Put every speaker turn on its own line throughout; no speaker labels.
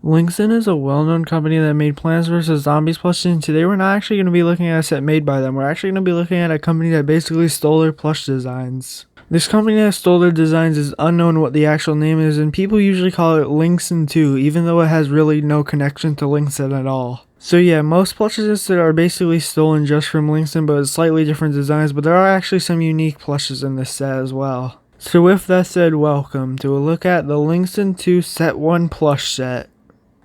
Linxin is a well-known company that made Plants vs. Zombies plushes, and today we're not actually going to be looking at a set made by them. We're actually going to be looking at a company that basically stole their plush designs. This company that stole their designs is unknown what the actual name is, and people usually call it Linxin 2, even though it has really no connection to Linxin at all. So yeah, most plushes listed are basically stolen just from Linxin, but with slightly different designs, but there are actually some unique plushes in this set as well. So with that said, welcome to a look at the Linxin 2 Set 1 plush set.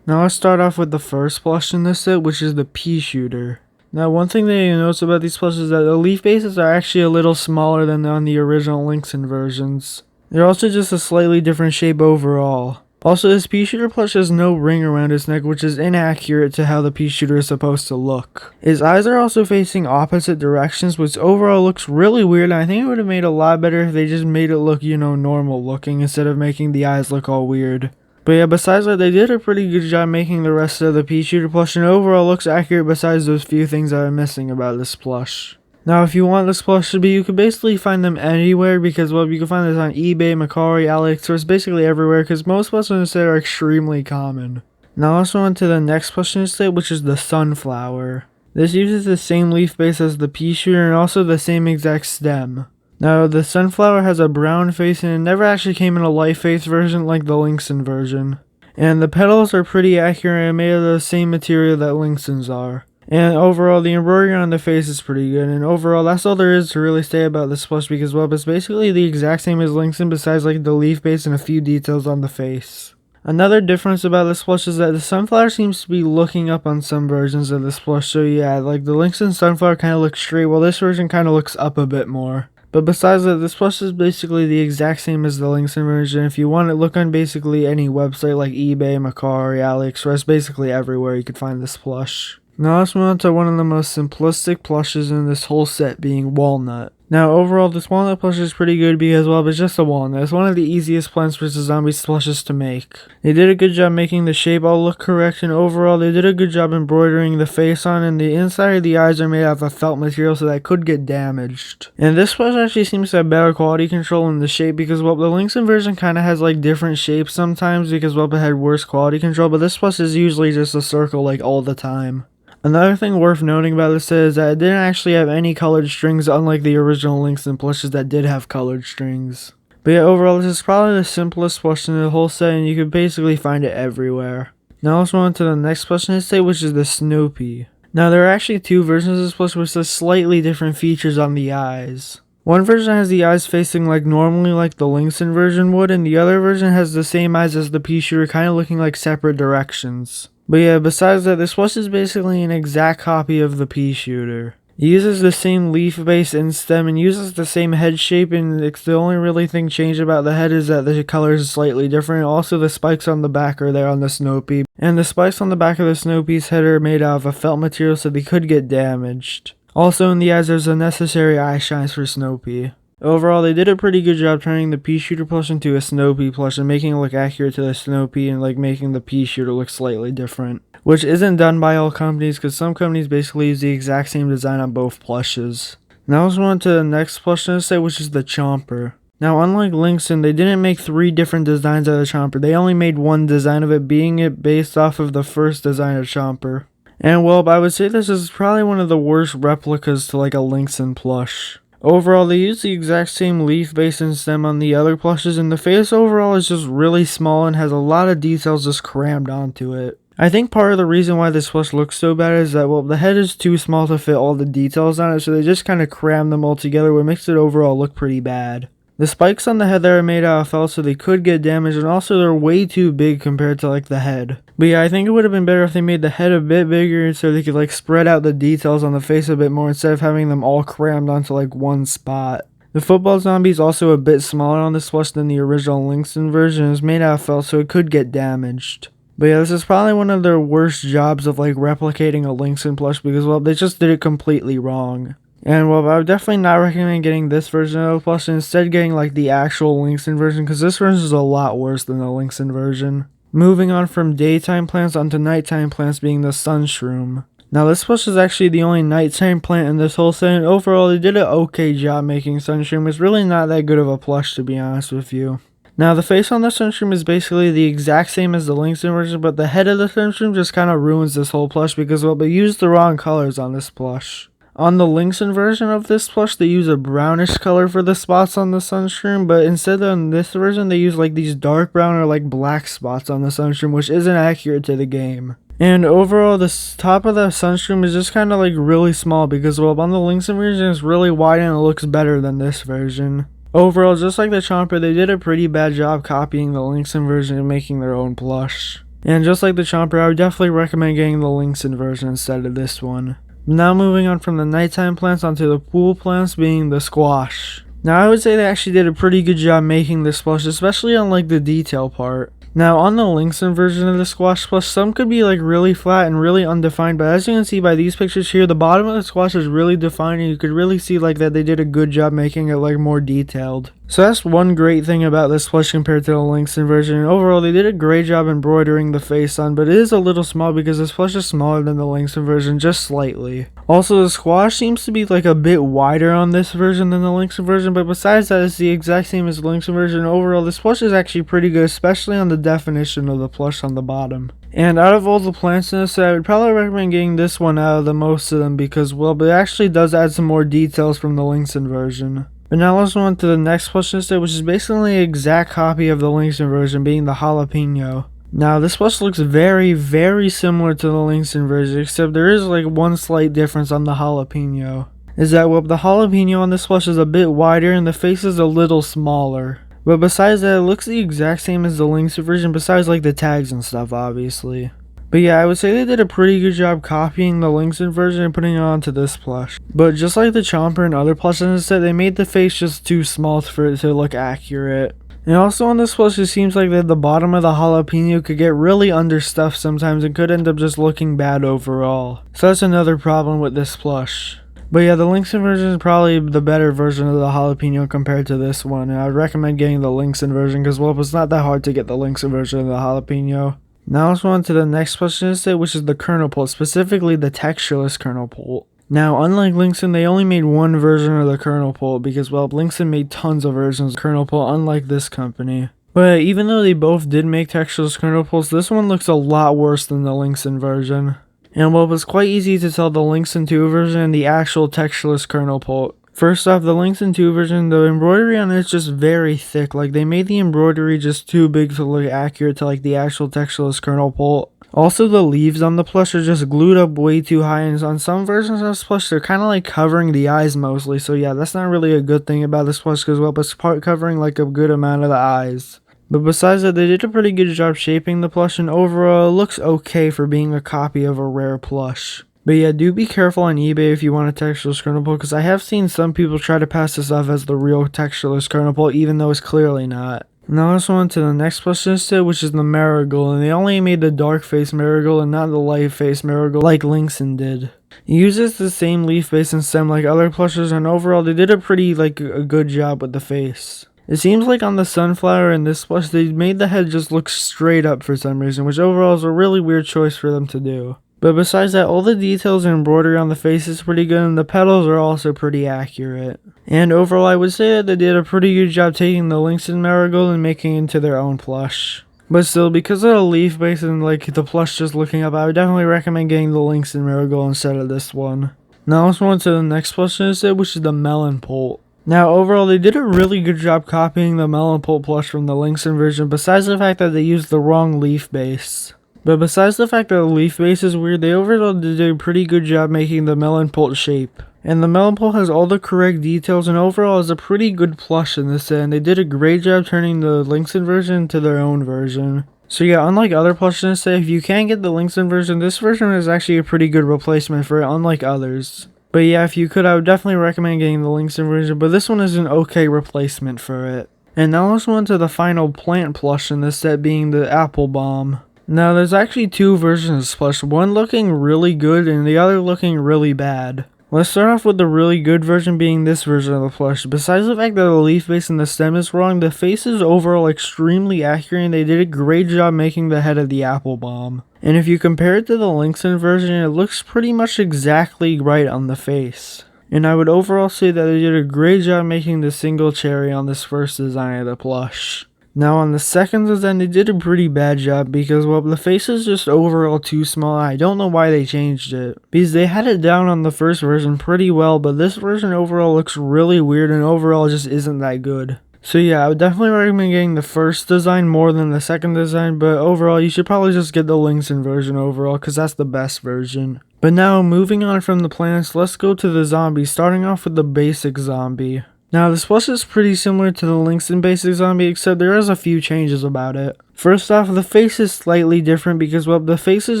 Now let's start off with the first plush in this set, which is the pea shooter. Now one thing that you notice about these plushes is that the leaf bases are actually a little smaller than on the original Linxin versions. They're also just a slightly different shape overall. Also, this pea shooter plush has no ring around his neck, which is inaccurate to how the pea shooter is supposed to look. His eyes are also facing opposite directions, which overall looks really weird, and I think it would have made a lot better if they just made it look, normal looking instead of making the eyes look all weird. But yeah, besides that, they did a pretty good job making the rest of the pea shooter plush, and overall looks accurate besides those few things that are missing about this plush. Now, if you want this plush to be, you can basically find them anywhere because, well, you can find this on eBay, Mercari, AliExpress, basically everywhere because most plushes in the set are extremely common. Now let's move on to the next plush in the set, which is the sunflower. This uses the same leaf base as the pea shooter and also the same exact stem. Now, the sunflower has a brown face and it never actually came in a light face version like the Linxin version. And the petals are pretty accurate and made of the same material that Linxin's are. And overall, the embroidery on the face is pretty good, and overall, that's all there is to really say about this plush because, well, it's basically the exact same as Linxin besides like the leaf base and a few details on the face. Another difference about this plush is that the sunflower seems to be looking up on some versions of this plush, so yeah, like the Linxin sunflower kind of looks straight while this version kind of looks up a bit more. But besides that, this plush is basically the exact same as the Linxin version. If you want it, look on basically any website like eBay, Mercari, AliExpress, basically everywhere you could find this plush. Now let's move on to one of the most simplistic plushes in this whole set, being Walnut. Now overall, this Walnut plush is pretty good because, well, it's just a walnut. It's one of the easiest Plants vs. Zombies plushes to make. They did a good job making the shape all look correct, and overall, they did a good job embroidering the face on, and the inside of the eyes are made out of a felt material so that could get damaged. And this plush actually seems to have better quality control in the shape because, well, the Linxin version kind of has like different shapes sometimes because, well, it had worse quality control, but this plush is usually just a circle like all the time. Another thing worth noting about this set is that it didn't actually have any colored strings, unlike the original Linxin plushes that did have colored strings. But yeah, overall, this is probably the simplest plush in the whole set, and you can basically find it everywhere. Now let's move on to the next plush in this set, which is the Snoopy. Now there are actually two versions of this plush which have slightly different features on the eyes. One version has the eyes facing like normally like the Linxin version would, and the other version has the same eyes as the pea shooter, kind of looking like separate directions. But yeah, besides that, this plush is basically an exact copy of the pea shooter. It uses the same leaf base and stem and uses the same head shape, and it's the only really thing changed about the head is that the color is slightly different. Also, the spikes on the back are there on the Snoopy, and the spikes on the back of the Snoopy's head are made out of a felt material so they could get damaged. Also in the eyes, there's the necessary eye shines for Snoopy. Overall, they did a pretty good job turning the pea shooter plush into a Snoopy plush and making it look accurate to the Snoopy and like making the pea shooter look slightly different. Which isn't done by all companies because some companies basically use the exact same design on both plushes. Now let's move on to the next plush in this set, which is the Chomper. Now unlike Linxin, they didn't make three different designs of the Chomper. They only made one design of it, being it based off of the first design of Chomper. And well, I would say this is probably one of the worst replicas to like a Linxin plush. Overall, they use the exact same leaf base and stem on the other plushes, and the face overall is just really small and has a lot of details just crammed onto it. I think part of the reason why this plush looks so bad is that, well, the head is too small to fit all the details on it, so they just kind of cram them all together, which makes it overall look pretty bad. The spikes on the head there are made out of felt, so they could get damaged, and also they're way too big compared to like the head. But yeah, I think it would have been better if they made the head a bit bigger so they could like spread out the details on the face a bit more instead of having them all crammed onto like one spot. The football zombie is also a bit smaller on this plush than the original Linxin version and is made out of felt, so it could get damaged. But yeah, this is probably one of their worst jobs of like replicating a Linxin plush because, well, they just did it completely wrong. And well, I would definitely not recommend getting this version of the plush and instead getting like the actual Linxin version because this version is a lot worse than the Linxin version. Moving on from daytime plants onto nighttime plants, being the sun shroom. Now this plush is actually the only nighttime plant in this whole set, and overall they did an okay job making sun shroom. It's really not that good of a plush, to be honest with you. Now the face on the Sunstream is basically the exact same as the Linxin version, but the head of the Sunstream just kind of ruins this whole plush because, well, they used the wrong colors on this plush. On the Linxin version of this plush, they use a brownish color for the spots on the Sunstream, but instead on this version, they use like these dark brown or like black spots on the Sunstream, which isn't accurate to the game. And overall, the top of the Sunstream is just kind of like really small because, well, on the Linxin version, it's really wide and it looks better than this version. Overall, just like the Chomper, they did a pretty bad job copying the Linxin version and making their own plush. And just like the Chomper, I would definitely recommend getting the Linxin version instead of this one. Now moving on from the nighttime plants onto the pool plants, being the squash. Now I would say they actually did a pretty good job making this plush, especially on like the detail part. Now on the Linxin version of the squash plush, some could be like really flat and really undefined, but as you can see by these pictures here, the bottom of the squash is really defined and you could really see like that they did a good job making it like more detailed. So that's one great thing about this plush compared to the Linxin version, and overall they did a great job embroidering the face on, but it is a little small because this plush is smaller than the Linxin version, just slightly. Also the squash seems to be like a bit wider on this version than the Linxin version, but besides that it's the exact same as the Linxin version. Overall this plush is actually pretty good, especially on the definition of the plush on the bottom. And out of all the plants in this set, I would probably recommend getting this one out of the most of them because, well, it actually does add some more details from the Linxin version. But now let's move on to the next plush instead, which is basically an exact copy of the Linxin version, being the jalapeno. Now this plush looks very, very similar to the Linxin version, except there is like one slight difference on the jalapeno. Is that, well, the jalapeno on this plush is a bit wider and the face is a little smaller. But besides that, it looks the exact same as the Linxin version, besides like the tags and stuff, obviously. But yeah, I would say they did a pretty good job copying the Linxin version and putting it onto this plush. But just like the Chomper and other plushes in the set, they made the face just too small for it to look accurate. And also on this plush, it seems like that the bottom of the jalapeno could get really understuffed sometimes and could end up just looking bad overall. So that's another problem with this plush. But yeah, the Linxin version is probably the better version of the jalapeno compared to this one, and I would recommend getting the Linxin version because, well, it's not that hard to get the Linxin version of the jalapeno. Now let's move on to the next question instead, which is the kernel pult, specifically the textureless kernel pult. Now, unlike Linxin, they only made one version of the kernel pult because, well, Linxin made tons of versions of kernel pult, unlike this company. But even though they both did make textureless kernel pults, this one looks a lot worse than the Linxin version. And well, it was quite easy to tell the Linxin 2 version and the actual textureless kernel pult. First off, the Linxin 2 version, the embroidery on it is just very thick. Like, they made the embroidery just too big to look accurate to like the actual textureless kernel pult. Also, the leaves on the plush are just glued up way too high, and on some versions of this plush, they're kind of like covering the eyes mostly. So yeah, that's not really a good thing about this plush because, well, it's part covering like a good amount of the eyes. But besides that, they did a pretty good job shaping the plush, and overall, it looks okay for being a copy of a rare plush. But yeah, do be careful on eBay if you want a textureless kernel pult, because I have seen some people try to pass this off as the real textureless kernel pult, even though it's clearly not. Now let's move on to the next plush instead, which is the marigold, and they only made the dark face marigold and not the light face marigold like Linxin did. It uses the same leaf base and stem like other plushes, and overall, they did a pretty a good job with the face. It seems like on the sunflower in this plush, they made the head just look straight up for some reason, which overall is a really weird choice for them to do. But besides that, all the details and embroidery on the face is pretty good, and the petals are also pretty accurate. And overall, I would say that they did a pretty good job taking the Linxin marigold and making it into their own plush. But still, because of the leaf base and the plush just looking up, I would definitely recommend getting the Linxin marigold instead of this one. Now let's move on to the next plush instead, which is the melon pult. Now, overall, they did a really good job copying the melon pult plush from the Linxin version, besides the fact that they used the wrong leaf base. But besides the fact that the leaf base is weird, they overall did a pretty good job making the melon pult shape. And the melon pult has all the correct details, and overall is a pretty good plush in this set, and they did a great job turning the Linxin version into their own version. So yeah, unlike other plushes in this set, if you can't get the Linxin version, this version is actually a pretty good replacement for it, unlike others. But yeah, if you could, I would definitely recommend getting the Linxin version, but this one is an okay replacement for it. And now let's move on to the final plant plush in this set, being the apple bomb. Now there's actually two versions of this plush, one looking really good and the other looking really bad. Let's start off with the really good version being this version of the plush. Besides the fact that the leaf base and the stem is wrong, the face is overall extremely accurate and they did a great job making the head of the apple bomb. And if you compare it to the Linxin version, it looks pretty much exactly right on the face. And I would overall say that they did a great job making the single cherry on this first design of the plush. Now on the second design, they did a pretty bad job because, well, the face is just overall too small. I don't know why they changed it, because they had it down on the first version pretty well, but this version overall looks really weird and overall just isn't that good. So yeah, I would definitely recommend getting the first design more than the second design, but overall you should probably just get the Linxin version overall because that's the best version. But now, moving on from the planets, let's go to the zombies, starting off with the basic zombie. Now, this plush is pretty similar to the Linxin basic zombie, except there is a few changes about it. First off, the face is slightly different because, well, the face is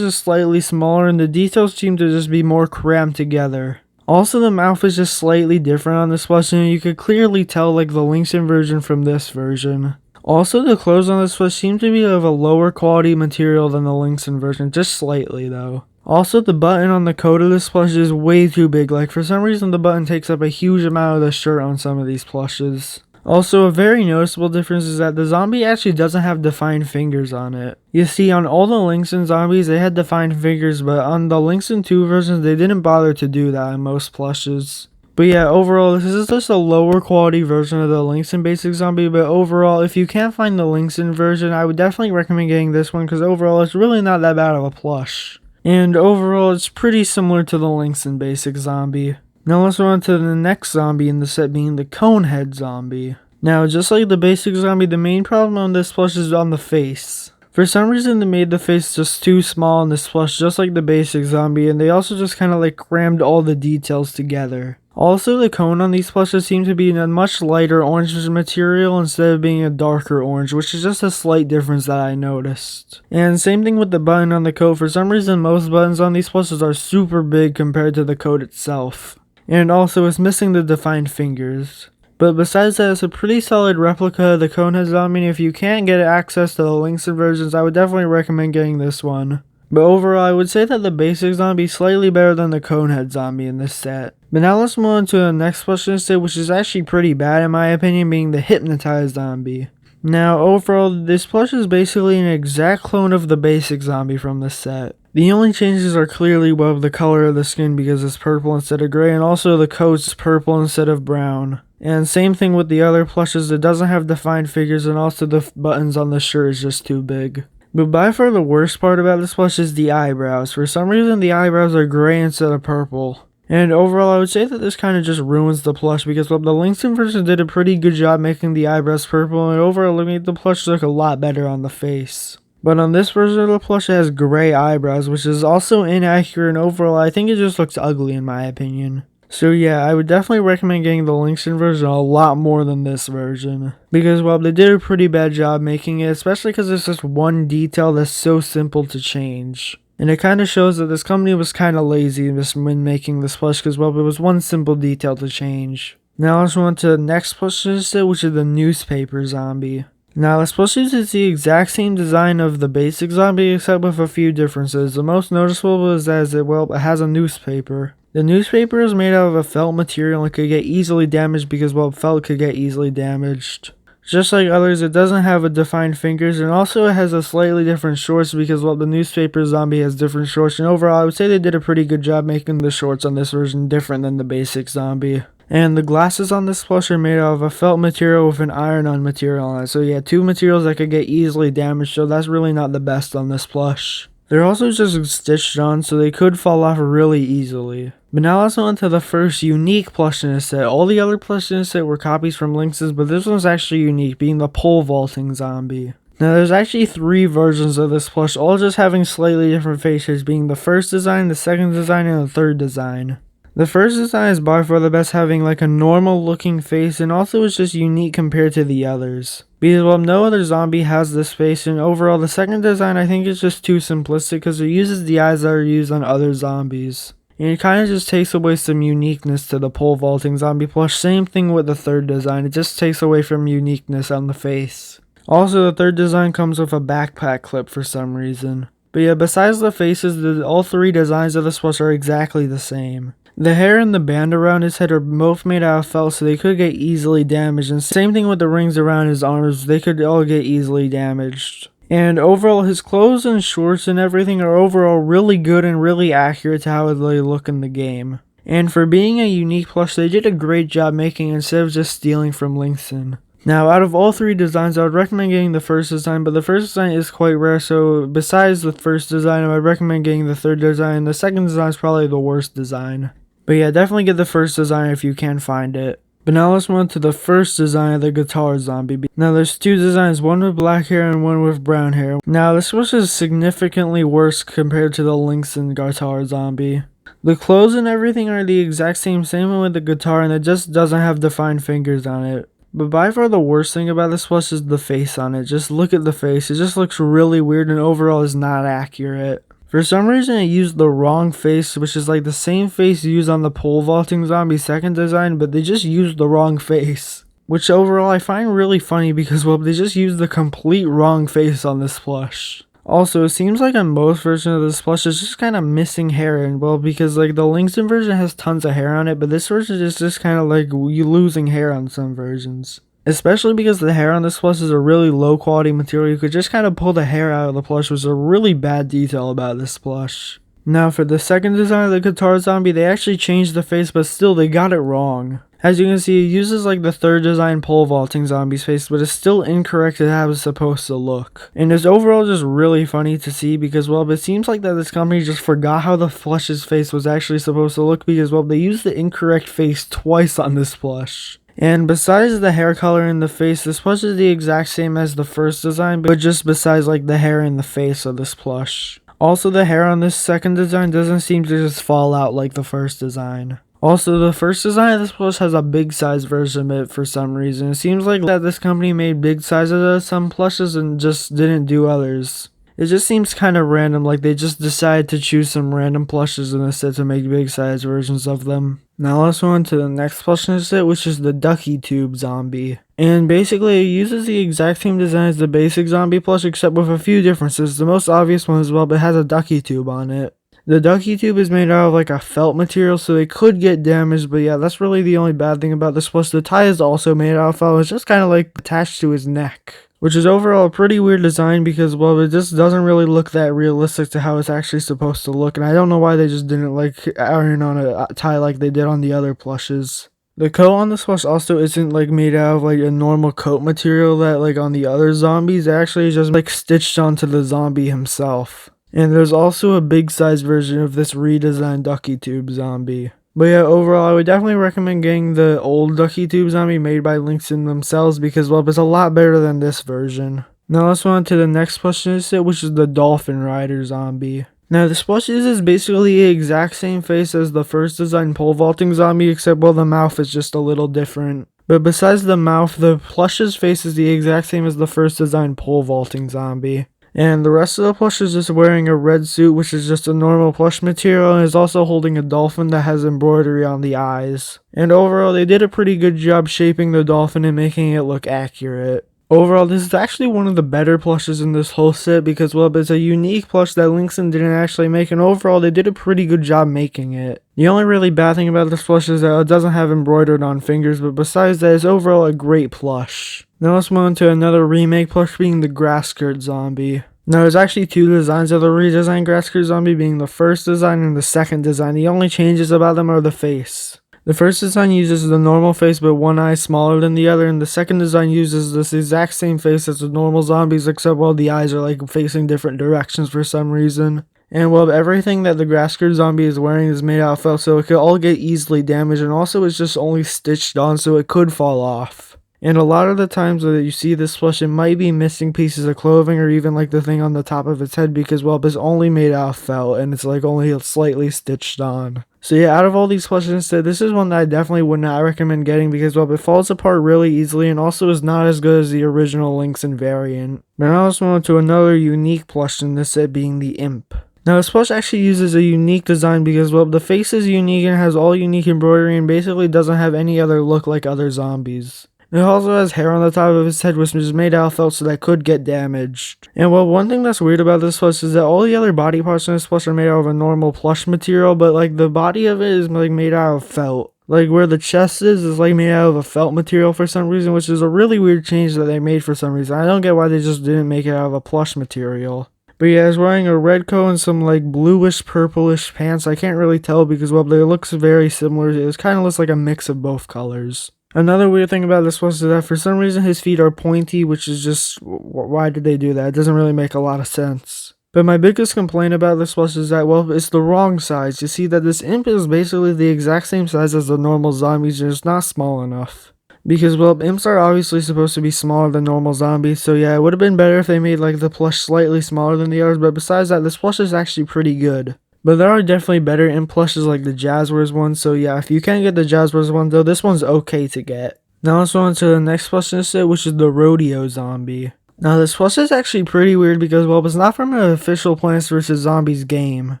just slightly smaller and the details seem to just be more crammed together. Also, the mouth is just slightly different on this plush, and you could clearly tell like the Linxin version from this version. Also, the clothes on this plush seem to be of a lower quality material than the Linxin version, just slightly though. Also, the button on the coat of this plush is way too big, like for some reason the button takes up a huge amount of the shirt on some of these plushes. Also, a very noticeable difference is that the zombie actually doesn't have defined fingers on it. You see, on all the Linxin zombies they had defined fingers, but on the Linxin 2 versions they didn't bother to do that in most plushes. But yeah, overall, this is just a lower quality version of the Linxin basic zombie, but overall, if you can't find the Linxin version, I would definitely recommend getting this one because overall it's really not that bad of a plush. And overall, it's pretty similar to the Linxin basic zombie. Now let's move on to the next zombie in the set, being the Conehead zombie. Now, just like the basic zombie, the main problem on this plush is on the face. For some reason, they made the face just too small on this plush, just like the basic zombie, and they also just kind of like crammed all the details together. Also, the cone on these plushes seem to be in a much lighter orange material instead of being a darker orange, which is just a slight difference that I noticed. And same thing with the button on the coat. For some reason, most buttons on these plushes are super big compared to the coat itself. And also, it's missing the defined fingers. But besides that, it's a pretty solid replica of the Conehead zombie, and if you can't get access to the Linxin versions, I would definitely recommend getting this one. But overall, I would say that the basic zombie is slightly better than the Conehead zombie in this set. But now let's move on to the next plush in the set, which is actually pretty bad in my opinion, being the Hypnotized zombie. Now overall, this plush is basically an exact clone of the basic zombie from this set. The only changes are clearly, well, the color of the skin because it's purple instead of gray, and also the coat's purple instead of brown. And same thing with the other plushes, it doesn't have defined figures, and also the buttons on the shirt is just too big. But by far the worst part about this plush is the eyebrows. For some reason the eyebrows are gray instead of purple. And overall I would say that this kind of just ruins the plush because, well, the Linxin version did a pretty good job making the eyebrows purple, and overall it made the plush look a lot better on the face. But on this version of the plush it has gray eyebrows, which is also inaccurate, and overall I think it just looks ugly in my opinion. So yeah, I would definitely recommend getting the Linxin version a lot more than this version. Because, well, they did a pretty bad job making it, especially because there's just one detail that's so simple to change. And it kind of shows that this company was kind of lazy when making this plush because, well, it was one simple detail to change. Now let's move on to the next plush, which is the newspaper zombie. Now this plush is the exact same design of the basic zombie except with a few differences. The most noticeable is that it has a newspaper. The newspaper is made out of a felt material and could get easily damaged because, well, felt could get easily damaged. Just like others, it doesn't have a defined fingers, and also it has a slightly different shorts because, well, the newspaper zombie has different shorts, and overall I would say they did a pretty good job making the shorts on this version different than the basic zombie. And the glasses on this plush are made out of a felt material with an iron-on material on it, so yeah, two materials that could get easily damaged, so that's really not the best on this plush. They're also just stitched on, so they could fall off really easily. But now let's move on to the first unique plush in this set. All the other plushes in this set were copies from Linxin, but this one's actually unique, being the pole vaulting zombie. Now there's actually 3 versions of this plush, all just having slightly different faces, being the first design, the second design, and the third design. The first design is by far the best, having like a normal looking face, and also is just unique compared to the others. Because, well, no other zombie has this face, and overall the second design I think is just too simplistic because it uses the eyes that are used on other zombies. And it kind of just takes away some uniqueness to the pole vaulting zombie plush. Same thing with the third design, it just takes away from uniqueness on the face. Also, the third design comes with a backpack clip for some reason. But yeah, besides the faces, all 3 designs of this plush are exactly the same. The hair and the band around his head are both made out of felt, so they could get easily damaged, and same thing with the rings around his arms, they could all get easily damaged. And overall, his clothes and shorts and everything are overall really good and really accurate to how they look in the game. And for being a unique plush, they did a great job making it instead of just stealing from Linxin. Now, out of all three designs, I would recommend getting the first design, but the first design is quite rare, so besides the first design, I would recommend getting the third design. The second design is probably the worst design. But yeah, definitely get the first design if you can find it. But now let's move on to the first design of the guitar zombie. Now there's two designs, one with black hair and one with brown hair. Now this was just significantly worse compared to the Linxin guitar zombie. The clothes and everything are the exact same with the guitar, and it just doesn't have defined fingers on it. But by far the worst thing about this plush is the face on it. Just look at the face, it just looks really weird and overall is not accurate. For some reason it used the wrong face, which is like the same face used on the pole vaulting zombie second design, but they just used the wrong face. Which overall I find really funny because, well, they just used the complete wrong face on this plush. Also, it seems like on most versions of this plush it's just kind of missing hair, and well, because like the Linxin version has tons of hair on it, but this version is just kind of like you losing hair on some versions. Especially because the hair on this plush is a really low quality material, you could just kind of pull the hair out of the plush, which is a really bad detail about this plush. Now for the second design of the guitar zombie, they actually changed the face, but still they got it wrong. As you can see, it uses like the third design pole vaulting zombie's face, but it's still incorrect to how it's supposed to look. And it's overall just really funny to see because, well, it seems like that this company just forgot how the plush's face was actually supposed to look because, well, they used the incorrect face twice on this plush. And besides the hair color in the face, this plush is the exact same as the first design, but just besides like the hair in the face of this plush. Also, the hair on this second design doesn't seem to just fall out like the first design. Also, the first design of this plush has a big size version of it for some reason. It seems like that this company made big sizes of some plushes and just didn't do others. It just seems kind of random, like they just decided to choose some random plushes in the set to make big size versions of them. Now let's move on to the next plush in the set, which is the Ducky Tube Zombie. And basically it uses the exact same design as the basic zombie plush except with a few differences. The most obvious one as well, but it has a ducky tube on it. The ducky tube is made out of like a felt material, so it could get damaged, but yeah, that's really the only bad thing about this plush. The tie is also made out of felt, it's just kind of like attached to his neck. Which is overall a pretty weird design because, well, it just doesn't really look that realistic to how it's actually supposed to look. And I don't know why they just didn't like iron on a tie like they did on the other plushes. The coat on this plush also isn't like made out of like a normal coat material that like on the other zombies. It actually is just like stitched onto the zombie himself. And there's also a big size version of this redesigned Ducky Tube Zombie. But yeah, overall, I would definitely recommend getting the old Ducky Tube Zombie made by Linxin themselves because, well, it's a lot better than this version. Now let's move on to the next plush in this set, which is the Dolphin Rider Zombie. Now this plush uses basically the exact same face as the first design pole vaulting zombie, except, well, the mouth is just a little different. But besides the mouth, the plush's face is the exact same as the first design pole vaulting zombie. And the rest of the plush is just wearing a red suit, which is just a normal plush material, and is also holding a dolphin that has embroidery on the eyes. And overall, they did a pretty good job shaping the dolphin and making it look accurate. Overall, this is actually one of the better plushes in this whole set because, well, it's a unique plush that Linxin didn't actually make, and overall, they did a pretty good job making it. The only really bad thing about this plush is that it doesn't have embroidered on fingers, but besides that, it's overall a great plush. Now let's move on to another remake plush, being the Grass Skirt Zombie. Now there's actually two designs of the redesigned Grass Skirt Zombie, being the first design and the second design. The only changes about them are the face. The first design uses the normal face but one eye smaller than the other, and the second design uses this exact same face as the normal zombies, except, well, the eyes are like facing different directions for some reason. And, well, everything that the Grass Skirt Zombie is wearing is made out of felt, so it could all get easily damaged, and also it's just only stitched on, so it could fall off. And a lot of the times that you see this plush, it might be missing pieces of clothing or even like the thing on the top of its head because, well, it's only made out of felt and it's like only slightly stitched on. So yeah, out of all these plushes instead, this is one that I definitely would not recommend getting because, well, it falls apart really easily and also is not as good as the original Linxin variant. But now let's move on to another unique plush in this set, being the Imp. Now this plush actually uses a unique design because, well, the face is unique and has all unique embroidery and basically doesn't have any other look like other zombies. It also has hair on the top of its head, which is made out of felt, so that could get damaged. And, well, one thing that's weird about this plush is that all the other body parts in this plush are made out of a normal plush material, but like the body of it is like made out of felt. Like where the chest is like made out of a felt material for some reason, which is a really weird change that they made for some reason. I don't get why they just didn't make it out of a plush material. But yeah, he's wearing a red coat and some like bluish purplish pants. I can't really tell because, well, it looks very similar. It kind of looks like a mix of both colors. Another weird thing about this plush is that for some reason his feet are pointy, which is just, why did they do that? It doesn't really make a lot of sense. But my biggest complaint about this plush is that, well, it's the wrong size. You see that this imp is basically the exact same size as the normal zombies, and it's not small enough. Because, well, imps are obviously supposed to be smaller than normal zombies, so yeah, it would have been better if they made, like, the plush slightly smaller than the others, but besides that, this plush is actually pretty good. But there are definitely better imp plushes like the Jazzwares one, so yeah, if you can't get the Jazzwares one though, this one's okay to get. Now let's go on to the next plush in this set, which is the Rodeo Zombie. Now this plush is actually pretty weird because, well, it's not from an official Plants vs. Zombies game.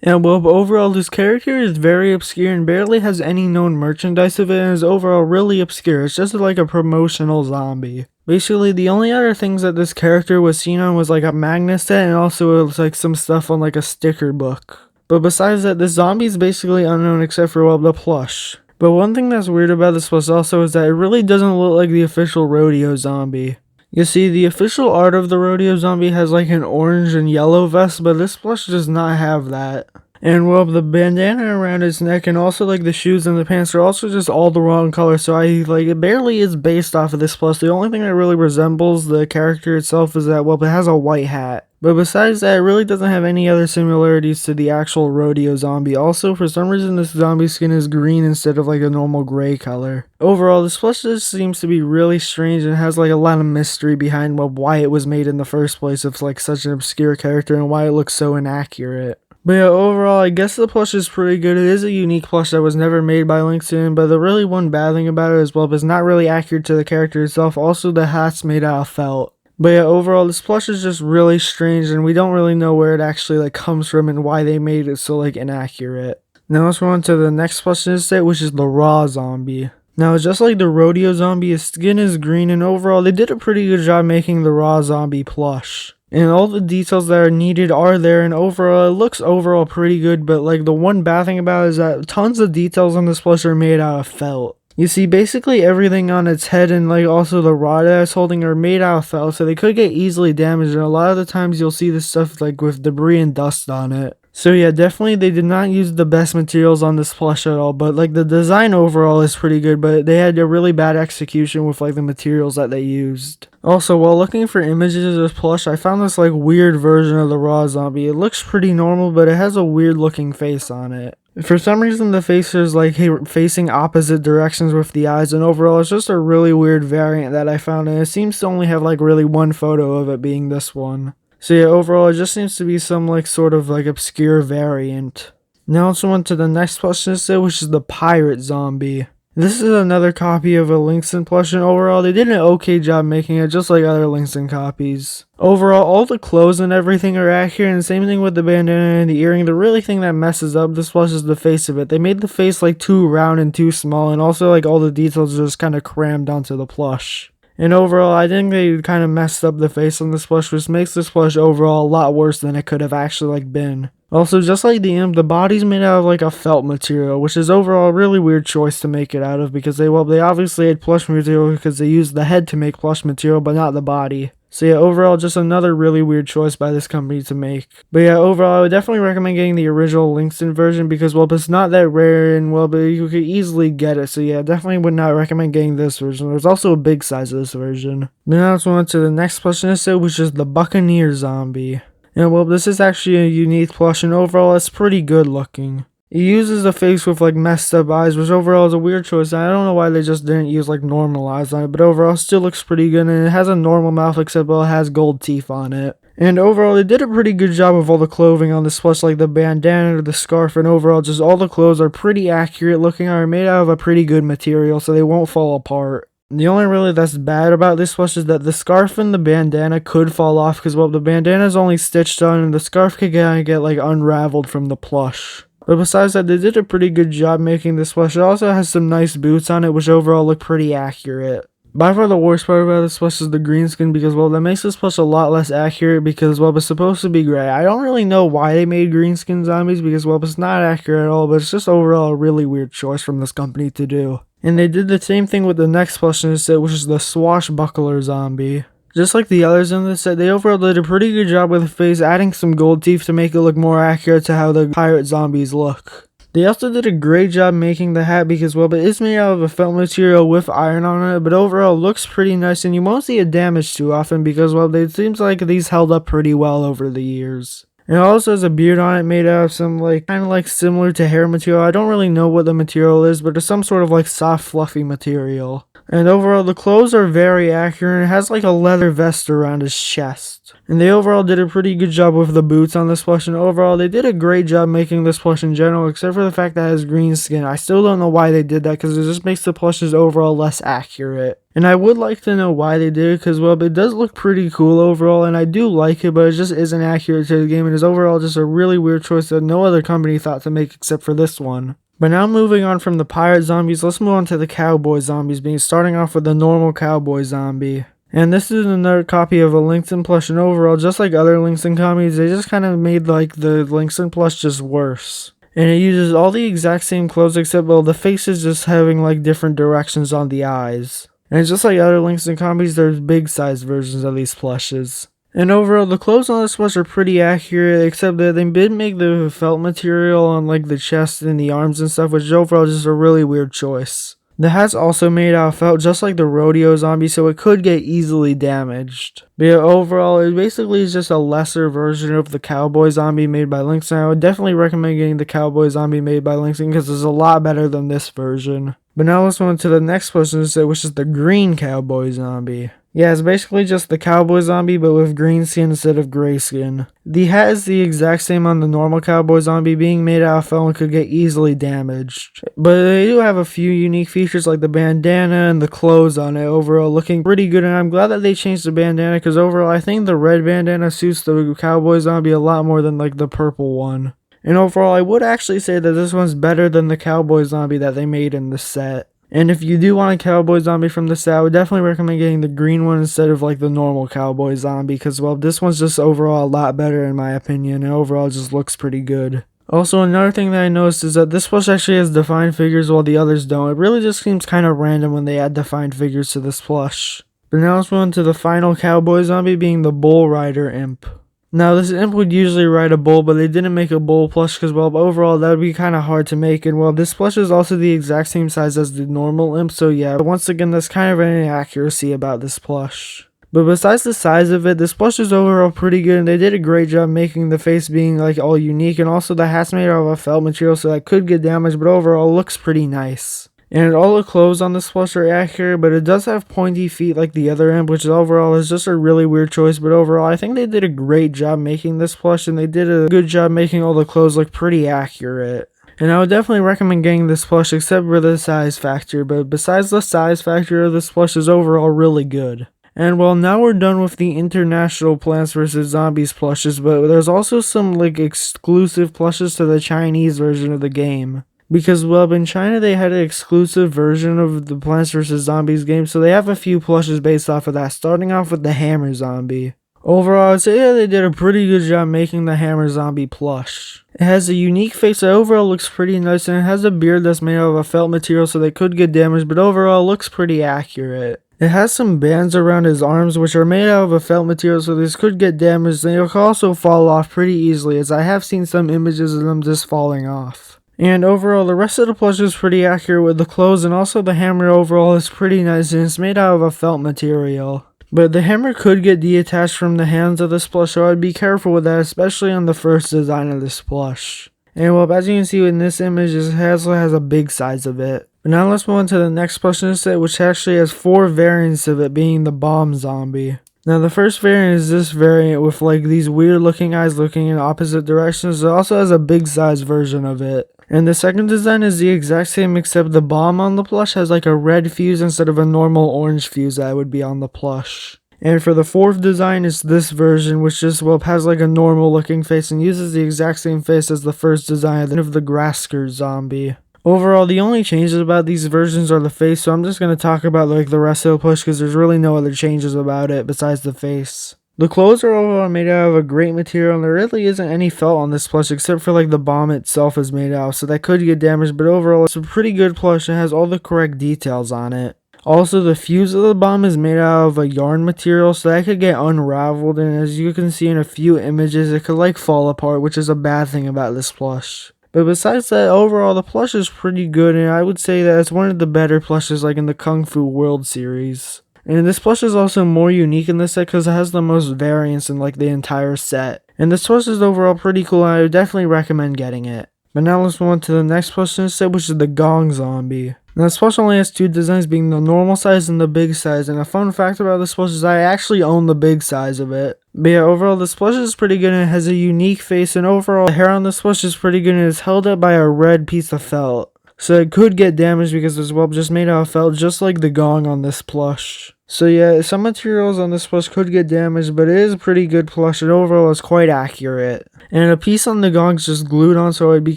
And, well, overall this character is very obscure and barely has any known merchandise of it, and is overall really obscure. It's just like a promotional zombie. Basically, the only other things that this character was seen on was like a magnet set, and also it was like some stuff on like a sticker book. But besides that, this zombie is basically unknown except for, well, the plush. But one thing that's weird about this plush also is that it really doesn't look like the official Rodeo Zombie. You see, the official art of the Rodeo Zombie has like an orange and yellow vest, but this plush does not have that. And, well, the bandana around his neck and also like the shoes and the pants are also just all the wrong color, so it barely is based off of this plush. The only thing that really resembles the character itself is that, well, it has a white hat. But besides that, it really doesn't have any other similarities to the actual Rodeo Zombie. Also, for some reason, this zombie skin is green instead of like a normal gray color. Overall, this plush just seems to be really strange and has like a lot of mystery behind, well, why it was made in the first place of like such an obscure character and why it looks so inaccurate. But yeah, overall, I guess the plush is pretty good. It is a unique plush that was never made by Linxin, but the really one bad thing about it as well is not really accurate to the character itself. Also, the hat's made out of felt. But yeah, overall, this plush is just really strange, and we don't really know where it actually like comes from and why they made it so like inaccurate. Now let's move on to the next plush in this set, which is the Raw Zombie. Now, just like the Rodeo Zombie, his skin is green, and overall, they did a pretty good job making the Raw Zombie plush. And all the details that are needed are there, and overall, it looks overall pretty good, but like the one bad thing about it is that tons of details on this plush are made out of felt. You see, basically everything on its head and like also the rod that it's holding are made out of felt, so they could get easily damaged, and a lot of the times you'll see this stuff like with debris and dust on it. So yeah, definitely they did not use the best materials on this plush at all, but like the design overall is pretty good, but they had a really bad execution with like the materials that they used. Also, while looking for images of this plush, I found this like weird version of the Raw Zombie. It looks pretty normal, but it has a weird looking face on it. For some reason, the face is like facing opposite directions with the eyes, and overall it's just a really weird variant that I found, and it seems to only have like really one photo of it being this one. So yeah, overall it just seems to be some like sort of like obscure variant. Now let's move on to the next plush in this set, which is the Pirate Zombie. This is another copy of a Linxin plush, and overall they did an okay job making it, just like other Linxin copies. Overall, all the clothes and everything are accurate, and same thing with the bandana and the earring. The really thing that messes up this plush is the face of it. They made the face like too round and too small, and also like all the details are just kind of crammed onto the plush. And overall, I think they kind of messed up the face on this plush, which makes this plush overall a lot worse than it could have actually like been. Also, just like the imp, the body's made out of like a felt material, which is overall a really weird choice to make it out of, because they obviously had plush material because they used the head to make plush material, but not the body. So yeah, overall, just another really weird choice by this company to make. But yeah, overall, I would definitely recommend getting the original Linxin version because, well, it's not that rare and, well, but you could easily get it. So yeah, definitely would not recommend getting this version. There's also a big size of this version. Now let's move on to the next plush in this set, which is the Buccaneer Zombie. And, well, this is actually a unique plush, and overall, it's pretty good looking. It uses a face with like messed up eyes, which overall is a weird choice. I don't know why they just didn't use like normal eyes on it, but overall it still looks pretty good, and it has a normal mouth except, well, it has gold teeth on it. And overall they did a pretty good job of all the clothing on this plush, like the bandana or the scarf, and overall just all the clothes are pretty accurate looking, are made out of a pretty good material, so they won't fall apart. The only really that's bad about this plush is that the scarf and the bandana could fall off because, well, the bandana is only stitched on and the scarf could kind of get like unraveled from the plush. But besides that, they did a pretty good job making this plush. It also has some nice boots on it, which overall look pretty accurate. By far the worst part about this plush is the green skin because, well, that makes this plush a lot less accurate because, well, it's supposed to be gray. I don't really know why they made green skin zombies because, well, it's not accurate at all, but it's just overall a really weird choice from this company to do. And they did the same thing with the next plush in this set, which is the Swashbuckler Zombie. Just like the others in this set, they overall did a pretty good job with the face, adding some gold teeth to make it look more accurate to how the pirate zombies look. They also did a great job making the hat because, well, it is made out of a felt material with iron on it, but overall it looks pretty nice and you won't see it damaged too often because, well, it seems like these held up pretty well over the years. It also has a beard on it made out of some kind of similar to hair material. I don't really know what the material is, but it's some sort of soft fluffy material. And overall the clothes are very accurate. It has a leather vest around his chest. And they overall did a pretty good job with the boots on this plush, and overall they did a great job making this plush in general, except for the fact that it has green skin. I still don't know why they did that because it just makes the plushes overall less accurate. And I would like to know why they did it because, well, it does look pretty cool overall and I do like it, but it just isn't accurate to the game and is overall just a really weird choice that no other company thought to make except for this one. But now moving on from the pirate zombies, let's move on to the cowboy zombies, starting off with the normal cowboy zombie. And this is another copy of a Linxin plush, and overall, just like other Linxin copies, they just kind of made the Linxin plush just worse. And it uses all the exact same clothes except, well, the face is just having different directions on the eyes. And just like other Linxin copies, there's big size versions of these plushes. And overall, the clothes on this plush are pretty accurate, except that they did make the felt material on the chest and the arms and stuff, which is overall just a really weird choice. The hat's also made out of felt just like the rodeo zombie, so it could get easily damaged. But yeah, overall, it basically is just a lesser version of the cowboy zombie made by Linxin. I would definitely recommend getting the cowboy zombie made by Linxin because it's a lot better than this version. But now let's move on to the next person, which is the green cowboy zombie. Yeah, it's basically just the cowboy zombie, but with green skin instead of gray skin. The hat is the exact same on the normal cowboy zombie, being made out of felt and could get easily damaged. But they do have a few unique features like the bandana and the clothes on it, overall looking pretty good, and I'm glad that they changed the bandana because overall I think the red bandana suits the cowboy zombie a lot more than the purple one. And overall I would actually say that this one's better than the cowboy zombie that they made in the set. And if you do want a cowboy zombie from the set, I would definitely recommend getting the green one instead of the normal cowboy zombie because, well, this one's just overall a lot better in my opinion and overall just looks pretty good. Also, another thing that I noticed is that this plush actually has defined figures while the others don't. It really just seems kind of random when they add defined figures to this plush. But now let's move on to the final cowboy zombie, being the bull rider imp. Now, this imp would usually ride a bull, but they didn't make a bull plush because, well, overall, that would be kind of hard to make. And, well, this plush is also the exact same size as the normal imp, so yeah, once again, that's kind of an inaccuracy about this plush. But besides the size of it, this plush is overall pretty good, and they did a great job making the face being, all unique, and also the hat's made out of a felt material, so that could get damaged, but overall, looks pretty nice. And all the clothes on this plush are accurate, but it does have pointy feet like the other imp, which overall is just a really weird choice. But overall, I think they did a great job making this plush, and they did a good job making all the clothes look pretty accurate. And I would definitely recommend getting this plush except for the size factor, but besides the size factor, this plush is overall really good. And well, now we're done with the international Plants vs. Zombies plushes, but there's also some exclusive plushes to the Chinese version of the game. Because, well, in China they had an exclusive version of the Plants vs. Zombies game, so they have a few plushes based off of that, starting off with the Hammer Zombie. Overall, I'd say that they did a pretty good job making the Hammer Zombie plush. It has a unique face that overall looks pretty nice, and it has a beard that's made out of a felt material, so they could get damaged, but overall looks pretty accurate. It has some bands around his arms which are made out of a felt material, so this could get damaged, and it could also fall off pretty easily, as I have seen some images of them just falling off. And overall, the rest of the plush is pretty accurate with the clothes, and also the hammer overall is pretty nice, and it's made out of a felt material. But the hammer could get detached from the hands of this plush, so I'd be careful with that, especially on the first design of this plush. And well, as you can see in this image, it also has a big size of it. But now let's move on to the next plush in the set, which actually has 4 variants of it, being the bomb zombie. Now the first variant is this variant with these weird looking eyes looking in opposite directions. It also has a big size version of it. And the second design is the exact same, except the bomb on the plush has a red fuse instead of a normal orange fuse that would be on the plush. And for the fourth design is this version, which just has a normal looking face and uses the exact same face as the first design of the grass skirt zombie. Overall, the only changes about these versions are the face, so I'm just going to talk about the rest of the plush because there's really no other changes about it besides the face. The clothes are overall made out of a great material, and there really isn't any felt on this plush except for the bomb itself is made out, so that could get damaged, but overall it's a pretty good plush and has all the correct details on it. Also, the fuse of the bomb is made out of a yarn material, so that could get unraveled, and as you can see in a few images, it could fall apart, which is a bad thing about this plush. But besides that, overall the plush is pretty good, and I would say that it's one of the better plushes like in the Kung Fu World series. And this plush is also more unique in this set because it has the most variants in like the entire set. And this plush is overall pretty cool, and I would definitely recommend getting it. But now let's move on to the next plush in this set, which is the Gong Zombie. Now this plush only has two designs, being the normal size and the big size, and a fun fact about this plush is I actually own the big size of it. But yeah, overall this plush is pretty good and it has a unique face, and overall the hair on this plush is pretty good and it's held up by a red piece of felt. So it could get damaged because it's just made out of felt, just like the gong on this plush. So yeah, some materials on this plush could get damaged, but it is a pretty good plush and overall it's quite accurate. And a piece on the gong's just glued on, so I'd be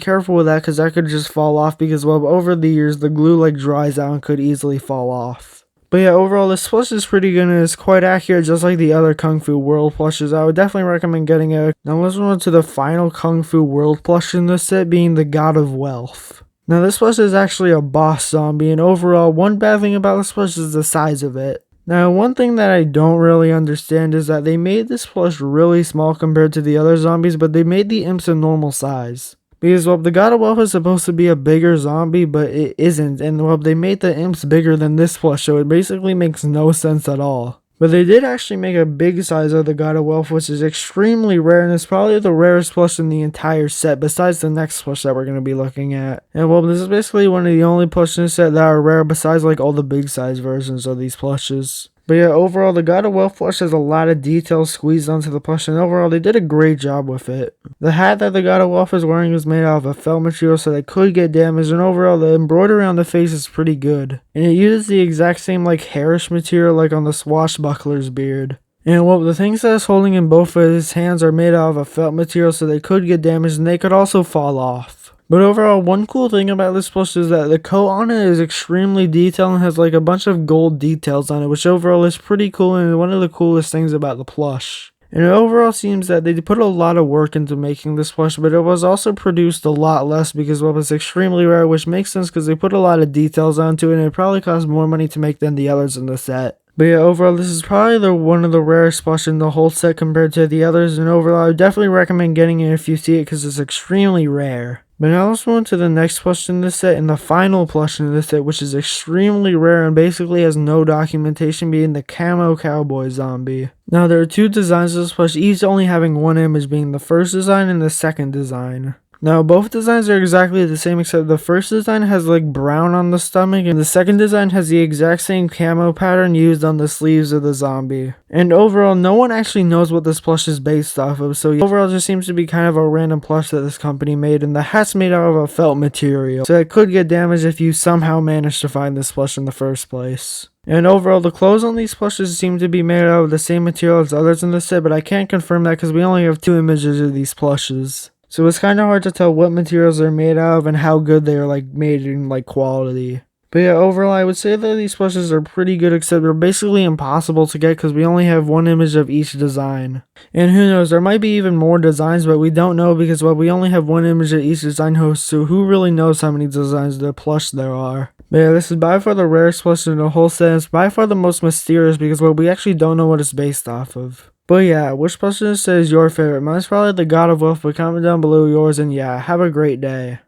careful with that because that could just fall off because over the years the glue like dries out and could easily fall off. But yeah, overall this plush is pretty good and it's quite accurate just like the other Kung Fu World plushes. I would definitely recommend getting it. Now let's move on to the final Kung Fu World plush in this set, being the God of Wealth. Now this plush is actually a boss zombie, and overall one bad thing about this plush is the size of it. Now one thing that I don't really understand is that they made this plush really small compared to the other zombies, but they made the imps a normal size. Because the God of Wealth is supposed to be a bigger zombie, but it isn't, and they made the imps bigger than this plush, so it basically makes no sense at all. But they did actually make a big size of the God of Wealth, which is extremely rare, and it's probably the rarest plush in the entire set, besides the next plush that we're going to be looking at. And this is basically one of the only plushes in the set that are rare, besides like all the big size versions of these plushes. But yeah, overall the God of Wealth plush has a lot of details squeezed onto the plush, and overall they did a great job with it. The hat that the God of Wealth is wearing is made out of a felt material, so they could get damaged, and overall the embroidery on the face is pretty good. And it uses the exact same like hairish material like on the swashbuckler's beard. And the things that it's holding in both of his hands are made out of a felt material, so they could get damaged and they could also fall off. But overall, one cool thing about this plush is that the coat on it is extremely detailed and has like a bunch of gold details on it, which overall is pretty cool and one of the coolest things about the plush. And it overall seems that they put a lot of work into making this plush, but it was also produced a lot less because it's extremely rare, which makes sense because they put a lot of details onto it and it probably cost more money to make than the others in the set. But yeah, overall this is probably one of the rarest plush in the whole set compared to the others, and overall I would definitely recommend getting it if you see it because it's extremely rare. But now let's move on to the next plush in this set and the final plush in this set, which is extremely rare and basically has no documentation, being the Camo Cowboy Zombie. Now there are two designs of this plush, each only having one image, being the first design and the second design. Now both designs are exactly the same, except the first design has like brown on the stomach and the second design has the exact same camo pattern used on the sleeves of the zombie. And overall no one actually knows what this plush is based off of, so overall it just seems to be kind of a random plush that this company made, and the hat's made out of a felt material, so it could get damaged if you somehow manage to find this plush in the first place. And overall, the clothes on these plushes seem to be made out of the same material as others in the set, but I can't confirm that because we only have two images of these plushes. So it's kind of hard to tell what materials they're made out of and how good they are made in quality. But yeah, overall I would say that these plushes are pretty good, except they're basically impossible to get because we only have one image of each design. And who knows, there might be even more designs, but we don't know because we only have one image of each design host, so who really knows how many designs of the plush there are. But yeah, this is by far the rarest plush in the whole set, and it's by far the most mysterious because we actually don't know what it's based off of. But yeah, which plush in this set is your favorite? Mine's probably the God of Wealth, but comment down below yours, and yeah, have a great day.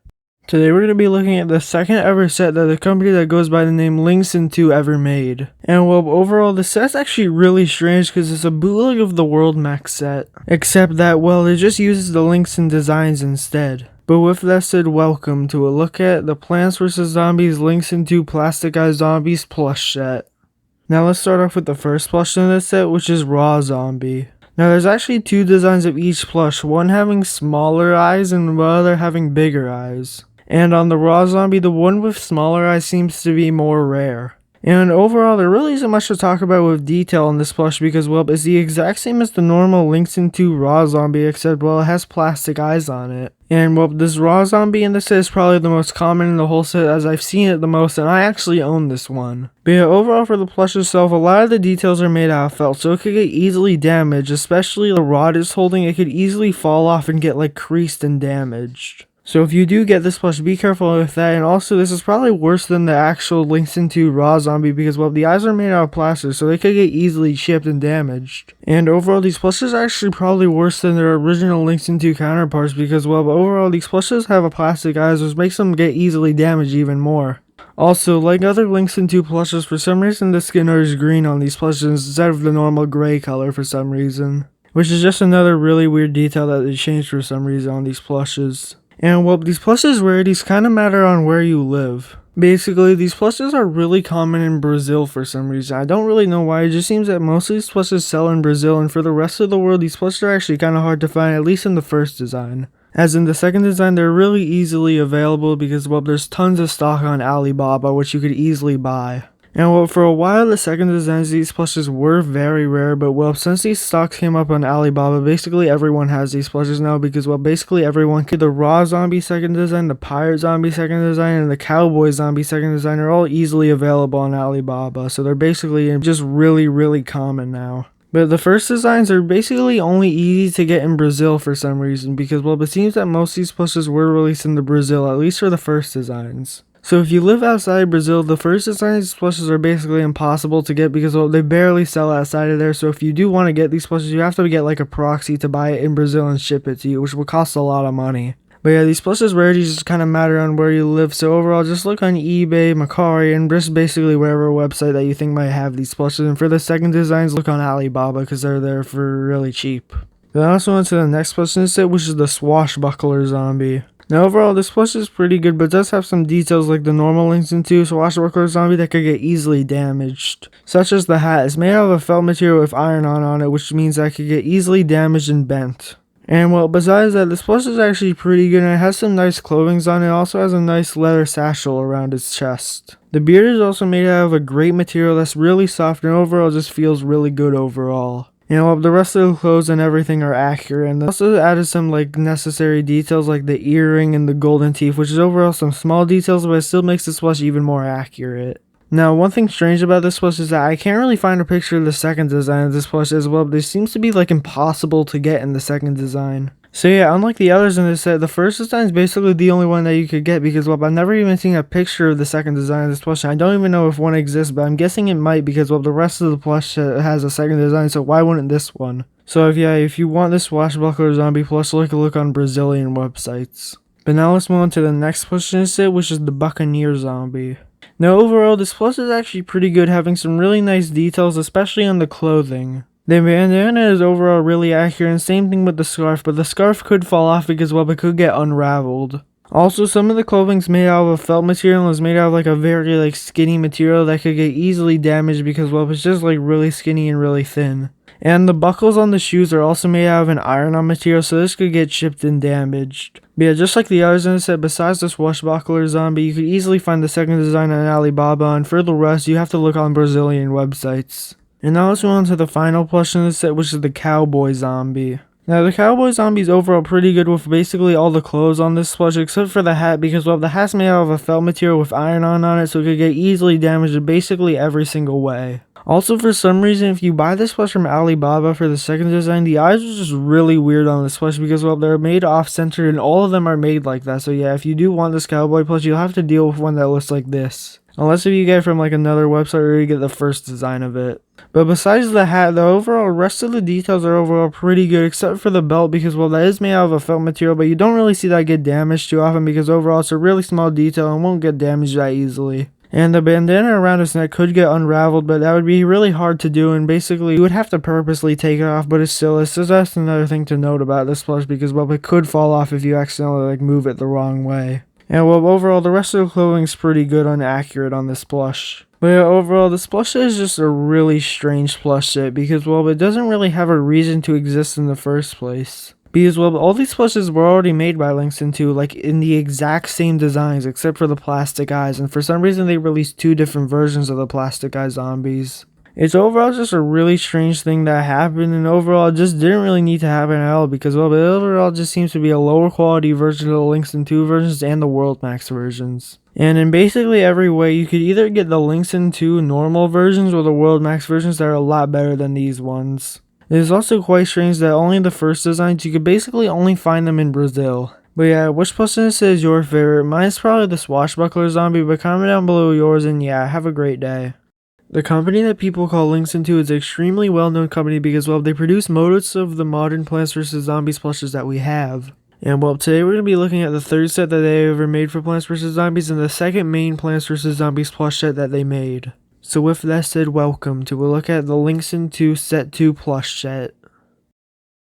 Today we're going to be looking at the second ever set that the company that goes by the name Linxin 2 ever made. And overall the set's actually really strange because it's a bootleg of the World Mech set. Except that, it just uses the Linxin designs instead. But with that said, welcome to a look at the Plants vs Zombies Linxin 2 Plastic Eye Zombies plush set. Now let's start off with the first plush in this set, which is Raw Zombie. Now there's actually two designs of each plush, one having smaller eyes and the other having bigger eyes. And on the Raw Zombie, the one with smaller eyes seems to be more rare. And overall, there really isn't much to talk about with detail on this plush because, it's the exact same as the normal Linxin 2 Raw Zombie, except, it has plastic eyes on it. And, this Raw Zombie in this set is probably the most common in the whole set, as I've seen it the most, and I actually own this one. But yeah, overall for the plush itself, a lot of the details are made out of felt, so it could get easily damaged, especially the rod it's holding. It could easily fall off and get, creased and damaged. So if you do get this plush, be careful with that. And also, this is probably worse than the actual Linxin 2 raw zombie because, well, the eyes are made out of plastic, so they could get easily chipped and damaged. And overall, these plushes are actually probably worse than their original Linxin 2 counterparts because, well, overall, these plushes have a plastic eyes, which makes them get easily damaged even more. Also, like other Linxin 2 plushes, for some reason the skin is green on these plushes instead of the normal gray color for some reason. Which is just another really weird detail that they changed for some reason on these plushes. And well, these plushes rarities kind of matter on where you live. Basically, these plushes are really common in Brazil for some reason. I don't really know why, it just seems that most of these plushes sell in Brazil, and for the rest of the world, these plushes are actually kind of hard to find, at least in the first design. As in the second design, they're really easily available because, well, there's tons of stock on Alibaba, which you could easily buy. And well, for a while, the second designs, these plushes were very rare, but well, since these stocks came up on Alibaba, basically everyone has these plushes now because, well, basically everyone could. The raw zombie second design, the pirate zombie second design, and the cowboy zombie second design are all easily available on Alibaba, so they're basically just really common now. But the first designs are basically only easy to get in Brazil for some reason because, well, it seems that most of these plushes were released in Brazil, at least for the first designs. So if you live outside Brazil, the first designs plushes are basically impossible to get because, well, they barely sell outside of there. So if you do want to get these plushes, you have to get like a proxy to buy it in Brazil and ship it to you, which will cost a lot of money. But yeah, these plushes rarities just kind of matter on where you live. So overall, just look on eBay, Mercari, and just basically whatever website that you think might have these plushes. And for the second designs, look on Alibaba because they're there for really cheap. Then I also went to the next plush set, which is the swashbuckler zombie. Now overall, this plush is pretty good, but does have some details like the normal Linxin 2 swashbuckler zombie that could get easily damaged. Such as the hat is made out of a felt material with iron on it, which means that it could get easily damaged and bent. And well, besides that, this plush is actually pretty good and it has some nice clothing on it. It also has a nice leather satchel around its chest. The beard is also made out of a great material that's really soft and overall just feels really good overall. You know, the rest of the clothes and everything are accurate, and they also added some like necessary details like the earring and the golden teeth, which is overall some small details, but it still makes this plush even more accurate. Now, one thing strange about this plush is that I can't really find a picture of the second design of this plush as well, but it seems to be like impossible to get in the second design. So yeah, unlike the others in this set, the first design is basically the only one that you could get because, well, I've never even seen a picture of the second design of this plush. I don't even know if one exists, but I'm guessing it might because, well, the rest of the plush has a second design, so why wouldn't this one? So if you want this swashbuckler zombie plush, look on Brazilian websites. But now let's move on to the next plush in this set, which is the buccaneer zombie. Now overall, this plush is actually pretty good, having some really nice details, especially on the clothing. The bandana is overall really accurate, and same thing with the scarf, but the scarf could fall off because, well, it could get unraveled. Also, some of the clothing's made out of a felt material and is made out of like a very like skinny material that could get easily damaged because, well, it's just like really skinny and really thin. And the buckles on the shoes are also made out of an iron-on material, so this could get chipped and damaged. But yeah, just like the others in the set, besides the swashbuckler zombie, you could easily find the second design on Alibaba, and for the rest, you have to look on Brazilian websites. And now let's move on to the final plush in the set, which is the cowboy zombie. Now, the cowboy zombie is overall pretty good with basically all the clothes on this plush, except for the hat, because, well, the hat's made out of a felt material with iron on it, so it could get easily damaged in basically every single way. Also, for some reason, if you buy this plush from Alibaba for the second design, the eyes are just really weird on this plush because, well, they're made off-center and all of them are made like that. So yeah, if you do want this cowboy plush, you'll have to deal with one that looks like this. Unless if you get it from like another website or you get the first design of it. But besides the hat, the overall rest of the details are overall pretty good except for the belt because, well, that is made out of a felt material, but you don't really see that get damaged too often because overall it's a really small detail and won't get damaged that easily. And the bandana around his neck could get unraveled, but that would be really hard to do, and basically you would have to purposely take it off, but it's still, so that's another thing to note about this plush because, well, it could fall off if you accidentally like move it the wrong way. And well, overall, the rest of the clothing's pretty good and accurate on this plush. But yeah, overall, this plush set is just a really strange plush set because, well, it doesn't really have a reason to exist in the first place. Because, well, all these plushes were already made by Linxin 2, like, in the exact same designs, except for the plastic eyes, and for some reason they released two different versions of the plastic eye zombies. It's overall just a really strange thing that happened, and overall it just didn't really need to happen at all because, well, it overall just seems to be a lower quality version of the Linxin 2 versions and the World Max versions. And in basically every way, you could either get the Linxin 2 normal versions or the World Max versions that are a lot better than these ones. It is also quite strange that only the first designs, you could basically only find them in Brazil. But yeah, which plushie set is your favorite? Mine's probably the swashbuckler zombie, but comment down below yours, and yeah, have a great day. The company that people call Linxin is an extremely well-known company because, well, they produce most of the modern Plants vs. Zombies plushes that we have. And well, today we're going to be looking at the third set that they ever made for Plants vs. Zombies and the second main Plants vs. Zombies plush set that they made. So with that said, welcome to a look at the Linxin 2 Set 2 plush set.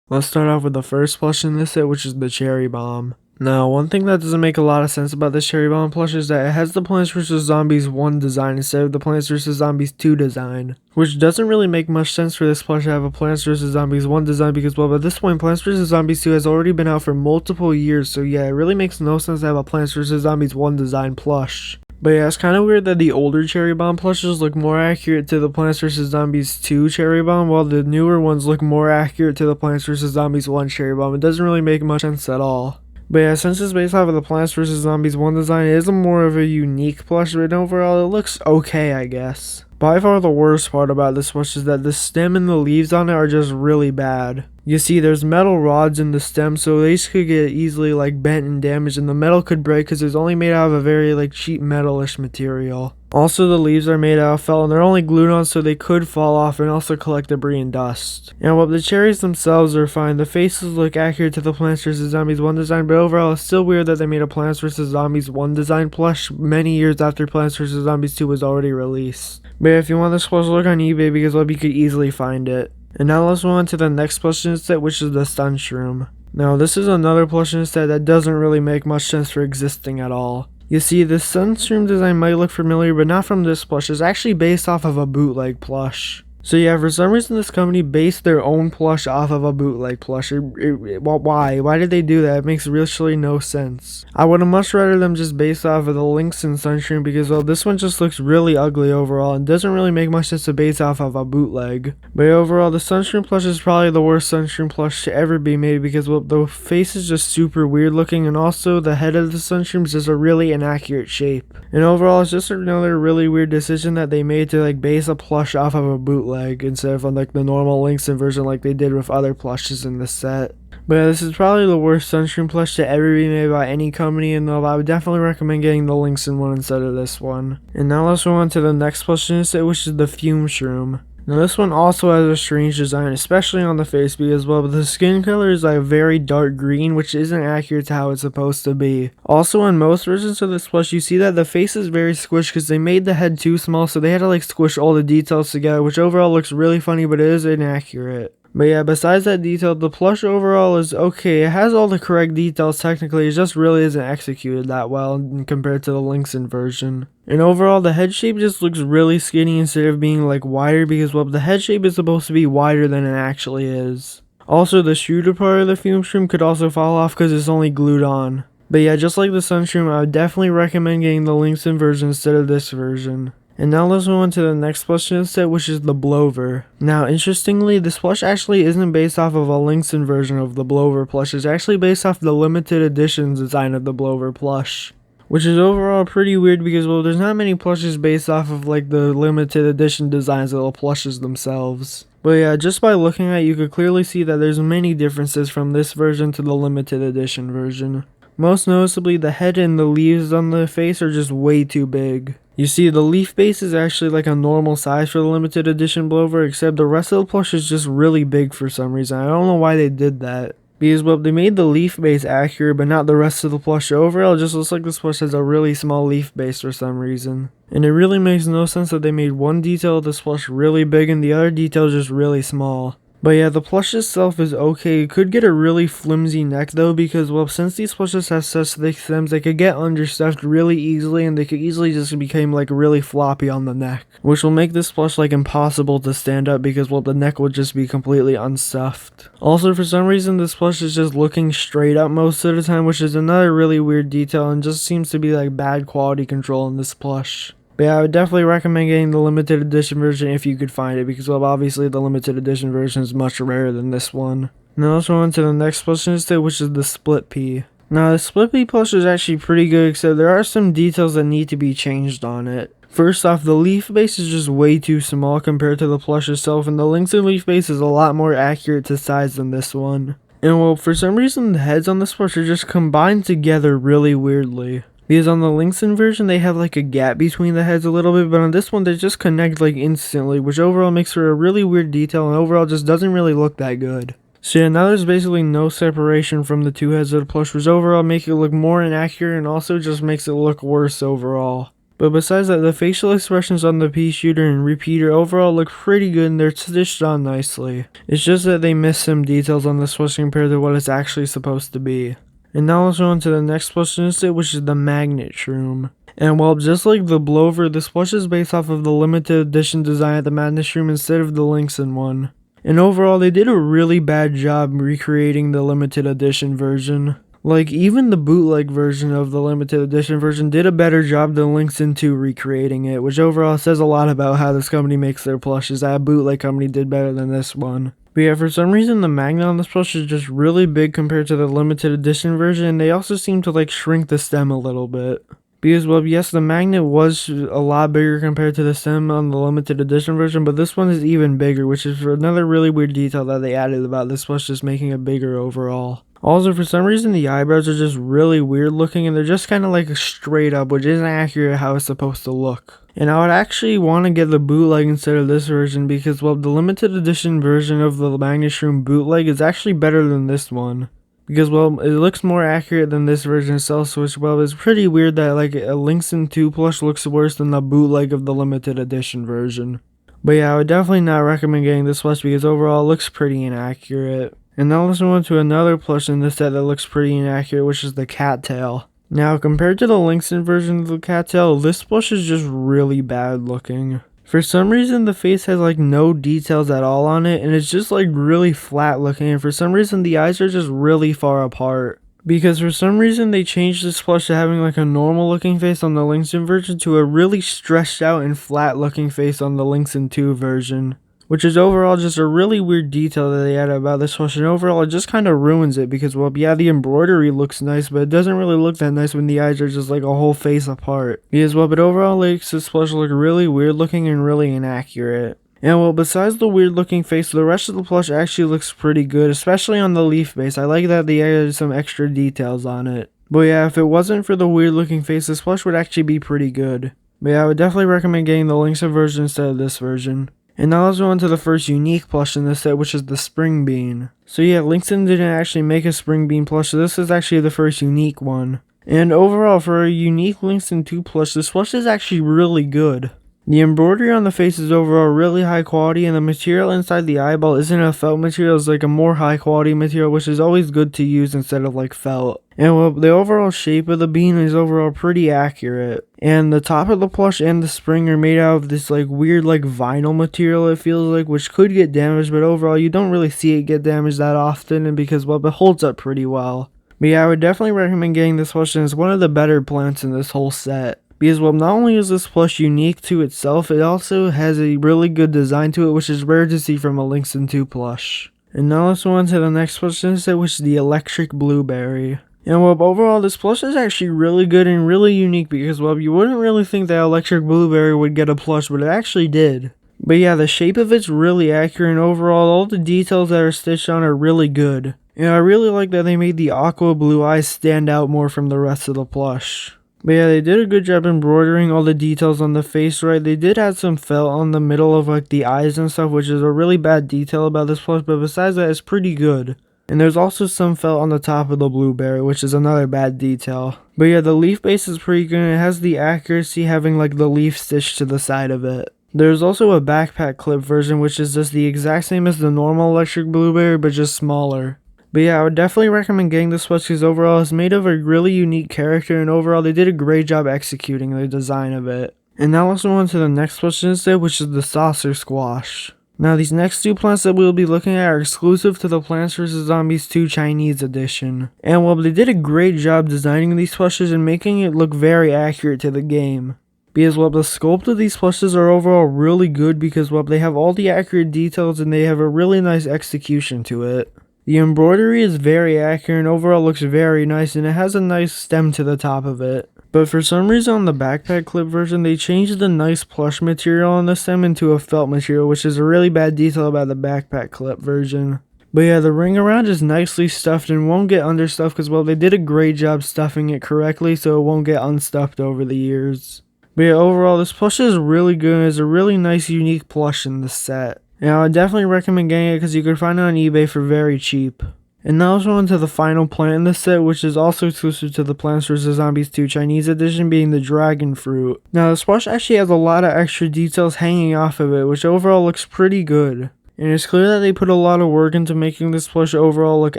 Let's start off with the first plush in this set, which is the Cherry Bomb. Now, one thing that doesn't make a lot of sense about this Cherry Bomb plush is that it has the Plants vs. Zombies 1 design instead of the Plants vs. Zombies 2 design. Which doesn't really make much sense for this plush to have a Plants vs. Zombies 1 design because, well, at this point, Plants vs. Zombies 2 has already been out for multiple years, so yeah, it really makes no sense to have a Plants vs. Zombies 1 design plush. But yeah, it's kind of weird that the older Cherry Bomb plushes look more accurate to the Plants vs. Zombies 2 Cherry Bomb, while the newer ones look more accurate to the Plants vs. Zombies 1 Cherry Bomb. It doesn't really make much sense at all. But yeah, since it's based off of the Plants vs. Zombies 1 design, it is more of a unique plush, but overall it looks okay, I guess. By far the worst part about this plush is that the stem and the leaves on it are just really bad. You see, there's metal rods in the stem, so these could get easily bent and damaged, and the metal could break because it's only made out of a very cheap metalish material. Also, the leaves are made out of felt and they're only glued on, so they could fall off and also collect debris and dust. And while the cherries themselves are fine, the faces look accurate to the Plants vs. Zombies 1 design, but overall it's still weird that they made a Plants vs. Zombies 1 design plush many years after Plants vs. Zombies 2 was already released. But yeah, if you want this plush, look on eBay because you could easily find it. And now let's move on to the next plush in the set, which is the Sun Shroom. Now this is another plush in the set that doesn't really make much sense for existing at all. You see, the Sun Shroom design might look familiar, but not from this plush. It's actually based off of a bootleg plush. So yeah, for some reason this company based their own plush off of a bootleg plush. Why? Why did they do that? It makes literally no sense. I would have much rather them just based off of the Linxin Sun Shroom because, well, this one just looks really ugly overall and doesn't really make much sense to base off of a bootleg. But overall, the Sun Shroom plush is probably the worst Sun Shroom plush to ever be made because, well, the face is just super weird looking and also the head of the Sun Shroom is just a really inaccurate shape. And overall, it's just another really weird decision that they made to base a plush off of a bootleg instead of on the normal Linxin version like they did with other plushes in this set. But yeah, this is probably the worst Sun Shroom plush to ever be made by any company, and I would definitely recommend getting the Linxin one instead of this one. And now let's move on to the next plush in this set, which is the Fume Shroom. Now this one also has a strange design, especially on the face because, well, the skin color is a very dark green, which isn't accurate to how it's supposed to be. Also, in most versions of this plush, you see that the face is very squished because they made the head too small, so they had to squish all the details together, which overall looks really funny, but it is inaccurate. But yeah, besides that detail, the plush overall is okay. It has all the correct details technically, it just really isn't executed that well compared to the Linxin version. And overall, the head shape just looks really skinny instead of being wider because, well, the head shape is supposed to be wider than it actually is. Also, the shooter part of the Fume Shroom could also fall off because it's only glued on. But yeah, just like the Sun Shroom, I would definitely recommend getting the Linxin version instead of this version. And now let's move on to the next plush in the set, which is the Blover. Now, interestingly, this plush actually isn't based off of a Linxin version of the Blover plush. It's actually based off the limited edition design of the Blover plush. Which is overall pretty weird because, well, there's not many plushes based off of the limited edition designs of the plushes themselves. But yeah, just by looking at it, you could clearly see that there's many differences from this version to the limited edition version. Most noticeably, the head and the leaves on the face are just way too big. You see, the leaf base is actually a normal size for the limited edition Blover, except the rest of the plush is just really big for some reason. I don't know why they did that. Because, well, they made the leaf base accurate, but not the rest of the plush. Overall, it just looks like this plush has a really small leaf base for some reason. And it really makes no sense that they made one detail of this plush really big and the other detail just really small. But yeah, the plush itself is okay. It could get a really flimsy neck though because, well, since these plushes have such thick stems, they could get understuffed really easily and they could easily just become really floppy on the neck. Which will make this plush impossible to stand up because, well, the neck would just be completely unstuffed. Also, for some reason, this plush is just looking straight up most of the time, which is another really weird detail and just seems to be bad quality control in this plush. But yeah, I would definitely recommend getting the limited edition version if you could find it because, well, obviously the limited edition version is much rarer than this one. Now let's move on to the next plush in this set, which is the Split Pea. Now the Split Pea plush is actually pretty good, except there are some details that need to be changed on it. First off, the leaf base is just way too small compared to the plush itself, and the Linxin leaf base is a lot more accurate to size than this one. And well, for some reason the heads on this plush are just combined together really weirdly. Because on the Linxin version they have like a gap between the heads a little bit, but on this one they just connect like instantly, which overall makes for a really weird detail and overall just doesn't really look that good. So yeah, now there's basically no separation from the two heads of the plush, which overall make it look more inaccurate and also just makes it look worse overall. But besides that, the facial expressions on the pea shooter and repeater overall look pretty good and they're stitched on nicely. It's just that they miss some details on this plush compared to what it's actually supposed to be. And now let's go on to the next plush instead, which is the magnet shroom. And well, just like the blover, this plush is based off of the limited edition design of the magnet shroom instead of the Linxin one. And overall, they did a really bad job recreating the limited edition version. Like, even the bootleg version of the limited edition version did a better job than Linxin 2 recreating it, which overall says a lot about how this company makes their plushes. That bootleg company did better than this one. But yeah, for some reason the magnet on this plush is just really big compared to the limited edition version, and they also seem to like shrink the stem a little bit. Because, well, yes, the magnet was a lot bigger compared to the stem on the limited edition version, but this one is even bigger, which is another really weird detail that they added about this plush, just making it bigger overall. Also, for some reason, the eyebrows are just really weird looking, and they're just kind of like straight up, which isn't accurate how it's supposed to look. And I would actually want to get the bootleg instead of this version, because, well, the limited edition version of the magnet shroom bootleg is actually better than this one. Because, well, it looks more accurate than this version itself, which, well, it's pretty weird that, like, a Linxin 2 plush looks worse than the bootleg of the limited edition version. But yeah, I would definitely not recommend getting this plush because overall it looks pretty inaccurate. And now let's move on to another plush in this set that looks pretty inaccurate, which is the cattail. Now, compared to the Linxin version of the cattail, this plush is just really bad looking. For some reason, the face has like no details at all on it, and it's just like really flat looking, and for some reason the eyes are just really far apart. Because for some reason they changed this plush to having like a normal looking face on the Linxin version to a really stretched out and flat looking face on the Linxin 2 version. Which is overall just a really weird detail that they added about this plush, and overall it just kind of ruins it because, well, yeah, the embroidery looks nice, but it doesn't really look that nice when the eyes are just like a whole face apart. Because, well, but overall it makes this plush look really weird looking and really inaccurate. And, well, besides the weird looking face, the rest of the plush actually looks pretty good, especially on the leaf base. I like that they added some extra details on it. But yeah, if it wasn't for the weird looking face, this plush would actually be pretty good. But yeah, I would definitely recommend getting the Linxin version instead of this version. And now let's go on to the first unique plush in this set, which is the spring bean. So yeah, Linxin didn't actually make a spring bean plush, so this is actually the first unique one. And overall, for a unique Linxin 2 plush, this plush is actually really good. The embroidery on the face is overall really high quality, and the material inside the eyeball isn't a felt material, it's like a more high quality material, which is always good to use instead of like felt. And well, the overall shape of the bean is overall pretty accurate. And the top of the plush and the spring are made out of this like weird like vinyl material, it feels like, which could get damaged, but overall you don't really see it get damaged that often, and because, well, it holds up pretty well. But yeah, I would definitely recommend getting this plush, and it's one of the better plants in this whole set. Because, well, not only is this plush unique to itself, it also has a really good design to it, which is rare to see from a Linxin 2 plush. And now let's move on to the next plush in the set, which is the electric blueberry. And, well, overall, this plush is actually really good and really unique because, well, you wouldn't really think that electric blueberry would get a plush, but it actually did. But yeah, the shape of it's really accurate, and overall, all the details that are stitched on are really good. And I really like that they made the aqua blue eyes stand out more from the rest of the plush. But yeah, they did a good job embroidering all the details on the face right. They did add some felt on the middle of like the eyes and stuff, which is a really bad detail about this plush, but besides that, it's pretty good. And there's also some felt on the top of the blueberry, which is another bad detail. But yeah, the leaf base is pretty good, and it has the accuracy having like the leaf stitched to the side of it. There's also a backpack clip version, which is just the exact same as the normal electric blueberry, but just smaller. But yeah, I would definitely recommend getting this plush because overall it's made of a really unique character, and overall they did a great job executing the design of it. And now let's move on to the next plush instead, which is the saucer squash. Now these next two plants that we'll be looking at are exclusive to the Plants vs. Zombies 2 Chinese edition. And well, they did a great job designing these plushes and making it look very accurate to the game. Because, well, the sculpt of these plushes are overall really good because, well, they have all the accurate details and they have a really nice execution to it. The embroidery is very accurate and overall looks very nice, and it has a nice stem to the top of it. But for some reason on the backpack clip version, they changed the nice plush material on the stem into a felt material, which is a really bad detail about the backpack clip version. But yeah, the ring around is nicely stuffed and won't get understuffed because, well, they did a great job stuffing it correctly so it won't get unstuffed over the years. But yeah, overall, this plush is really good. It's a really nice, unique plush in the set. And I would definitely recommend getting it because you can find it on eBay for very cheap. And now let's go on to the final plant in the set, which is also exclusive to the Plants vs. Zombies 2 Chinese edition, being the dragon fruit. Now, this plush actually has a lot of extra details hanging off of it, which overall looks pretty good. And it's clear that they put a lot of work into making this plush overall look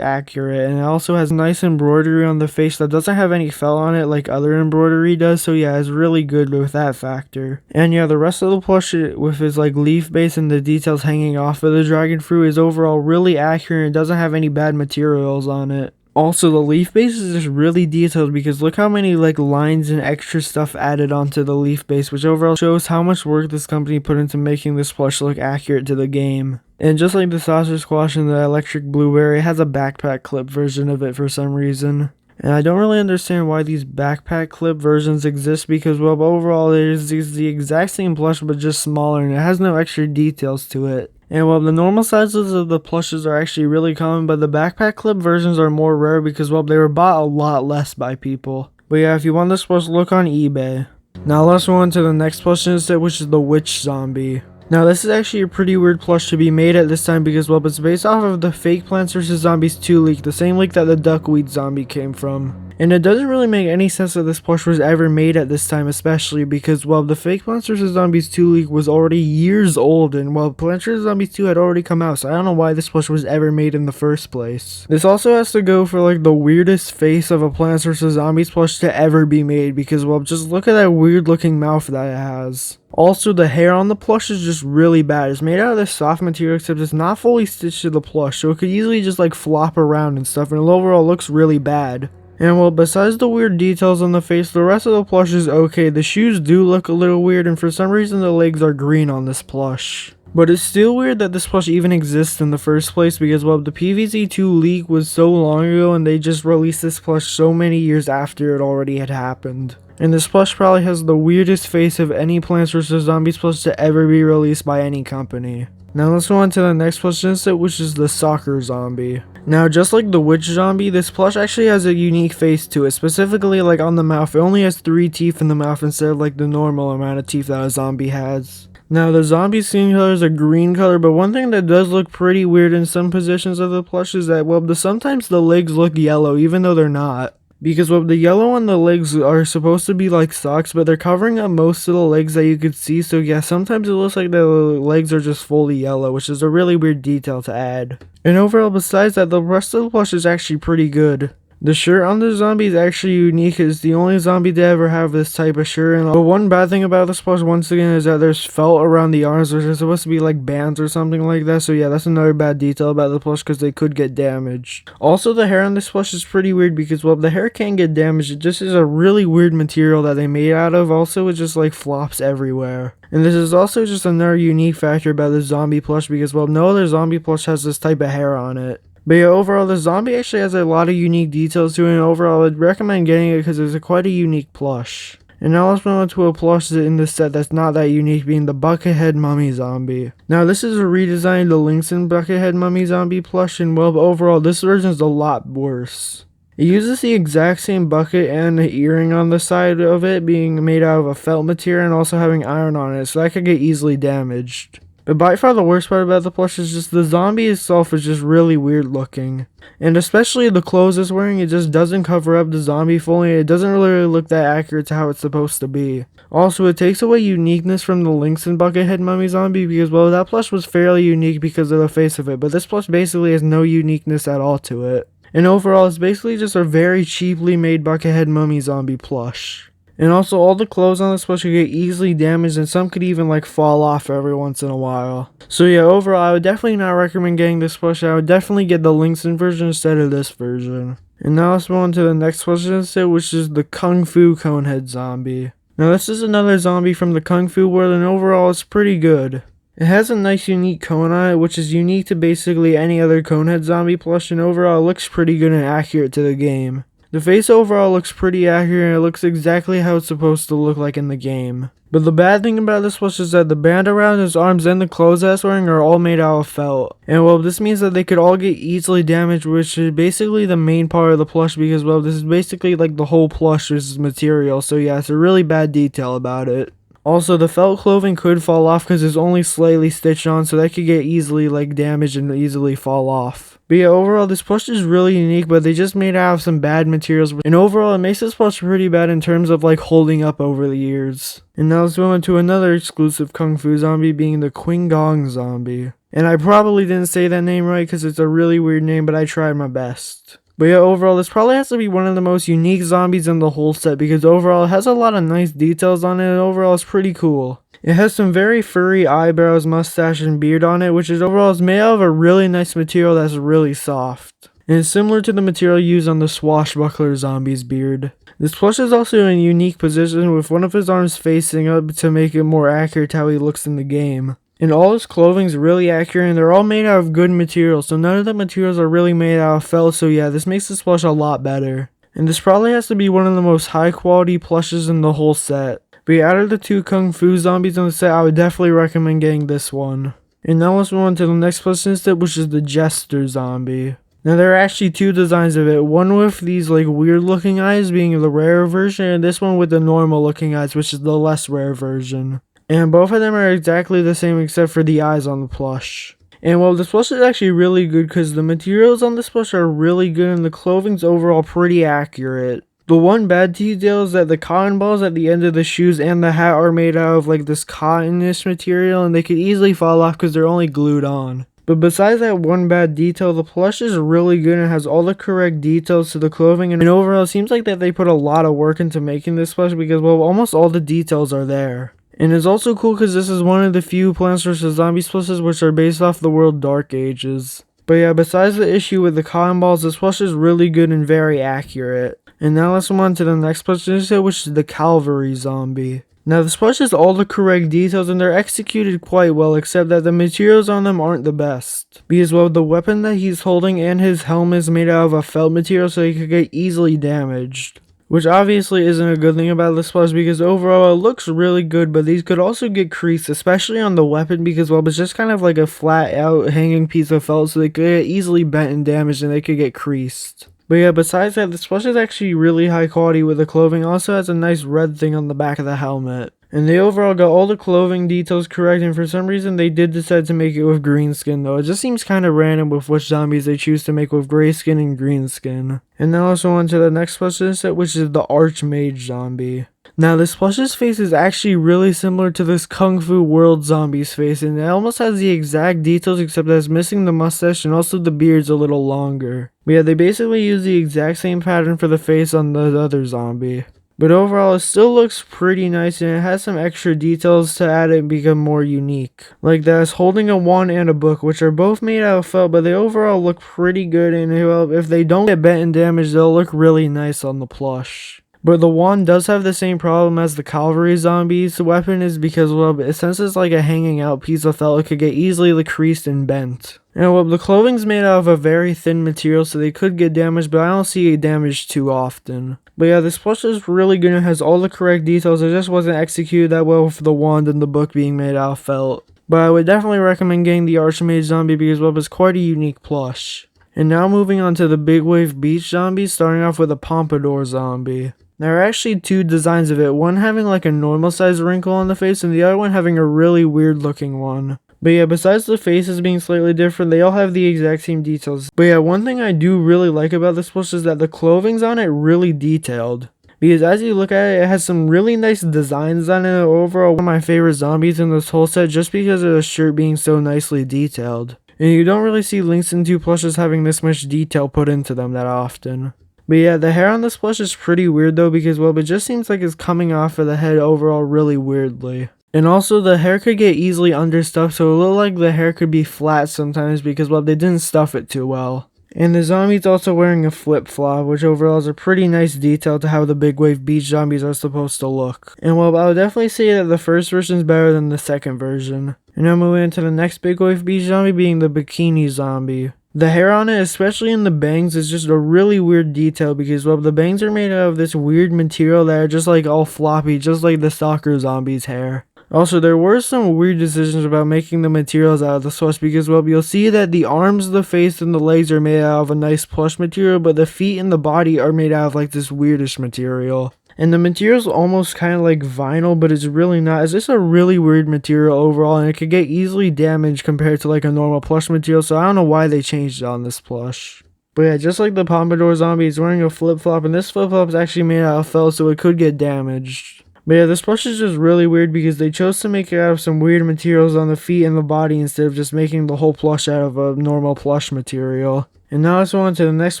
accurate, and it also has nice embroidery on the face that doesn't have any fell on it like other embroidery does, so yeah, it's really good with that factor. And yeah, the rest of the plush with its like leaf base and the details hanging off of the dragon fruit is overall really accurate and doesn't have any bad materials on it. Also, the leaf base is just really detailed because look how many like lines and extra stuff added onto the leaf base, which overall shows how much work this company put into making this plush look accurate to the game. And just like the saucer squash and the electric blueberry, it has a backpack clip version of it for some reason. And I don't really understand why these backpack clip versions exist because, well, overall it is the exact same plush but just smaller and it has no extra details to it. And well, the normal sizes of the plushes are actually really common, but the backpack clip versions are more rare because, well, they were bought a lot less by people. But yeah, if you want this plush, look on eBay. Now let's go on to the next plush in the set, which is the witch zombie. Now this is actually a pretty weird plush to be made at this time because, well, it's based off of the fake Plants vs. Zombies 2 leak, the same leak that the duckweed zombie came from. And it doesn't really make any sense that this plush was ever made at this time, especially because, well, the fake Plants vs. Zombies 2 leak was already years old, and, well, Plants vs. Zombies 2 had already come out, so I don't know why this plush was ever made in the first place. This also has to go for, like, the weirdest face of a Plants vs. Zombies plush to ever be made because, well, just look at that weird looking mouth that it has. Also, the hair on the plush is just really bad. It's made out of this soft material, except it's not fully stitched to the plush, so it could easily just like flop around and stuff, and it overall looks really bad. And well, besides the weird details on the face, the rest of the plush is okay. The shoes do look a little weird, and for some reason the legs are green on this plush. But it's still weird that this plush even exists in the first place because, well, the PVZ2 leak was so long ago and they just released this plush so many years after it already had happened. And this plush probably has the weirdest face of any Plants vs. Zombies plush to ever be released by any company. Now let's go on to the next plush in the set, which is the soccer zombie. Now, just like the witch zombie, this plush actually has a unique face to it. Specifically, like on the mouth, it only has 3 teeth in the mouth instead of like the normal amount of teeth that a zombie has. Now, the zombie's skin color is a green color, but one thing that does look pretty weird in some positions of the plush is that, well, sometimes the legs look yellow, even though they're not. Because, well, the yellow on the legs are supposed to be like socks, but they're covering up most of the legs that you could see, so yeah, sometimes it looks like the legs are just fully yellow, which is a really weird detail to add. And overall, besides that, the rest of the plush is actually pretty good. The shirt on the zombie is actually unique. It's the only zombie to ever have this type of shirt. And but one bad thing about this plush, once again, is that there's felt around the arms, which are supposed to be like bands or something like that. So yeah, that's another bad detail about the plush because they could get damaged. Also, the hair on this plush is pretty weird because, well, the hair can get damaged. It just is a really weird material that they made out of. Also, it just like flops everywhere. And this is also just another unique factor about this zombie plush because, well, no other zombie plush has this type of hair on it. But yeah, overall, the zombie actually has a lot of unique details to it, and overall, I'd recommend getting it because it's quite a unique plush. And now let's move on to a plush in this set that's not that unique, being the Buckethead Mummy Zombie. Now, this is a redesign of the Linxin Buckethead Mummy Zombie plush, and well, overall, this version is a lot worse. It uses the exact same bucket and the earring on the side of it being made out of a felt material and also having iron on it, so that could get easily damaged. But by far the worst part about the plush is just the zombie itself is just really weird looking. And especially the clothes it's wearing, it just doesn't cover up the zombie fully. It doesn't really look that accurate to how it's supposed to be. Also, it takes away uniqueness from the Linxin Buckethead Mummy Zombie because, well, that plush was fairly unique because of the face of it. But this plush basically has no uniqueness at all to it. And overall, it's basically just a very cheaply made Buckethead Mummy Zombie plush. And also, all the clothes on this plush could get easily damaged, and some could even like fall off every once in a while. So yeah, overall, I would definitely not recommend getting this plush. I would definitely get the Linxin version instead of this version. And now let's move on to the next plush in the set, which is the Kung Fu Conehead Zombie. Now this is another zombie from the Kung Fu world, and overall, it's pretty good. It has a nice unique cone on it, which is unique to basically any other Conehead zombie plush, and overall, it looks pretty good and accurate to the game. The face overall looks pretty accurate and it looks exactly how it's supposed to look like in the game. But the bad thing about this plush is that the band around his arms and the clothes that's wearing are all made out of felt. And well, this means that they could all get easily damaged, which is basically the main part of the plush because well, this is basically like the whole plush's material. So yeah, it's a really bad detail about it. Also, the felt clothing could fall off because it's only slightly stitched on, so that could get easily like damaged and easily fall off. But yeah, overall this plush is really unique, but they just made it out of some bad materials, and overall it makes this plush pretty bad in terms of like holding up over the years. And now let's move on to another exclusive Kung Fu zombie, being the Qingong zombie. And I probably didn't say that name right because it's a really weird name, but I tried my best. But yeah, overall, this probably has to be one of the most unique zombies in the whole set because overall it has a lot of nice details on it and overall it's pretty cool. It has some very furry eyebrows, mustache, and beard on it, which is overall is made out of a really nice material that's really soft. And it's similar to the material used on the swashbuckler zombie's beard. This plush is also in a unique position with one of his arms facing up to make it more accurate to how he looks in the game. And all his clothing is really accurate and they're all made out of good materials, so none of the materials are really made out of felt, so yeah, this makes this plush a lot better. And this probably has to be one of the most high quality plushes in the whole set. But yeah, out of the two Kung Fu zombies on the set, I would definitely recommend getting this one. And now let's move on to the next plush in the set, which is the Jester zombie. Now there are actually two designs of it, one with these like weird looking eyes being the rare version, and this one with the normal looking eyes, which is the less rare version. And both of them are exactly the same except for the eyes on the plush. And well, this plush is actually really good because the materials on this plush are really good and the clothing's overall pretty accurate. The one bad detail is that the cotton balls at the end of the shoes and the hat are made out of like this cottonish material and they could easily fall off because they're only glued on. But besides that one bad detail, the plush is really good and has all the correct details to the clothing, and overall it seems like that they put a lot of work into making this plush because well, almost all the details are there. And it's also cool because this is one of the few Plants vs. Zombies plushes which are based off the world Dark Ages. But yeah, besides the issue with the cotton balls, this plush is really good and very accurate. And now let's move on to the next plush in this set, which is the Cavalry zombie. Now this plush has all the correct details and they're executed quite well, except that the materials on them aren't the best. Because well, the weapon that he's holding and his helmet is made out of a felt material, so he could get easily damaged. Which obviously isn't a good thing about this plush because overall it looks really good, but these could also get creased, especially on the weapon because well, it's just kind of like a flat out hanging piece of felt, so they could get easily bent and damaged and they could get creased. But yeah, besides that, this plush is actually really high quality with the clothing. Also has a nice red thing on the back of the helmet. And they overall got all the clothing details correct, and for some reason they did decide to make it with green skin though. It just seems kind of random with which zombies they choose to make with gray skin and green skin. And now let's go on to the next plush in the set, which is the Archmage zombie. Now this plush's face is actually really similar to this Kung Fu World zombie's face, and it almost has the exact details except that it's missing the mustache and also the beard's a little longer. But yeah, they basically use the exact same pattern for the face on the other zombie. But overall, it still looks pretty nice and it has some extra details to add it and become more unique. Like that it's holding a wand and a book, which are both made out of felt, but they overall look pretty good, and well, if they don't get bent and damaged, they'll look really nice on the plush. But the wand does have the same problem as the Cavalry zombie's weapon is because, well, since it's like a hanging out piece of felt, it could get easily creased and bent. And well, the clothing's made out of a very thin material, so they could get damaged, but I don't see it damaged too often. But yeah, this plush is really good and has all the correct details. It just wasn't executed that well with the wand and the book being made out of felt. But I would definitely recommend getting the Archmage zombie because, well, it's quite a unique plush. And now moving on to the Big Wave Beach zombie, starting off with a Pompadour zombie. There are actually two designs of it, one having like a normal sized wrinkle on the face and the other one having a really weird looking one. But yeah, besides the faces being slightly different, they all have the exact same details. But yeah, one thing I do really like about this plush is that the clothing's on it really detailed. Because as you look at it, it has some really nice designs on it. Overall, one of my favorite zombies in this whole set just because of the shirt being so nicely detailed. And you don't really see Linxin 2 plushes having this much detail put into them that often. But yeah, the hair on this plush is pretty weird though because, well, it just seems like it's coming off of the head overall really weirdly. And also the hair could get easily understuffed, so it looked like the hair could be flat sometimes because, well, they didn't stuff it too well. And the zombie's also wearing a flip-flop, which overall is a pretty nice detail to how the Big Wave Beach zombies are supposed to look. And well, I would definitely say that the first version is better than the second version. And now moving into the next Big Wave Beach zombie being the Bikini zombie. The hair on it, especially in the bangs, is just a really weird detail because, well, the bangs are made out of this weird material that are just like all floppy, just like the soccer zombie's hair. Also, there were some weird decisions about making the materials out of the plush because, well, you'll see that the arms, the face, and the legs are made out of a nice plush material, but the feet and the body are made out of like this weirdish material. And the material's almost kind of like vinyl, but it's really not. It's just a really weird material overall, and it could get easily damaged compared to like a normal plush material, so I don't know why they changed it on this plush. But yeah, just like the Pompadour zombie, he's wearing a flip-flop, and this flip-flop is actually made out of felt, so it could get damaged. But yeah, this plush is just really weird because they chose to make it out of some weird materials on the feet and the body instead of just making the whole plush out of a normal plush material. And now let's move on to the next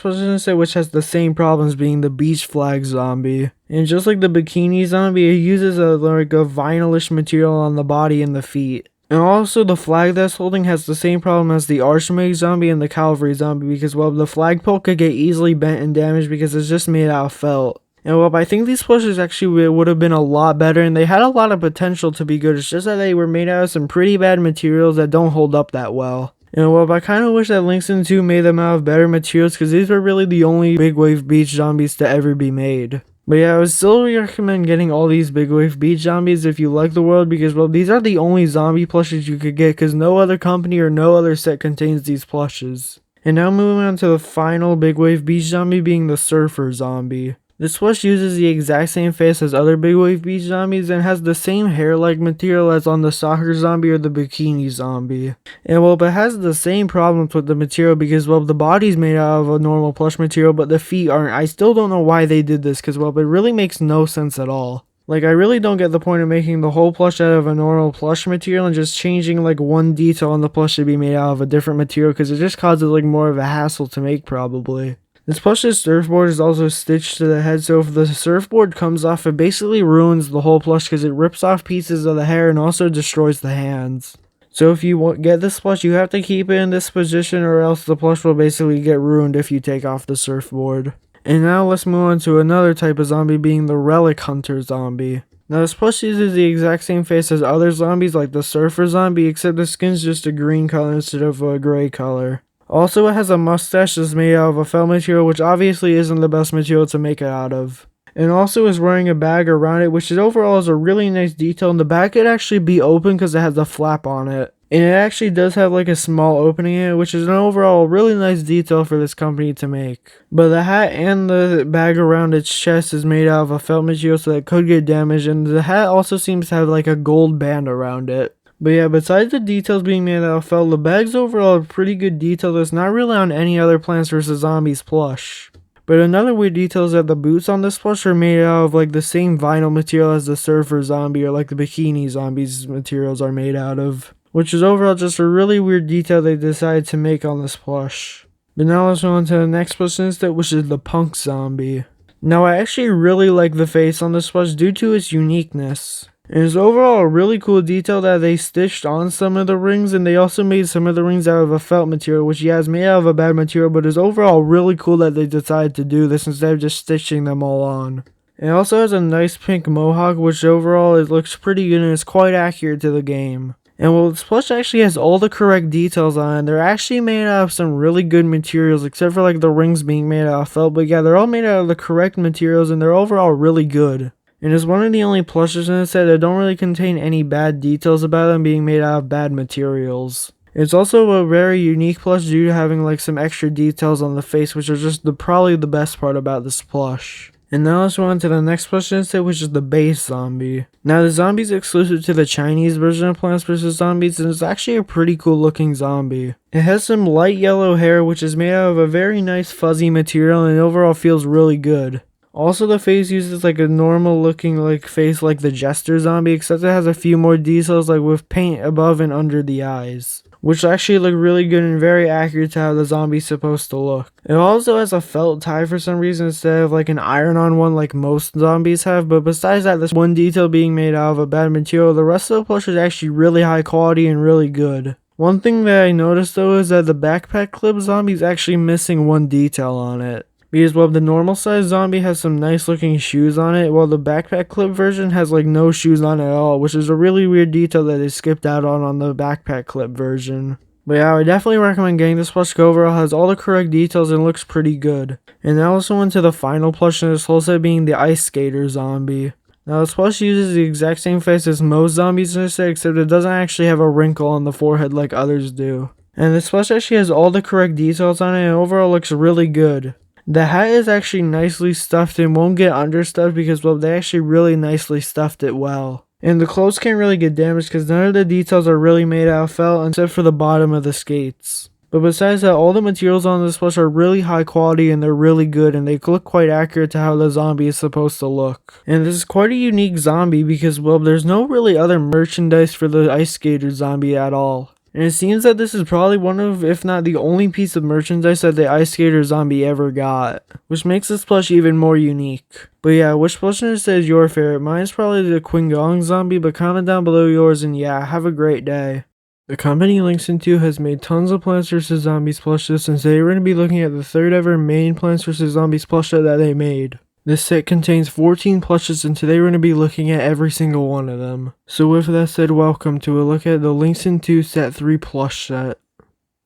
position set, which has the same problems, being the beach flag zombie. And just like the bikini zombie, it uses a vinylish material on the body and the feet. And also the flag that's holding has the same problem as the Archmage zombie and the Cavalry zombie because, well, the flagpole could get easily bent and damaged because it's just made out of felt. And well, I think these plushes actually would have been a lot better, and they had a lot of potential to be good. It's just that they were made out of some pretty bad materials that don't hold up that well. And well, I kind of wish that Linxin 2 made them out of better materials because these were really the only big wave beach zombies to ever be made. But yeah, I would still recommend getting all these big wave beach zombies if you like the world because, well, these are the only zombie plushes you could get because no other company or no other set contains these plushes. And now moving on to the final big wave beach zombie, being the surfer zombie. This plush uses the exact same face as other big wave beach zombies and has the same hair-like material as on the soccer zombie or the bikini zombie. And well, but has the same problems with the material because, well, the body's made out of a normal plush material but the feet aren't. I still don't know why they did this because, well, it really makes no sense at all. Like, I really don't get the point of making the whole plush out of a normal plush material and just changing like one detail on the plush to be made out of a different material because it just causes like more of a hassle to make probably. This plush's surfboard is also stitched to the head, so if the surfboard comes off, it basically ruins the whole plush because it rips off pieces of the hair and also destroys the hands. So if you get this plush, you have to keep it in this position or else the plush will basically get ruined if you take off the surfboard. And now let's move on to another type of zombie, being the relic hunter zombie. Now this plush uses the exact same face as other zombies like the surfer zombie, except the skin's just a green color instead of a gray color. Also, it has a mustache that's made out of a felt material, which obviously isn't the best material to make it out of. And also is wearing a bag around it, which overall is a really nice detail, and the bag could actually be open because it has a flap on it. And it actually does have like a small opening in it, which is an overall really nice detail for this company to make. But the hat and the bag around its chest is made out of a felt material, so that it could get damaged, and the hat also seems to have like a gold band around it. But yeah, besides the details being made out of felt, the bag's overall a pretty good detail that's not really on any other Plants vs. Zombies plush. But another weird detail is that the boots on this plush are made out of like the same vinyl material as the surfer zombie or like the bikini zombies materials are made out of. Which is overall just a really weird detail they decided to make on this plush. But now let's move on to the next plush instead, which is the punk zombie. Now I actually really like the face on this plush due to its uniqueness. And it's overall a really cool detail that they stitched on some of the rings, and they also made some of the rings out of a felt material, which yeah, is made out of a bad material, but it's overall really cool that they decided to do this instead of just stitching them all on. It also has a nice pink mohawk, which overall it looks pretty good and is quite accurate to the game. And well, this plush actually has all the correct details on it. They're actually made out of some really good materials, except for like the rings being made out of felt, but yeah, they're all made out of the correct materials and they're overall really good. And it's one of the only plushes in the set that don't really contain any bad details about them being made out of bad materials. It's also a very unique plush due to having like some extra details on the face, which are just probably the best part about this plush. And now let's move on to the next plush in the set, which is the base zombie. Now the zombie is exclusive to the Chinese version of Plants vs. Zombies, and it's actually a pretty cool looking zombie. It has some light yellow hair, which is made out of a very nice fuzzy material, and it overall feels really good. Also, the face uses like a normal looking like face like the Jester zombie, except it has a few more details like with paint above and under the eyes, which actually look really good and very accurate to how the zombie's supposed to look. It also has a felt tie for some reason instead of like an iron-on one like most zombies have, but besides that, this one detail being made out of a bad material, the rest of the plush is actually really high quality and really good. One thing that I noticed though is that the backpack clip zombie is actually missing one detail on it. Because while the normal size zombie has some nice looking shoes on it, while the backpack clip version has like no shoes on it at all, which is a really weird detail that they skipped out on the backpack clip version. But yeah, I would definitely recommend getting this plush. Overall has all the correct details and looks pretty good. And now let's go into the final plush in this whole set, being the Ice Skater zombie. Now this plush uses the exact same face as most zombies in this set, except it doesn't actually have a wrinkle on the forehead like others do. And this plush actually has all the correct details on it and overall looks really good. The hat is actually nicely stuffed and won't get understuffed because, well, they actually really nicely stuffed it well. And the clothes can't really get damaged because none of the details are really made out of felt except for the bottom of the skates. But besides that, all the materials on this plush are really high quality and they're really good and they look quite accurate to how the zombie is supposed to look. And this is quite a unique zombie because, well, there's no really other merchandise for the Ice Skater zombie at all. And it seems that this is probably one of, if not the only piece of merchandise that the Ice Skater zombie ever got, which makes this plush even more unique. But yeah, which plush in this set is your favorite? Mine is probably the Qingong zombie, but comment down below yours, and yeah, have a great day. The company Linxin 2 has made tons of Plants vs. Zombies plushes, and today we're going to be looking at the third ever main Plants vs. Zombies plush set that they made. This set contains 14 plushes, and today we're going to be looking at every single one of them. So with that said, welcome to a look at the Linxin 2 Set 3 plush set.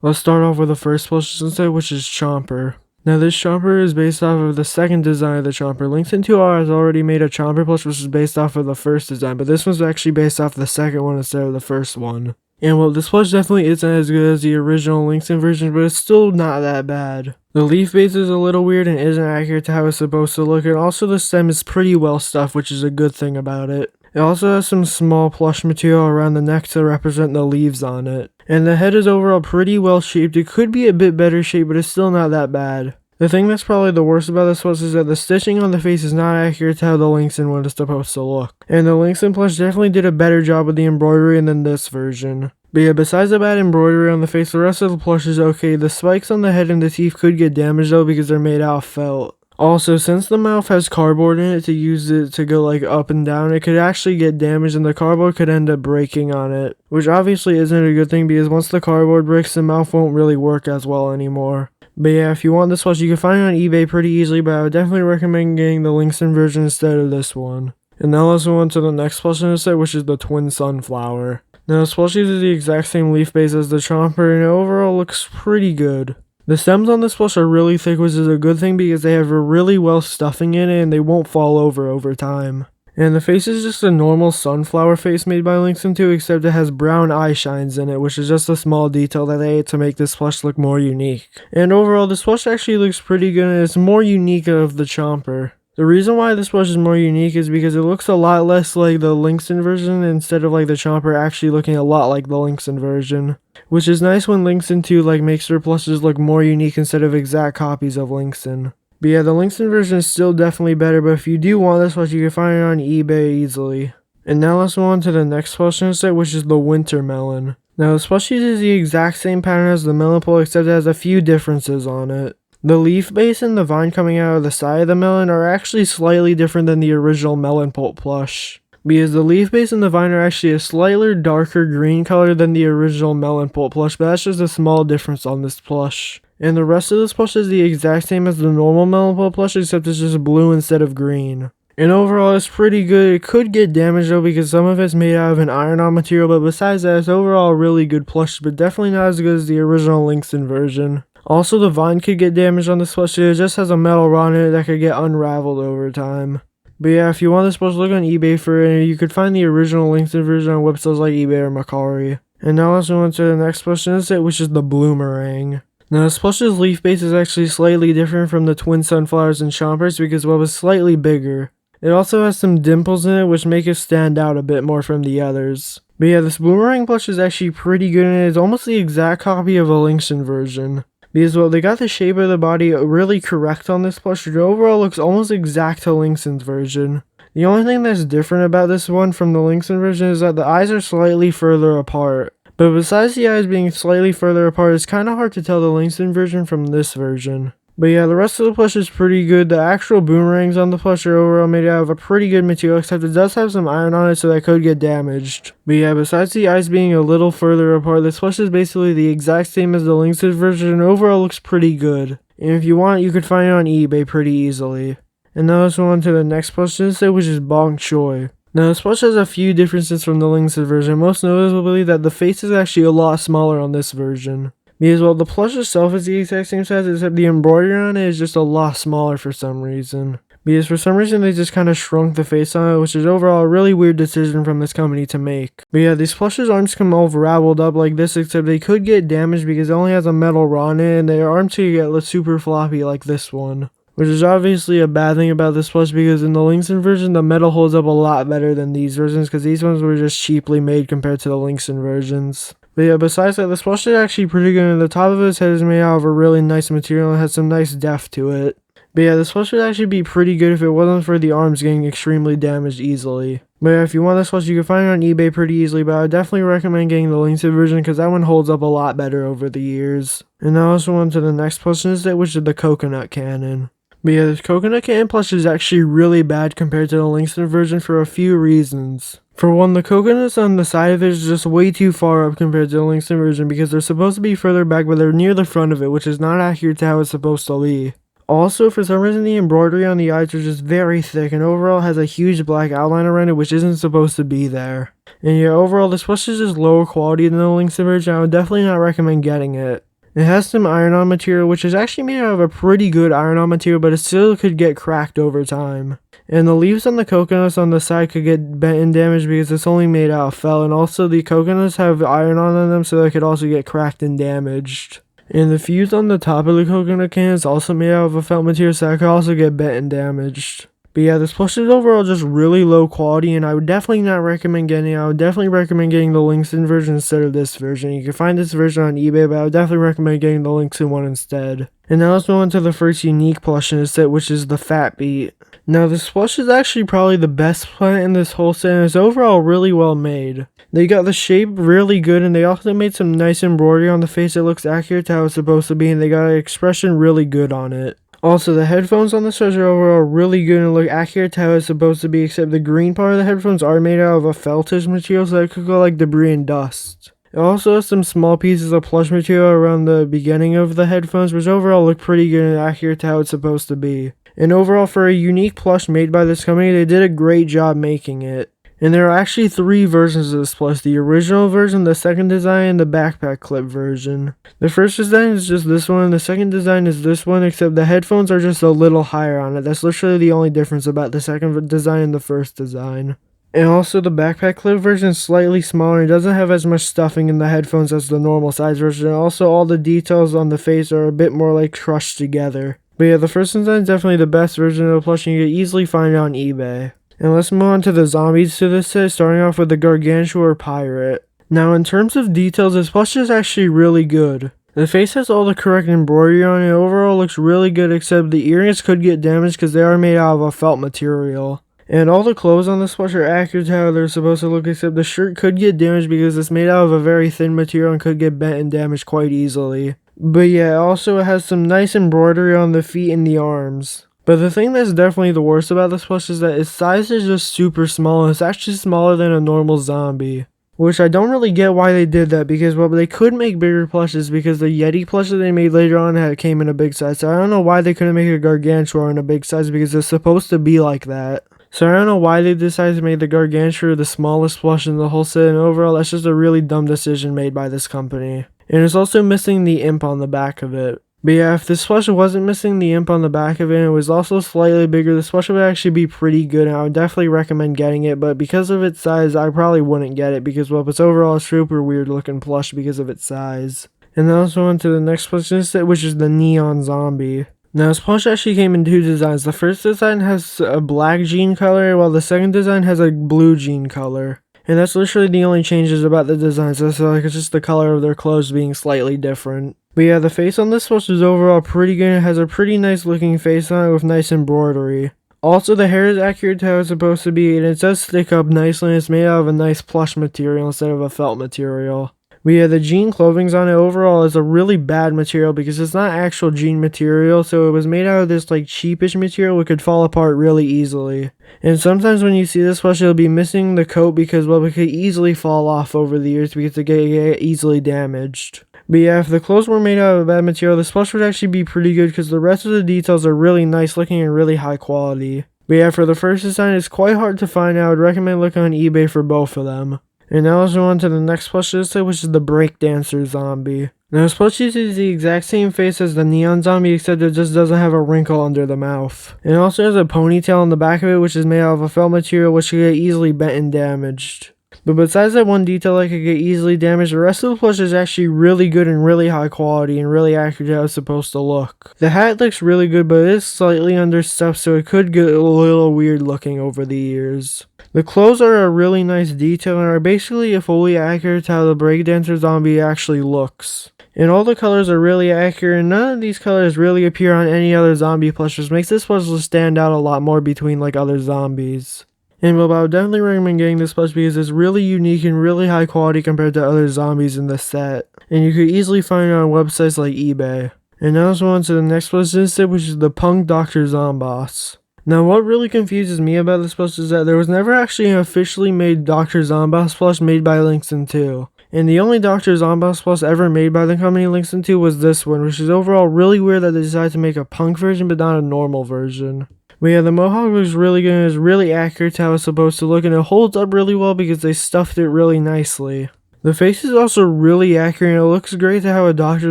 Let's start off with the first plush set, which is Chomper. Now this Chomper is based off of the second design of the Chomper. Linxin 2R has already made a Chomper plush which is based off of the first design, but this one's actually based off the second one instead of the first one. And well, this plush definitely isn't as good as the original Linxin version, but it's still not that bad. The leaf base is a little weird and isn't accurate to how it's supposed to look, and also the stem is pretty well stuffed, which is a good thing about it. It also has some small plush material around the neck to represent the leaves on it. And the head is overall pretty well shaped. It could be a bit better shaped, but it's still not that bad. The thing that's probably the worst about this plush is that the stitching on the face is not accurate to how the Linxin one is supposed to look. And the Linxin plush definitely did a better job with the embroidery than this version. But yeah, besides the bad embroidery on the face, the rest of the plush is okay. The spikes on the head and the teeth could get damaged though because they're made out of felt. Also, since the mouth has cardboard in it to use it to go like up and down, it could actually get damaged and the cardboard could end up breaking on it. Which obviously isn't a good thing because once the cardboard breaks, the mouth won't really work as well anymore. But yeah, if you want this plush, you can find it on eBay pretty easily, but I would definitely recommend getting the Linxin version instead of this one. And now let's move on to the next plush in the set, which is the Twin Sunflower. Now this plush uses the exact same leaf base as the Chomper and it overall looks pretty good. The stems on this plush are really thick, which is a good thing because they have a really well stuffing in it and they won't fall over time. And the face is just a normal sunflower face made by Linxin 2, except it has brown eye shines in it, which is just a small detail that they ate to make this plush look more unique. And overall, this plush actually looks pretty good and it's more unique of the Chomper. The reason why this plush is more unique is because it looks a lot less like the Linxin version instead of like the Chomper actually looking a lot like the Linxin version. Which is nice when Linxin 2 like makes their plushes look more unique instead of exact copies of Linxin. But yeah, the Linxin version is still definitely better, but if you do want this plush, you can find it on eBay easily. And now let's move on to the next plush in the set, which is the Winter Melon. Now this plush uses the exact same pattern as the melon pole, except it has a few differences on it. The leaf base and the vine coming out of the side of the melon are actually slightly different than the original melon pulp plush. Because the leaf base and the vine are actually a slightly darker green color than the original melon pulp plush, but that's just a small difference on this plush. And the rest of this plush is the exact same as the normal melon pulp plush, except it's just blue instead of green. And overall it's pretty good. It could get damaged though because some of it's made out of an iron-on material, but besides that it's overall a really good plush, but definitely not as good as the original Linxin version. Also the vine could get damaged on this plush, it just has a metal rod in it that could get unraveled over time. But yeah, if you want this plush, look on eBay for it, and you could find the original Linxin version on websites like eBay or Mercari. And now let's move on to the next plush in the set, which is the Bloomerang. Now this plush's leaf base is actually slightly different from the Twin Sunflowers and Chompers because well, it's slightly bigger. It also has some dimples in it which make it stand out a bit more from the others. But yeah, this Bloomerang plush is actually pretty good and it is almost the exact copy of a Linxin version. Because well, they got the shape of the body really correct on this plush, and overall looks almost exact to Linxin's version. The only thing that's different about this one from the Linxin version is that the eyes are slightly further apart. But besides the eyes being slightly further apart, it's kind of hard to tell the Linxin version from this version. But yeah, the rest of the plush is pretty good. The actual boomerangs on the plush are overall made out of a pretty good material, except it does have some iron on it so that could get damaged. But yeah, besides the eyes being a little further apart, this plush is basically the exact same as the Linxin version and overall looks pretty good. And if you want, you could find it on eBay pretty easily. And now let's move on to the next plush in this set, which is Bong Choy. Now this plush has a few differences from the Linxin version, most notably that the face is actually a lot smaller on this version. Because while the plush itself is the exact same size, except the embroidery on it is just a lot smaller for some reason. Because for some reason they just kind of shrunk the face on it, which is overall a really weird decision from this company to make. But yeah, these plush's arms come all raveled up like this, except they could get damaged because it only has a metal rod in it, and their arms could get super floppy like this one. Which is obviously a bad thing about this plush, because in the Linxin version the metal holds up a lot better than these versions, because these ones were just cheaply made compared to the Linxin versions. But yeah, besides that, this plush is actually pretty good, and the top of his head is made out of a really nice material and has some nice depth to it. But yeah, this plush would actually be pretty good if it wasn't for the arms getting extremely damaged easily. But yeah, if you want this plush, you can find it on eBay pretty easily, but I would definitely recommend getting the Linxin version because that one holds up a lot better over the years. And now let's move on to the next plush in this set, which is the coconut cannon. But yeah, this coconut cannon plush is actually really bad compared to the Linxin version for a few reasons. For one, the coconuts on the side of it is just way too far up compared to the Linxin version because they're supposed to be further back, but they're near the front of it, which is not accurate to how it's supposed to be. Also, for some reason, the embroidery on the eyes are just very thick, and overall has a huge black outline around it, which isn't supposed to be there. And yeah, overall, this plush is just lower quality than the Linxin version. I would definitely not recommend getting it. It has some iron-on material, which is actually made out of a pretty good iron-on material, but it still could get cracked over time. And the leaves on the coconuts on the side could get bent and damaged because it's only made out of felt, and also the coconuts have iron-on them, so they could also get cracked and damaged. And the fuse on the top of the coconut can is also made out of a felt material, so that could also get bent and damaged. But yeah, this plush is overall just really low quality, and I would definitely not recommend getting it. I would definitely recommend getting the Linxin version instead of this version. You can find this version on eBay, but I would definitely recommend getting the Linxin one instead. And now let's move on to the first unique plush in this set, which is the Fat Beat. Now this plush is actually probably the best plant in this whole set, and it's overall really well made. They got the shape really good, and they also made some nice embroidery on the face that looks accurate to how it's supposed to be, and they got an expression really good on it. Also, the headphones on this are overall really good and look accurate to how it's supposed to be, except the green part of the headphones are made out of a feltish material, so it could go like debris and dust. It also has some small pieces of plush material around the beginning of the headphones, which overall look pretty good and accurate to how it's supposed to be. And overall, for a unique plush made by this company, they did a great job making it. And there are actually 3 versions of this plush: the original version, the second design, and the backpack clip version. The first design is just this one, and the second design is this one, except the headphones are just a little higher on it. That's literally the only difference about the second design and the first design. And also the backpack clip version is slightly smaller and doesn't have as much stuffing in the headphones as the normal size version. And also all the details on the face are a bit more like crushed together. But yeah, the first design is definitely the best version of the plush, and you can easily find it on eBay. And let's move on to the zombies to this set, starting off with the Gargantua Pirate. Now in terms of details, this plush is actually really good. The face has all the correct embroidery on it, overall looks really good, except the earrings could get damaged because they are made out of a felt material. And all the clothes on this plush are accurate to how they're supposed to look, except the shirt could get damaged because it's made out of a very thin material and could get bent and damaged quite easily. But yeah, also it has some nice embroidery on the feet and the arms. But the thing that's definitely the worst about this plush is that its size is just super small, and it's actually smaller than a normal zombie. Which I don't really get why they did that, because well, they could make bigger plushes because the Yeti plush that they made later on came in a big size. So I don't know why they couldn't make a Gargantua in a big size, because it's supposed to be like that. So I don't know why they decided to make the Gargantua the smallest plush in the whole set, and overall that's just a really dumb decision made by this company. And it's also missing the imp on the back of it. But yeah, if this plush wasn't missing the imp on the back of it and it was also slightly bigger, this plush would actually be pretty good, and I would definitely recommend getting it. But because of its size, I probably wouldn't get it because, well, it's overall a super weird looking plush because of its size. And then let's move on to the next plush in this set, which is the Neon Zombie. Now this plush actually came in 2 designs. The first design has a black jean color, while the second design has a blue jean color. And that's literally the only changes about the designs. So like it's just the color of their clothes being slightly different. But yeah, the face on this plush is overall pretty good. It has a pretty nice looking face on it with nice embroidery. Also, the hair is accurate to how it's supposed to be, and it does stick up nicely, and it's made out of a nice plush material instead of a felt material. But yeah, the jean clothing on it overall is a really bad material because it's not actual jean material, so it was made out of this like cheapish material which could fall apart really easily. And sometimes when you see this plush, it'll be missing the coat because, well, it could easily fall off over the years because it get easily damaged. But yeah, if the clothes were made out of a bad material, this plush would actually be pretty good because the rest of the details are really nice looking and really high quality. But yeah, for the first design, it's quite hard to find. I would recommend looking on eBay for both of them. And now let's move on to the next plush set, which is the Breakdancer zombie. Now this plush uses the exact same face as the neon zombie, except it just doesn't have a wrinkle under the mouth. It also has a ponytail on the back of it, which is made out of a felt material which can get easily bent and damaged. But besides that one detail that could get easily damaged, the rest of the plush is actually really good and really high quality and really accurate how it's supposed to look. The hat looks really good, but it is slightly understuffed, so it could get a little weird looking over the years. The clothes are a really nice detail and are basically fully accurate to how the Breakdancer zombie actually looks. And all the colors are really accurate, and none of these colors really appear on any other zombie plush, which makes this plush stand out a lot more between like other zombies. And well, I would definitely recommend getting this plush because it's really unique and really high quality compared to other zombies in the set. And you could easily find it on websites like eBay. And now let's move on to the next plush set, which is the Punk Dr. Zomboss. Now what really confuses me about this plush is that there was never actually an officially made Dr. Zomboss plush made by Linxin 2. And the only Dr. Zomboss plush ever made by the company Linxin 2 was this one, which is overall really weird that they decided to make a punk version but not a normal version. But yeah, the mohawk looks really good and is really accurate to how it's supposed to look, and it holds up really well because they stuffed it really nicely. The face is also really accurate and it looks great to how a Dr.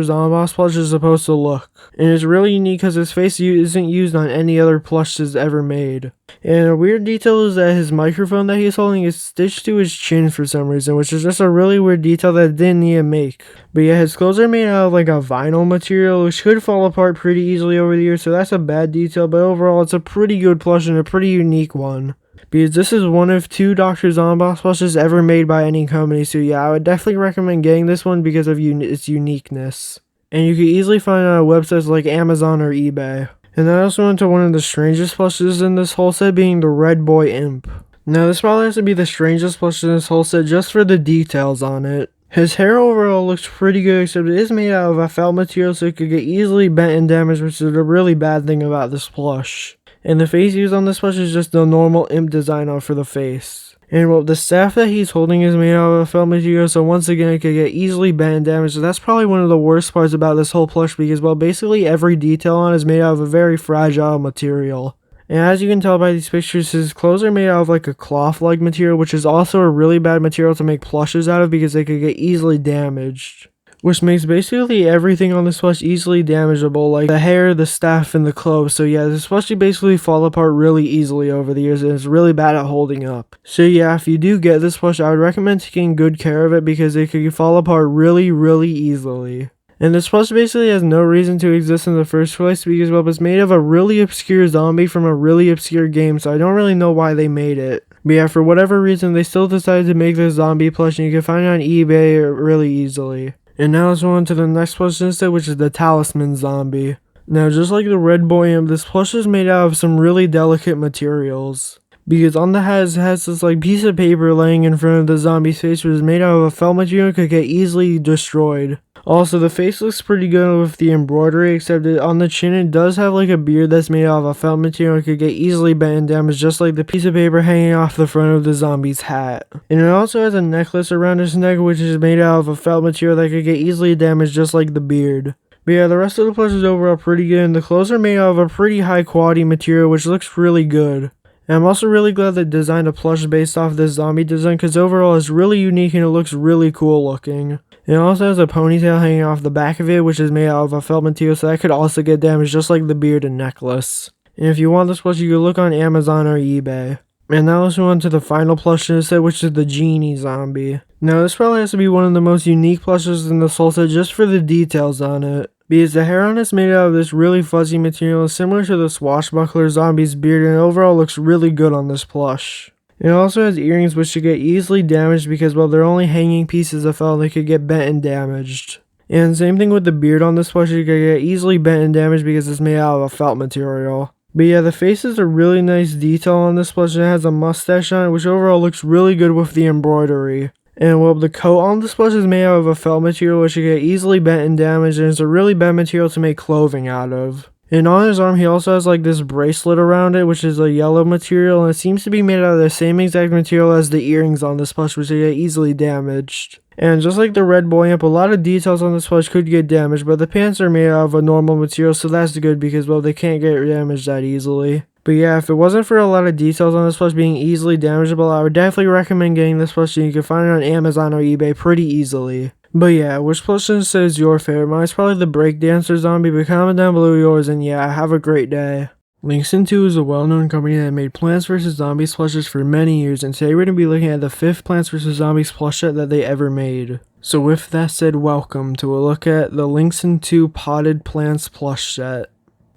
Zomboss plush is supposed to look. And it's really unique because his face isn't used on any other plushes ever made. And a weird detail is that his microphone that he's holding is stitched to his chin for some reason, which is just a really weird detail that it didn't need to make. But yeah, his clothes are made out of like a vinyl material, which could fall apart pretty easily over the years, so that's a bad detail, but overall it's a pretty good plush and a pretty unique one. Because this is one of 2 Dr. Zomboss plushes ever made by any company, so yeah, I would definitely recommend getting this one because of its uniqueness. And you can easily find it on websites like Amazon or eBay. And then I also went to one of the strangest plushes in this whole set, being the Red Boy Imp. Now this probably has to be the strangest plush in this whole set just for the details on it. His hair overall looks pretty good, except it is made out of a felt material, so it could get easily bent and damaged, which is a really bad thing about this plush. And the face used on this plush is just the normal imp design for the face. And well, the staff that he's holding is made out of a felt material, so once again it could get easily bent and damaged. So that's probably one of the worst parts about this whole plush because, well, basically every detail on it is made out of a very fragile material. And as you can tell by these pictures, his clothes are made out of like a cloth-like material, which is also a really bad material to make plushes out of because they could get easily damaged. Which makes basically everything on this plush easily damageable, like the hair, the staff, and the clothes. So yeah, this plush basically fall apart really easily over the years and it's really bad at holding up. So yeah, if you do get this plush, I would recommend taking good care of it because it could fall apart really easily. And this plush basically has no reason to exist in the first place because, well, it's made of a really obscure zombie from a really obscure game, so I don't really know why they made it. But yeah, for whatever reason, they still decided to make this zombie plush, and you can find it on eBay really easily. And now let's move on to the next plush instead, which is the Talisman Zombie. Now, just like the Red Boy Imp, this plush is made out of some really delicate materials. Because on the hat, it has this like piece of paper laying in front of the zombie's face, which is made out of a felt material and could get easily destroyed. Also, the face looks pretty good with the embroidery, except on the chin it does have like a beard that's made out of a felt material and could get easily bent and damaged, just like the piece of paper hanging off the front of the zombie's hat. And it also has a necklace around his neck, which is made out of a felt material that could get easily damaged, just like the beard. But yeah, the rest of the plush is overall pretty good, and the clothes are made out of a pretty high quality material, which looks really good. And I'm also really glad they designed a plush based off this zombie design, because overall it's really unique and it looks really cool looking. It also has a ponytail hanging off the back of it, which is made out of a felt material, so that could also get damaged just like the beard and necklace. And if you want this plush, you can look on Amazon or eBay. And now let's move on to the final plush in the set, which is the Genie Zombie. Now this probably has to be one of the most unique plushes in this whole set just for the details on it. Because the hair on it's made out of this really fuzzy material, similar to the swashbuckler zombie's beard, and it overall looks really good on this plush. It also has earrings which should get easily damaged because, well, they're only hanging pieces of felt and they could get bent and damaged. And same thing with the beard on this plush, it could get easily bent and damaged because it's made out of a felt material. But yeah, the face is a really nice detail on this plush and it has a mustache on it, which overall looks really good with the embroidery. And well, the coat on this plush is made out of a felt material which should get easily bent and damaged, and it's a really bad material to make clothing out of. And on his arm, he also has like this bracelet around it, which is a yellow material, and it seems to be made out of the same exact material as the earrings on this plush, which get easily damaged. And just like the Red Boy Imp, a lot of details on this plush could get damaged, but the pants are made out of a normal material, so that's good because, well, they can't get damaged that easily. But yeah, if it wasn't for a lot of details on this plush being easily damageable, I would definitely recommend getting this plush, and you can find it on Amazon or eBay pretty easily. But yeah, which plush is your favorite? Mine's probably the breakdancer zombie, but comment down below yours, and yeah, have a great day. Linxin 2 is a well-known company that made Plants vs. Zombies plushes for many years, and today we're going to be looking at the 5th Plants vs. Zombies plush set that they ever made. So with that said, welcome to a look at the Linxin 2 Potted Plants plush set.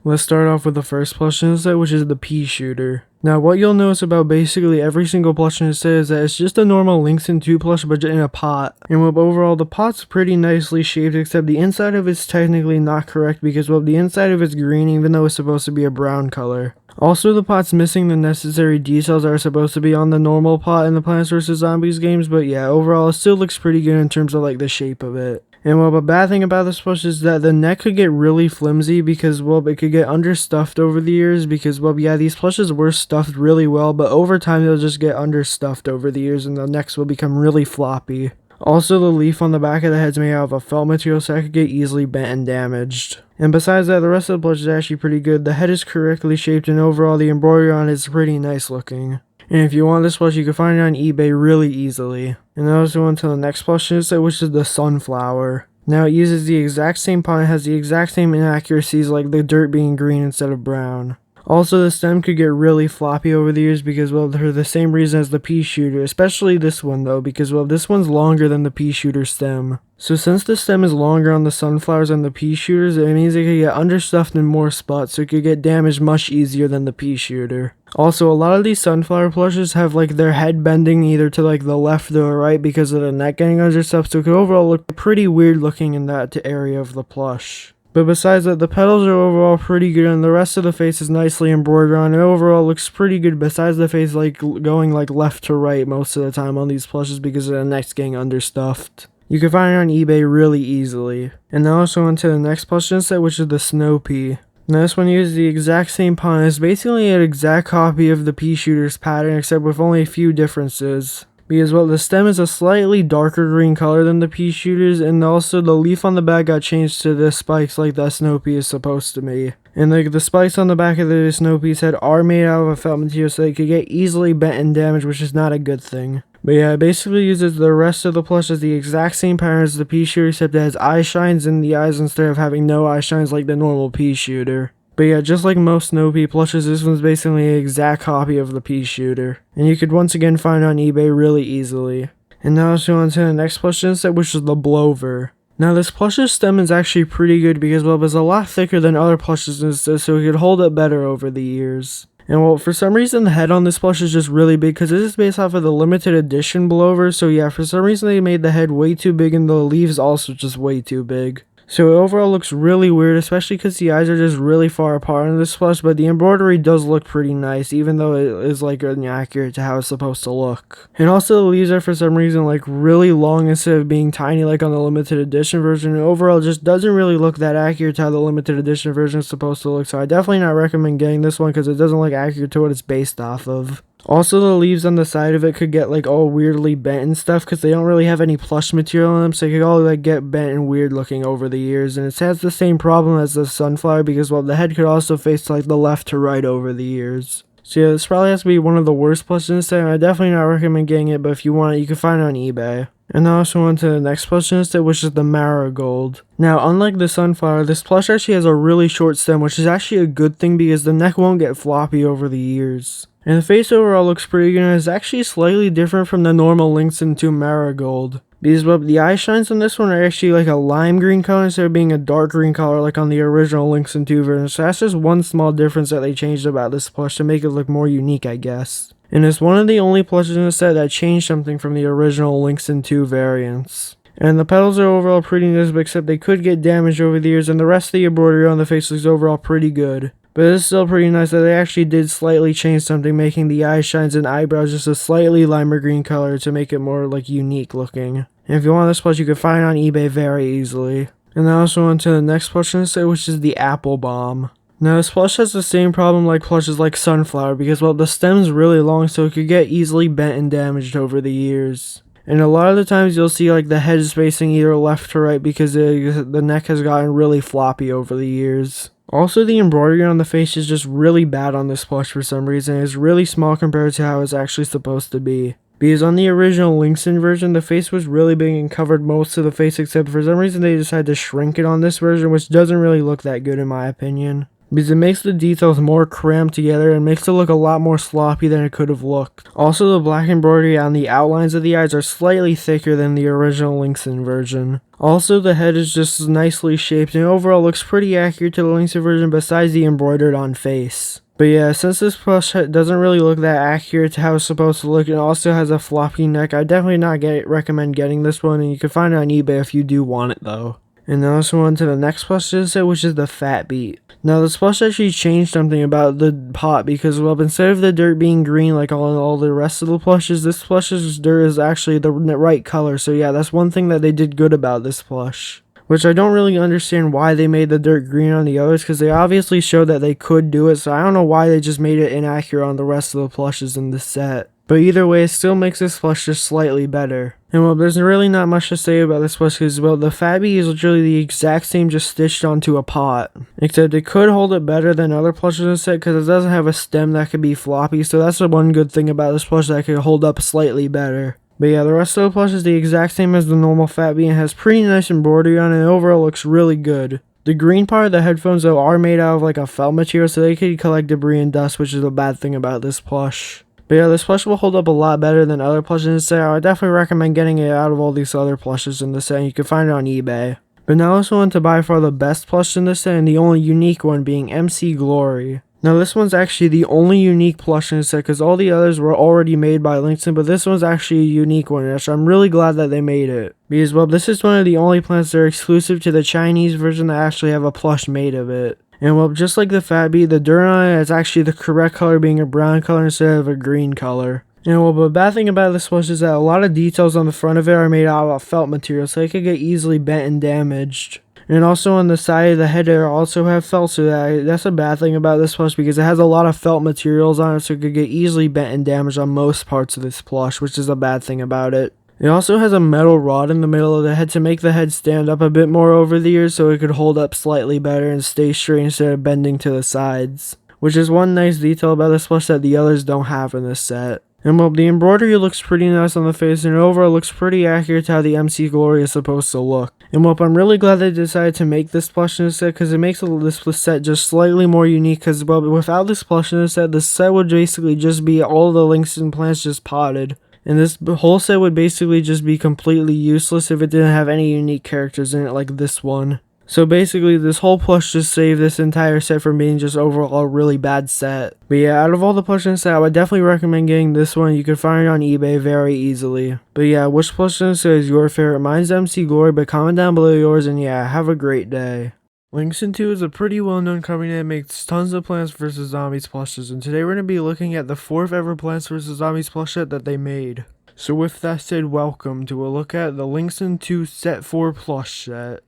Let's start off with the first plush in the set, which is the pea shooter. Now what you'll notice about basically every single plush in the set is that it's just a normal Linxin 2 plush but in a pot. And well, overall the pot's pretty nicely shaped, except the inside of it's technically not correct because well, the inside of it's green even though it's supposed to be a brown color. Also, the pot's missing the necessary details that are supposed to be on the normal pot in the Plants vs. Zombies games, but yeah, overall it still looks pretty good in terms of like the shape of it. And well, the bad thing about this plush is that the neck could get really flimsy because, well, it could get understuffed over the years because, well, yeah, these plushes were stuffed really well, but over time they'll just get understuffed over the years and the necks will become really floppy. Also, the leaf on the back of the head's made out of a felt material, so that could get easily bent and damaged. And besides that, the rest of the plush is actually pretty good. The head is correctly shaped and overall the embroidery on it is pretty nice looking. And if you want this plush, you can find it on eBay really easily. And now let's go on to the next plush in the set, which is the sunflower. Now it uses the exact same pot and has the exact same inaccuracies like the dirt being green instead of brown. Also, the stem could get really floppy over the years because, well, for the same reason as the pea shooter, especially this one though, because, well, this one's longer than the pea shooter stem. So since the stem is longer on the sunflowers than the pea shooters, it means it could get understuffed in more spots, so it could get damaged much easier than the pea shooter. Also, a lot of these sunflower plushes have like their head bending either to like the left or right because of the neck getting understuffed, so it could overall look pretty weird looking in that area of the plush. But besides that, the petals are overall pretty good and the rest of the face is nicely embroidered on and overall looks pretty good besides the face like going like left to right most of the time on these plushes because of the neck's getting understuffed. You can find it on eBay really easily. And now let's go on to the next plush in the set, which is the snow pea. Now this one uses the exact same pot. It's basically an exact copy of the pea shooter's pattern except with only a few differences. Because, well, the stem is a slightly darker green color than the pea shooters, and also the leaf on the back got changed to the spikes like that snow pea is supposed to be. And like the spikes on the back of the snow pea's head are made out of a felt material, so they could get easily bent and damaged, which is not a good thing. But yeah, it basically uses the rest of the plush as the exact same pattern as the pea shooter, except it has eye shines in the eyes instead of having no eye shines like the normal pea shooter. But yeah, just like most snow pea plushes, this one's basically an exact copy of the pea shooter. And you could once again find it on eBay really easily. And now let's go on to the next plush in the set, which is the blower. Now this plush's stem is actually pretty good because, well, it's a lot thicker than other plushes in the set, so it could hold up better over the years. And well, for some reason the head on this plush is just really big because this is based off of the limited edition blower, so yeah, for some reason they made the head way too big and the leaves also just way too big. So it overall looks really weird, especially because the eyes are just really far apart in this plush, but the embroidery does look pretty nice, even though it is like inaccurate to how it's supposed to look. And also the leaves are for some reason like really long instead of being tiny like on the limited edition version, and overall just doesn't really look that accurate to how the limited edition version is supposed to look, so I definitely not recommend getting this one because it doesn't look accurate to what it's based off of. Also, the leaves on the side of it could get like all weirdly bent and stuff because they don't really have any plush material on them, so they could all like get bent and weird looking over the years. And it has the same problem as the sunflower because, well, the head could also face like the left to right over the years. So yeah, this probably has to be one of the worst plushes in the set, and I definitely not recommend getting it, but if you want it, you can find it on eBay. And now I also went to the next plush in the set, which is the marigold. Now, unlike the sunflower, this plush actually has a really short stem, which is actually a good thing because the neck won't get floppy over the years. And the face overall looks pretty good and is actually slightly different from the normal Linxin 2 marigold. Because, well, the eye shines on this one are actually like a lime green color instead of being a dark green color like on the original Linxin 2 version. So that's just one small difference that they changed about this plush to make it look more unique, I guess. And it's one of the only plushes in the set that changed something from the original Linxin 2 variants. And the petals are overall pretty nice, except they could get damaged over the years, and the rest of the embroidery on the face looks overall pretty good. But it's still pretty nice that they actually did slightly change something, making the eye shines and eyebrows just a slightly limer green color to make it more like unique looking. And if you want this plush, you can find it on eBay very easily. And then also on to the next plush in the set, which is the apple bomb. Now this plush has the same problem like plushes like sunflower because, well, the stem's really long, so it could get easily bent and damaged over the years. And a lot of the times you'll see like the head is facing either left to right because the neck has gotten really floppy over the years. Also, the embroidery on the face is just really bad on this plush for some reason. It's really small compared to how it's actually supposed to be. Because on the original Linxin version, the face was really big and covered most of the face, except for some reason they decided to shrink it on this version, which doesn't really look that good in my opinion. Because it makes the details more crammed together and makes it look a lot more sloppy than it could have looked. Also, the black embroidery on the outlines of the eyes are slightly thicker than the original Linxin version. Also, the head is just nicely shaped and overall looks pretty accurate to the Linxin version besides the embroidered on face. But yeah, since this plush doesn't really look that accurate to how it's supposed to look and also has a floppy neck, I definitely not recommend getting this one, and you can find it on eBay if you do want it though. And now let's move on to the next plush set, which is the Fat Beat. Now this plush actually changed something about the pot because, well, instead of the dirt being green like all the rest of the plushes, this plush's dirt is actually the right color. So yeah, that's one thing that they did good about this plush. Which I don't really understand why they made the dirt green on the others, because they obviously showed that they could do it, so I don't know why they just made it inaccurate on the rest of the plushes in the set. But either way, it still makes this plush just slightly better. And well, there's really not much to say about this plush because, well, the Fabby is literally the exact same, just stitched onto a pot. Except it could hold it better than other plushes in the set because it doesn't have a stem that could be floppy, so that's the one good thing about this plush, that it could hold up slightly better. But yeah, the rest of the plush is the exact same as the normal Fat Bee and has pretty nice embroidery on it, and overall looks really good. The green part of the headphones though are made out of like a felt material, so they could collect debris and dust, which is a bad thing about this plush. But yeah, this plush will hold up a lot better than other plushes in the set. I would definitely recommend getting it out of all these other plushes in the set, and you can find it on eBay. But now let's move on to by far the best plush in this set, and the only unique one being MC Glory. Now this one's actually the only unique plush in the set because all the others were already made by Linxin, but this one's actually a unique one, which I'm really glad that they made it. Because, well, this is one of the only plants that are exclusive to the Chinese version that actually have a plush made of it. And well, just like the Fat Bee, the dirt on it is actually the correct color, being a brown color instead of a green color. And well, the bad thing about this plush is that a lot of details on the front of it are made out of felt material, so it could get easily bent and damaged. And also on the side of the head there also have felt, so that's a bad thing about this plush because it has a lot of felt materials on it, so it could get easily bent and damaged on most parts of this plush, which is a bad thing about it. It also has a metal rod in the middle of the head to make the head stand up a bit more over the ears, so it could hold up slightly better and stay straight instead of bending to the sides. Which is one nice detail about this plush that the others don't have in this set. And well, the embroidery looks pretty nice on the face, and overall looks pretty accurate to how the MC Glory is supposed to look. And well, I'm really glad they decided to make this plush in the set because it makes this set just slightly more unique because, well, without this plush in the set would basically just be all the Linxin plants just potted. And this whole set would basically just be completely useless if it didn't have any unique characters in it like this one. So basically, this whole plush just saved this entire set from being just overall a really bad set. But yeah, out of all the plushes in the set, I would definitely recommend getting this one. You can find it on eBay very easily. But yeah, which plush in the set is your favorite? Mine's MC Glory, but comment down below yours, and yeah, have a great day. Linxin 2 is a pretty well-known company that makes tons of Plants vs. Zombies plushes, and today we're going to be looking at the 4th ever Plants vs. Zombies plush set that they made. So with that said, welcome to a look at the Linxin 2 Set 4 plush set.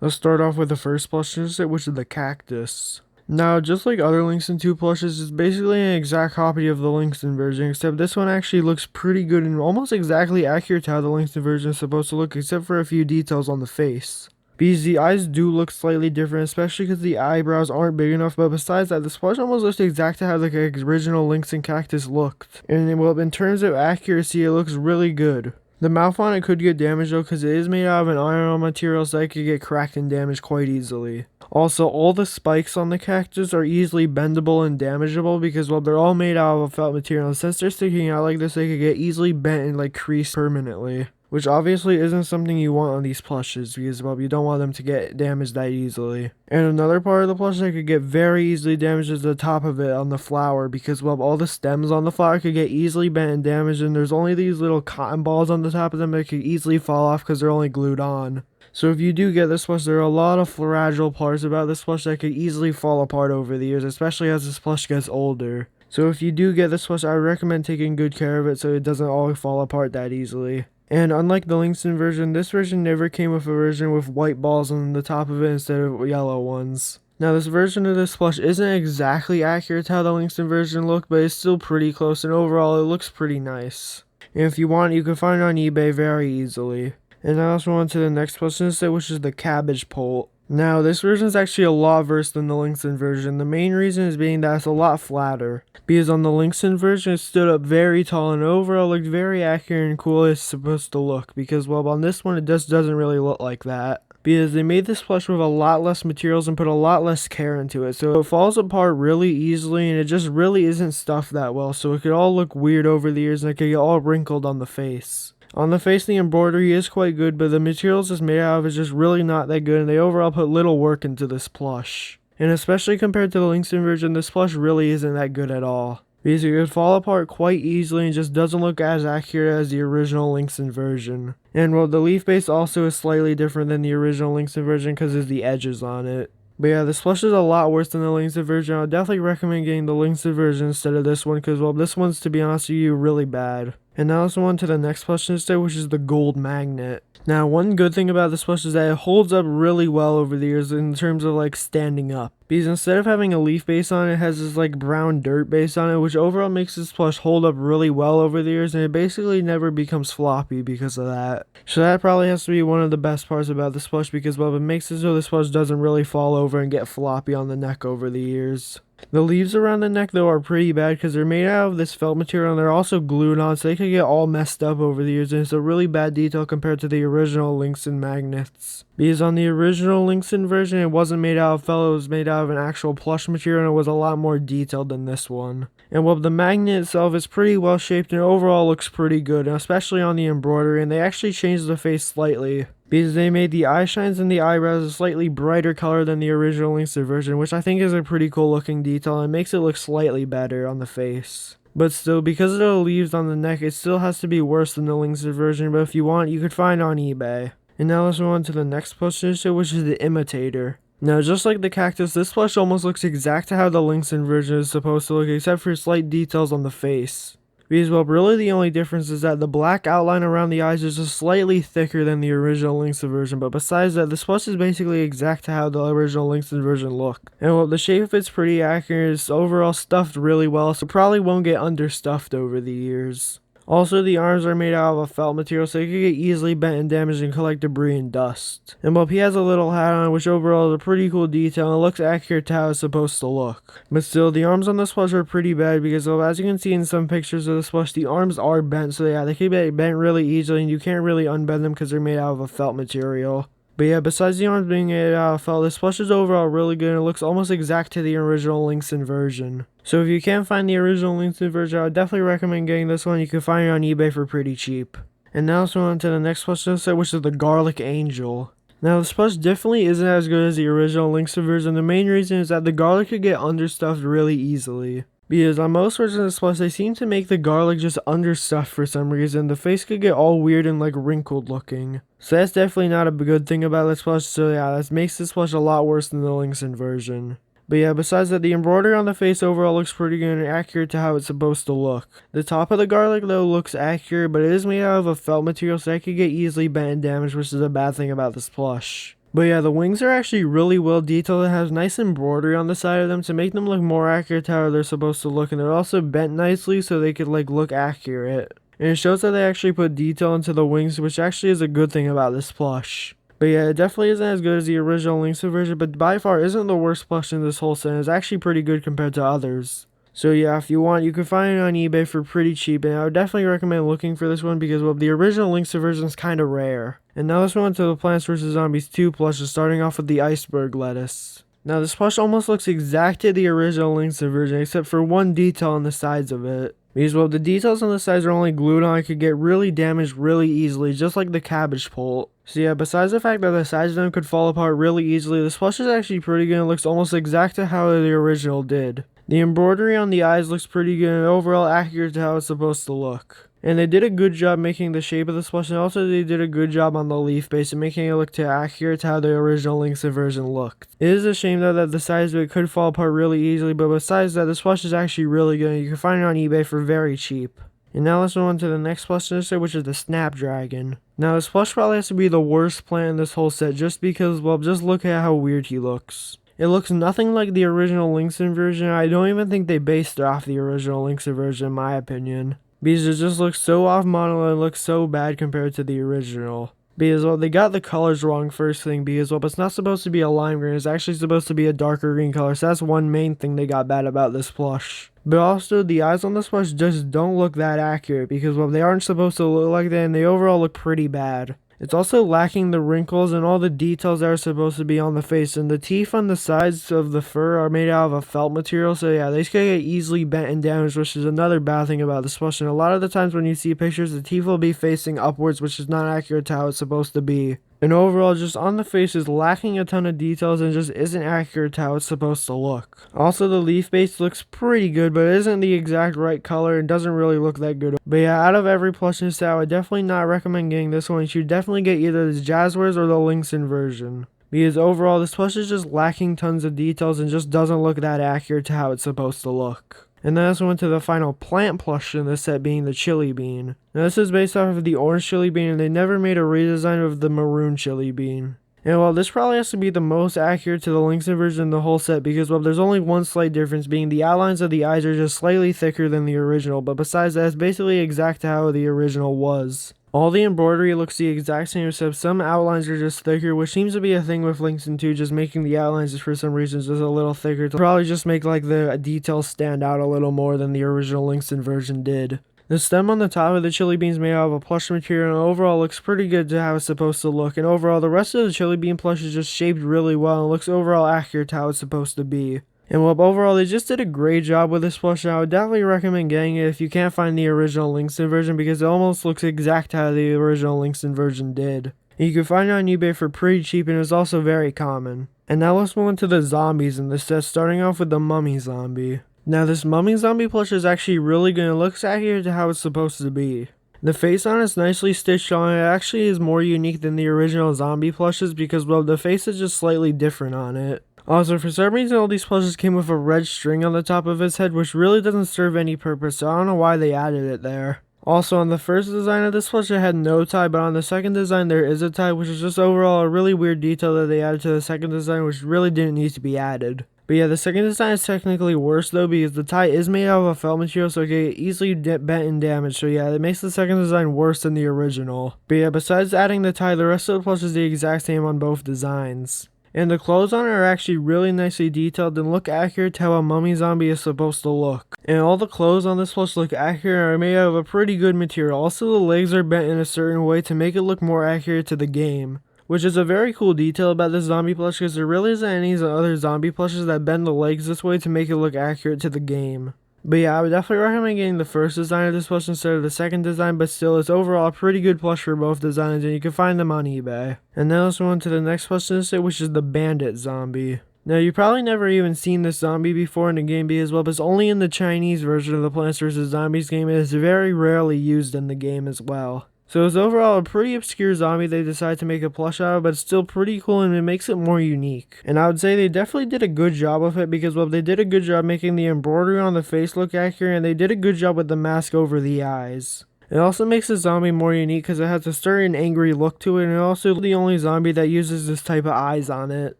Let's start off with the first plush in the set, which is the cactus. Now, just like other Linxin 2 plushes, it's basically an exact copy of the Linxin version, except this one actually looks pretty good and almost exactly accurate to how the Linxin version is supposed to look, except for a few details on the face. Because the eyes do look slightly different, especially because the eyebrows aren't big enough, but besides that, this plush almost looks exact to how the original Linxin cactus looked. And well, in terms of accuracy, it looks really good. The mouth on it could get damaged though because it is made out of an iron material, so it could get cracked and damaged quite easily. Also, all the spikes on the cactus are easily bendable and damageable because, well, they're all made out of a felt material, and since they're sticking out like this, they could get easily bent and like creased permanently. Which obviously isn't something you want on these plushes because, well, you don't want them to get damaged that easily. And another part of the plush that could get very easily damaged is the top of it on the flower because, well, all the stems on the flower could get easily bent and damaged, and there's only these little cotton balls on the top of them that could easily fall off because they're only glued on. So if you do get this plush, there are a lot of fragile parts about this plush that could easily fall apart over the years, especially as this plush gets older. So if you do get this plush, I recommend taking good care of it so it doesn't all fall apart that easily. And unlike the Linxin version, this version never came with a version with white balls on the top of it instead of yellow ones. Now this version of this plush isn't exactly accurate to how the Linxin version looked, but it's still pretty close, and overall it looks pretty nice. And if you want, you can find it on eBay very easily. And now let's move on to the next plush in the set, which is the cabbage pole. Now, this version is actually a lot worse than the Linxin version. The main reason is being that it's a lot flatter. Because on the Linxin version, it stood up very tall and overall looked very accurate and cool as it's supposed to look. Because, well, on this one, it just doesn't really look like that. Because they made this plush with a lot less materials and put a lot less care into it. So it falls apart really easily and it just really isn't stuffed that well. So it could all look weird over the ears and it could get all wrinkled on the face. On the face, the embroidery is quite good, but the materials it's made out of is just really not that good, and they overall put little work into this plush. And especially compared to the Linxin version, this plush really isn't that good at all. Because it could fall apart quite easily and just doesn't look as accurate as the original Linxin version. And well, the leaf base also is slightly different than the original Linxin version because of the edges on it. But yeah, this plush is a lot worse than the Linxin version. I would definitely recommend getting the Linxin version instead of this one because, well, this one's, to be honest with you, really bad. And now let's move on to the next plush instead, which is the gold magnet. Now, one good thing about this plush is that it holds up really well over the years in terms of like standing up. Because instead of having a leaf base on it, it has this like brown dirt base on it, which overall makes this plush hold up really well over the years, and it basically never becomes floppy because of that. So that probably has to be one of the best parts about this plush because, well, it makes it so this plush doesn't really fall over and get floppy on the neck over the years. The leaves around the neck though are pretty bad because they're made out of this felt material and they're also glued on, so they could get all messed up over the years, and it's a really bad detail compared to the original Linxin magnets. Because on the original Linxin version, it wasn't made out of felt, it was made out of an actual plush material and it was a lot more detailed than this one. And well, the magnet itself is pretty well shaped and overall looks pretty good, especially on the embroidery, and they actually changed the face slightly. Because they made the eye shines and the eyebrows a slightly brighter color than the original Linxin version, which I think is a pretty cool looking detail and makes it look slightly better on the face. But still, because of the leaves on the neck, it still has to be worse than the Linxin version, but if you want, you could find it on eBay. And now let's move on to the next plush initiative, which is the imitator. Now, just like the cactus, this plush almost looks exact to how the Linxin version is supposed to look, except for slight details on the face. Because, well, really the only difference is that the black outline around the eyes is just slightly thicker than the original Linxin version, but besides that, this plush is basically exact to how the original Linxin version looked. And well, the shape of it's pretty accurate, it's overall stuffed really well, so probably won't get understuffed over the years. Also, the arms are made out of a felt material, so they can get easily bent and damaged and collect debris and dust. And well, he has a little hat on, which overall is a pretty cool detail, and it looks accurate to how it's supposed to look. But still, the arms on this plush are pretty bad, because well, as you can see in some pictures of this plush, the arms are bent, so yeah, they can get bent really easily, and you can't really unbend them because they're made out of a felt material. But yeah, besides the arms being made out of felt, this plush is overall really good and it looks almost exact to the original Linxin version. So if you can't find the original Linxin version, I would definitely recommend getting this one. You can find it on eBay for pretty cheap. And now let's move on to the next plush set, which is the Garlic Angel. Now this plush definitely isn't as good as the original Linxin version. The main reason is that the garlic could get understuffed really easily. Because on most versions of this plush, they seem to make the garlic just understuffed for some reason. The face could get all weird and like wrinkled looking. So that's definitely not a good thing about this plush. So yeah, that makes this plush a lot worse than the Linxin version. But yeah, besides that, the embroidery on the face overall looks pretty good and accurate to how it's supposed to look. The top of the garlic though looks accurate, but it is made out of a felt material, so that could get easily bent and damaged, which is a bad thing about this plush. But yeah, the wings are actually really well detailed. It has nice embroidery on the side of them to make them look more accurate to how they're supposed to look, and they're also bent nicely so they could like look accurate. And it shows that they actually put detail into the wings, which actually is a good thing about this plush. But yeah, it definitely isn't as good as the original Linxin version, but by far isn't the worst plush in this whole set. It's actually pretty good compared to others. So yeah, if you want, you can find it on eBay for pretty cheap, and I would definitely recommend looking for this one because, well, the original Linxin version is kind of rare. And now let's move on to the Plants vs. Zombies 2 plushes, starting off with the iceberg lettuce. Now this plush almost looks exact to the original Linxin version, except for one detail on the sides of it. Because, well, the details on the sides are only glued on, it could get really damaged really easily, just like the cabbage pult. So yeah, besides the fact that the sides of them could fall apart really easily, this plush is actually pretty good and looks almost exact to how the original did. The embroidery on the eyes looks pretty good and overall accurate to how it's supposed to look. And they did a good job making the shape of this plush, and also they did a good job on the leaf base and making it look accurate to how the original Linxin version looked. It is a shame though that the sides of it could fall apart really easily, but besides that, this plush is actually really good and you can find it on eBay for very cheap. And now let's move on to the next plush in this set, which is the Snapdragon. Now this plush probably has to be the worst plant in this whole set just because, well, just look at how weird he looks. It looks nothing like the original Linxin version. I don't even think they based it off the original Linxin version in my opinion. Because it just looks so off model and looks so bad compared to the original. Because, well, they got the colors wrong first thing, because, well, it's not supposed to be a lime green, it's actually supposed to be a darker green color, so that's one main thing they got bad about this plush. But also, the eyes on this plush just don't look that accurate, because, well, they aren't supposed to look like that, and they overall look pretty bad. It's also lacking the wrinkles and all the details that are supposed to be on the face, and the teeth on the sides of the fur are made out of a felt material, so yeah, they can get easily bent and damaged, which is another bad thing about this plush. And a lot of the times when you see pictures, the teeth will be facing upwards, which is not accurate to how it's supposed to be. And overall, just on the face is lacking a ton of details and just isn't accurate to how it's supposed to look. Also, the leaf base looks pretty good, but it isn't the exact right color and doesn't really look that good. But yeah, out of every plush in this set, I would definitely not recommend getting this one. You should definitely get either the Jazzwares or the Linxin version. Because overall, this plush is just lacking tons of details and just doesn't look that accurate to how it's supposed to look. And then I went to the final plant plush in this set, being the chili bean. Now this is based off of the orange chili bean, and they never made a redesign of the maroon chili bean. And while this probably has to be the most accurate to the Linxin version in the whole set, because well, there's only one slight difference, being the outlines of the eyes are just slightly thicker than the original, but besides that, it's basically exact to how the original was. All the embroidery looks the exact same, except some outlines are just thicker, which seems to be a thing with Linxin too, just making the outlines just for some reason just a little thicker to probably just make like the details stand out a little more than the original Linxin version did. The stem on the top of the chili bean is made out of a plush material and overall looks pretty good to how it's supposed to look, and overall the rest of the chili bean plush is just shaped really well and looks overall accurate to how it's supposed to be. And well, overall, they just did a great job with this plush, and I would definitely recommend getting it if you can't find the original Linxin version, because it almost looks exact how the original Linxin version did. And you can find it on eBay for pretty cheap, and it's also very common. And now let's move on to the zombies in this set, starting off with the mummy zombie. Now this mummy zombie plush is actually really good and looks accurate to how it's supposed to be. The face on it's nicely stitched on, it actually is more unique than the original zombie plushes because, well, the face is just slightly different on it. Also, for some reason, all these plushes came with a red string on the top of his head, which really doesn't serve any purpose, so I don't know why they added it there. Also, on the first design of this plush, it had no tie, but on the second design, there is a tie, which is just overall a really weird detail that they added to the second design, which really didn't need to be added. But yeah, the second design is technically worse though, because the tie is made out of a felt material, so it can get easily bent and damaged. So yeah, it makes the second design worse than the original. But yeah, besides adding the tie, the rest of the plush is the exact same on both designs. And the clothes on it are actually really nicely detailed and look accurate to how a mummy zombie is supposed to look. And all the clothes on this plush look accurate and are made out of a pretty good material. Also, the legs are bent in a certain way to make it look more accurate to the game. Which is a very cool detail about this zombie plush, because there really isn't any other zombie plushes that bend the legs this way to make it look accurate to the game. But yeah, I would definitely recommend getting the first design of this plush instead of the second design, but still, it's overall a pretty good plush for both designs, and you can find them on eBay. And now let's move on to the next plush in this set, which is the bandit zombie. Now, you've probably never even seen this zombie before in the game because, well, it's only in the Chinese version of the Plants vs. Zombies game, and it's very rarely used in the game as well. So it's overall a pretty obscure zombie they decided to make a plush out of, but it's still pretty cool and it makes it more unique. And I would say they definitely did a good job with it because, well, they did a good job making the embroidery on the face look accurate, and they did a good job with the mask over the eyes. It also makes the zombie more unique because it has a certain angry look to it, and also the only zombie that uses this type of eyes on it.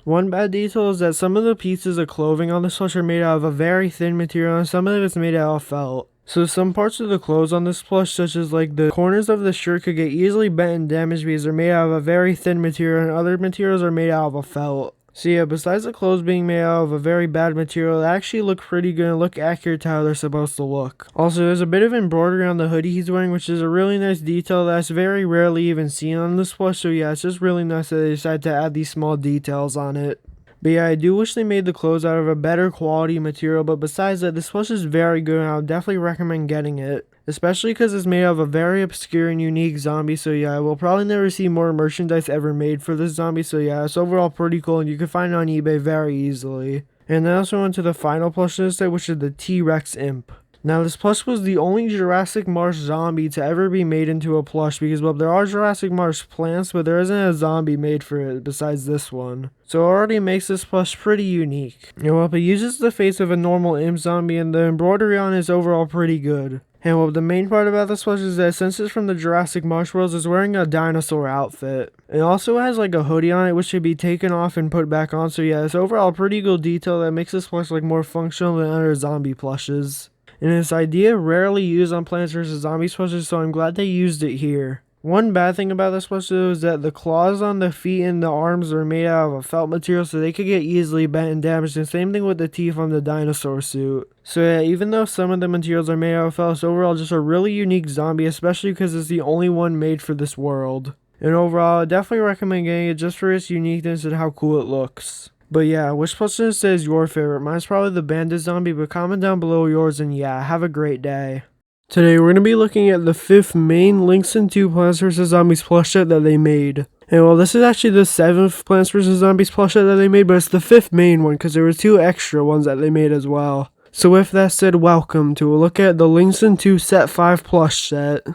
One bad detail is that some of the pieces of clothing on this plush are made out of a very thin material and some of it's made out of felt. So some parts of the clothes on this plush, such as like the corners of the shirt, could get easily bent and damaged because they're made out of a very thin material and other materials are made out of a felt. So yeah, besides the clothes being made out of a very bad material, they actually look pretty good and look accurate to how they're supposed to look. Also, there's a bit of embroidery on the hoodie he's wearing, which is a really nice detail that's very rarely even seen on this plush. So yeah, it's just really nice that they decided to add these small details on it. But yeah, I do wish they made the clothes out of a better quality material, but besides that, this plush is very good and I would definitely recommend getting it. Especially because it's made out of a very obscure and unique zombie, so yeah, we'll probably never see more merchandise ever made for this zombie, so yeah, it's overall pretty cool and you can find it on eBay very easily. And then also went to the final plush in this set, which is the T-Rex Imp. Now, this plush was the only Jurassic Marsh zombie to ever be made into a plush because, well, there are Jurassic Marsh plants, but there isn't a zombie made for it besides this one. So it already makes this plush pretty unique. You know, it uses the face of a normal imp zombie and the embroidery on it is overall pretty good. And well, the main part about this plush is that since it's from the Jurassic Marsh world, it's wearing a dinosaur outfit. It also has like a hoodie on it which should be taken off and put back on, so yeah, it's overall a pretty good detail that makes this plush like more functional than other zombie plushes. And this idea rarely used on Plants vs. Zombies plushes, so I'm glad they used it here. One bad thing about this plush though is that the claws on the feet and the arms are made out of a felt material, so they could get easily bent and damaged, and same thing with the teeth on the dinosaur suit. So yeah, even though some of the materials are made out of felt, it's overall just a really unique zombie, especially because it's the only one made for this world. And overall, I definitely recommend getting it just for its uniqueness and how cool it looks. But yeah, which plush is your favorite? Mine's probably the bandit zombie, but comment down below yours, and yeah, have a great day. Today we're going to be looking at the 5th main Linxin 2 Plants vs. Zombies plush set that they made. And well, this is actually the 7th Plants vs. Zombies plush set that they made, but it's the 5th main one because there were 2 extra ones that they made as well. So with that said, welcome to a look at the Linxin 2 Set 5 plush set.